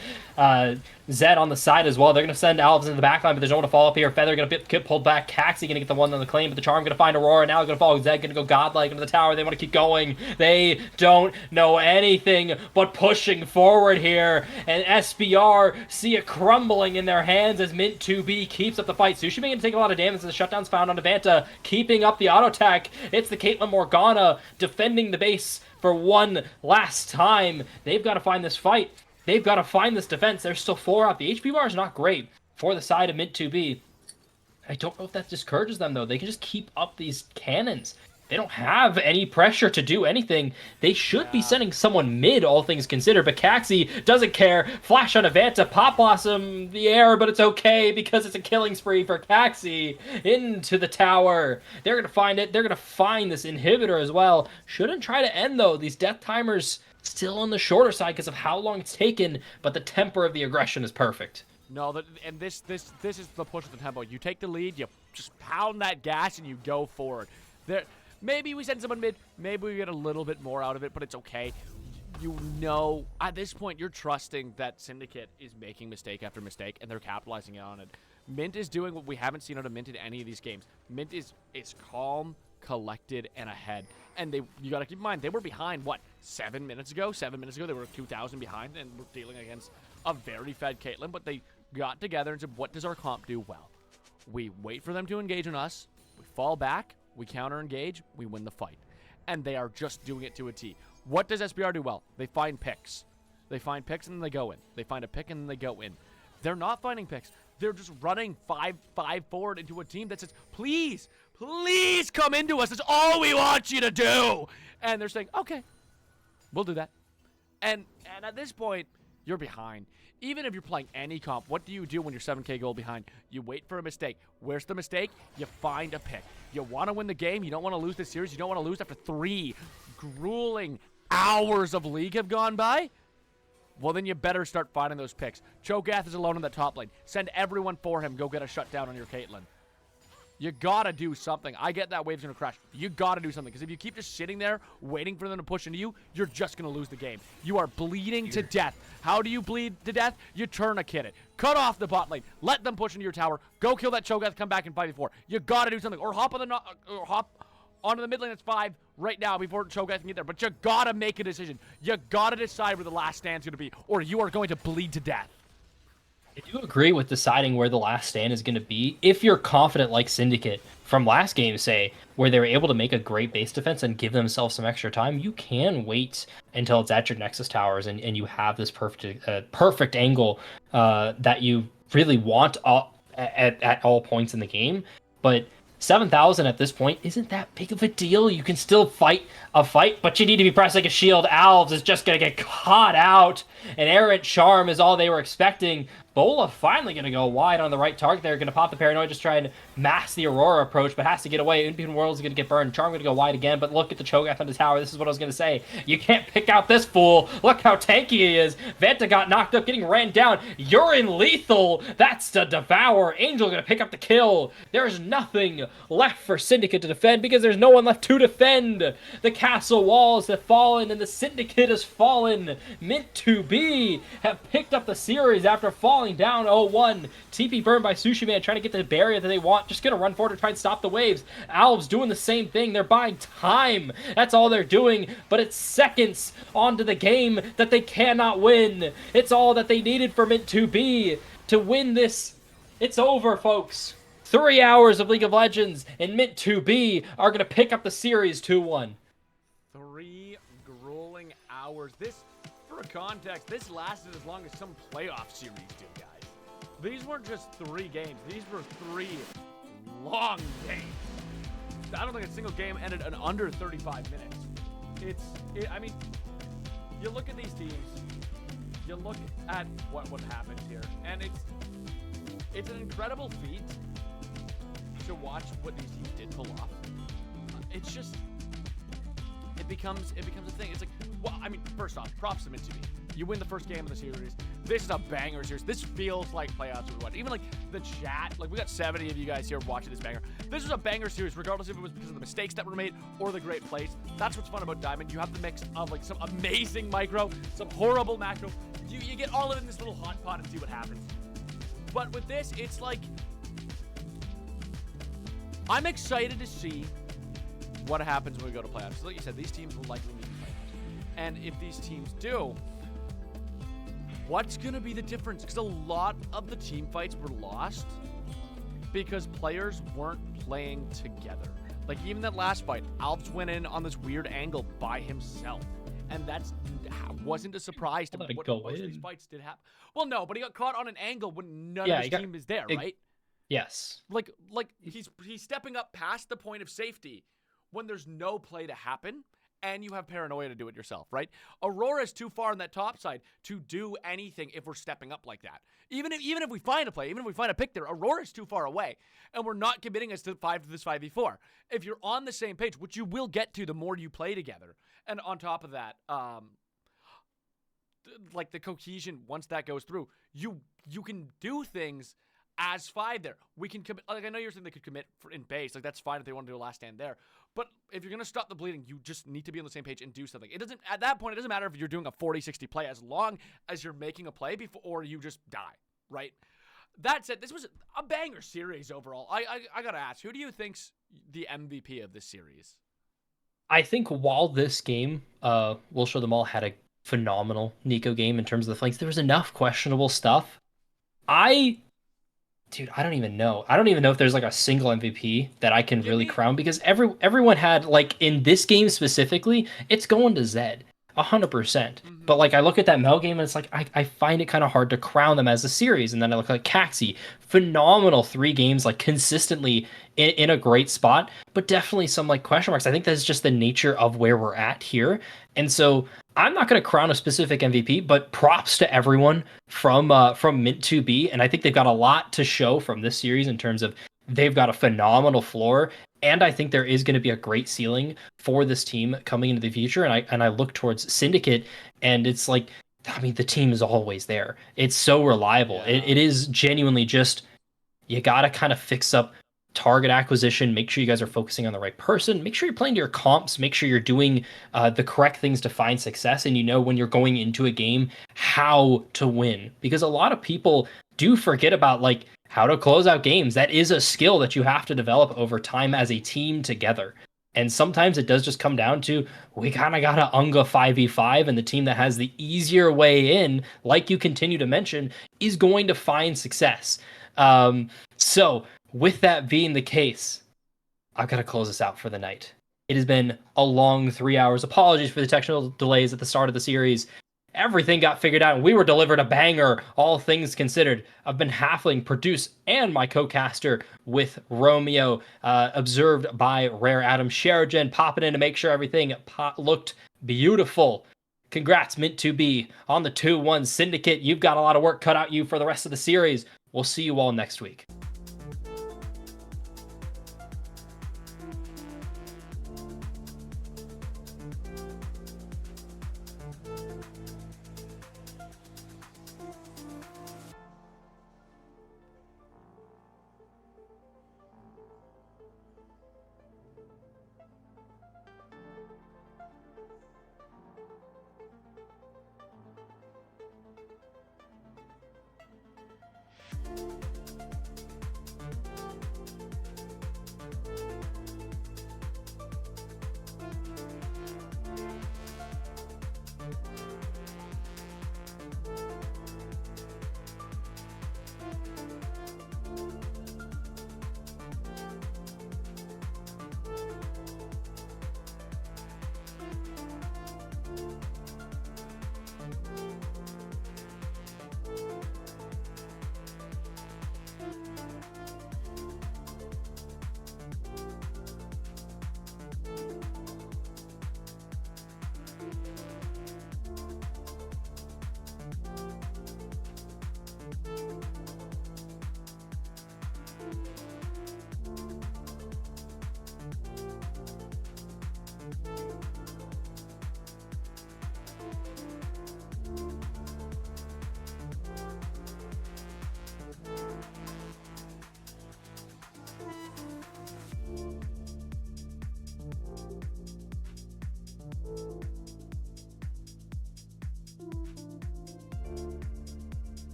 Zed on the side as well. They're going to send Alves into the backline, but there's no one to follow up here. Feather going to get pulled back. Caxi going to get the one on the claim, but the Charm going to find Aurora. Now going to follow Zed, going to go godlike into the tower. They want to keep going. They don't know anything but pushing forward here, and SBR see it crumbling in their hands as Mint 2B keeps up the fight. Sushime going to take a lot of damage as the shutdown's found on Devanta, keeping up the auto attack. It's the Caitlyn Morgana defending the base for one last time. They've got to find this fight. They've got to find this defense. There's still 4 up. The HP bar is not great for the side of Mint 2B. I don't know if that discourages them, though. They can just keep up these cannons. They don't have any pressure to do anything. They should be sending someone mid, all things considered, but Caxi doesn't care. Flash on Avanta, Pop Blossom, the air, but it's okay because it's a killing spree for Caxi. Into the tower. They're going to find it. They're going to find this inhibitor as well. Shouldn't try to end, though. These death timers still on the shorter side because of how long it's taken, but the temper of the aggression is perfect. No, and this is the push of the tempo. You take the lead, you just pound that gas, and you go forward. Maybe we send someone mid, maybe we get a little bit more out of it, but it's okay. You know, at this point, you're trusting that Syndicate is making mistake after mistake, and they're capitalizing on it. Mint is doing what we haven't seen out of Mint in any of these games. Mint is calm, collected, and ahead. And you got to keep in mind, they were behind, what, 7 minutes ago? 7 minutes ago, they were 2,000 behind, and we're dealing against a very fed Caitlyn, but they got together and said, what does our comp do well? We wait for them to engage on us, we fall back, we counter-engage, we win the fight. And they are just doing it to a T. What does SBR do well? They find picks. They find picks and then they go in. They find a pick and then they go in. They're not finding picks. They're just running 5 forward into a team that says, please, please come into us. That's all we want you to do. And they're saying, okay, we'll do that. And at this point, you're behind. Even if you're playing any comp, what do you do when you're 7k goal behind? You wait for a mistake. Where's the mistake? You find a pick. You want to win the game. You don't want to lose this series. You don't want to lose after 3 grueling hours of League have gone by. Well, then you better start finding those picks. Cho'Gath is alone in the top lane. Send everyone for him. Go get a shutdown on your Caitlyn. You gotta do something. I get that wave's gonna crash. You gotta do something, because if you keep just sitting there waiting for them to push into you, you're just gonna lose the game. You are bleeding to death. How do you bleed to death? You tourniquet it. Cut off the bot lane. Let them push into your tower. Go kill that Cho'Gath. Come back in 5v4. You gotta do something, or hop onto the mid lane. That's 5 right now before Cho'Gath can get there. But you gotta make a decision. You gotta decide where the last stand's gonna be, or you are going to bleed to death. I do agree with deciding where the last stand is going to be if you're confident, like Syndicate from last game, say, where they were able to make a great base defense and give themselves some extra time. You can wait until it's at your Nexus towers and you have this perfect angle that you really want at all points in the game. But 7,000 at this point isn't that big of a deal. You can still fight a fight, but you need to be pressing a shield. Alves is just going to get caught out. An errant charm is all they were expecting Bola finally going to go wide on the right target there. Going to pop the Paranoid, just try and mask the Aurora approach, but has to get away. Unbeaten World is going to get burned. Charm going to go wide again, but look at the Cho'Gath on the tower. This is what I was going to say. You can't pick out this fool. Look how tanky he is. Vanta got knocked up, getting ran down. You're in lethal. That's the Devour. Angel going to pick up the kill. There's nothing left for Syndicate to defend because there's no one left to defend. The castle walls have fallen and the Syndicate has fallen. Mint to be have picked up the series after falling down 0-1. TP burned by Sushi Man, trying to get the barrier that they want. Just gonna run forward to try and stop the waves. Alves doing the same thing. They're buying time. That's all they're doing. But it's seconds onto the game that they cannot win. It's all that they needed for Mint to be to win this. It's over, folks. 3 hours of League of Legends, and Mint 2B are gonna pick up the series 2-1. 3 grueling hours. This, for context, this lasted as long as some playoff series do, guys. These weren't just 3 games. These were 3 long games. I don't think a single game ended in under 35 minutes. I mean, you look at these teams, you look at what happened here, and it's an incredible feat to watch what these teams did pull off. It's just, it becomes a thing. It's like, well, I mean, first off, props to Mint 2B. You win the first game of the series. This is a banger series. This feels like playoffs we watch. Even like the chat, like we got 70 of you guys here watching this banger. This was a banger series, regardless if it was because of the mistakes that were made or the great plays. That's what's fun about Diamond. You have the mix of like some amazing micro, some horrible macro. You get all of it in this little hot pot and see what happens. But with this, it's like, I'm excited to see what happens when we go to playoffs. So like you said, these teams will likely make the playoffs. And if these teams do, what's going to be the difference? Because a lot of the team fights were lost because players weren't playing together. Like even that last fight, Alves went in on this weird angle by himself. And that wasn't a surprise to me. What most of these fights did happen. Well, no, but he got caught on an angle when none of his team is there, right? Yes. Like he's stepping up past the point of safety when there's no play to happen, and you have paranoia to do it yourself, right? Aurora's too far on that top side to do anything if we're stepping up like that. Even if we find a play, even if we find a pick there, Aurora's too far away, and we're not committing us to this 5v4. If you're on the same page, which you will get to the more you play together, and on top of that, like the cohesion, once that goes through, you can do things as 5 there. We can commit, like I know you're saying they could commit in base, like that's fine if they want to do a last stand there. But if you're going to stop the bleeding, you just need to be on the same page and do something. At that point, it doesn't matter if you're doing a 40-60 play as long as you're making a play before or you just die, right? That said, this was a banger series overall. I got to ask, who do you think's the MVP of this series? I think while this game, We'll Show Them All had a phenomenal Nico game in terms of the flanks, there was enough questionable stuff. Dude, I don't even know. I don't even know if there's like a single MVP that I can really crown because everyone had, like in this game specifically, it's going to Zed 100%. But like I look at that Mel game and it's like I find it kind of hard to crown them as a series. And then I look at Caxi, phenomenal 3 games, like consistently in a great spot, but definitely some like question marks. I think that's just the nature of where we're at here. And so I'm not going to crown a specific MVP, but props to everyone from Mint 2B. And I think they've got a lot to show from this series in terms of they've got a phenomenal floor. And I think there is going to be a great ceiling for this team coming into the future. And I look towards Syndicate, and it's like, I mean, the team is always there. It's so reliable. Yeah. It is genuinely just, you got to kind of fix up target acquisition, make sure you guys are focusing on the right person, make sure you're playing to your comps, make sure you're doing the correct things to find success, and you know when you're going into a game how to win. Because a lot of people do forget about like how to close out games. That is a skill that you have to develop over time as a team together. And sometimes it does just come down to, we kind of got to Unga 5v5, and the team that has the easier way in, like you continue to mention, is going to find success. So with that being the case, I've got to close this out for the night. It has been a long 3 hours. Apologies for the technical delays at the start of the series. Everything got figured out, and we were delivered a banger, all things considered. I've been Halfling, produce, and my co-caster with Romeo, observed by Rare Adam Sheridan, popping in to make sure everything looked beautiful. Congrats, Mint2B, on the 2-1 Syndicate. You've got a lot of work cut out you for the rest of the series. We'll see you all next week.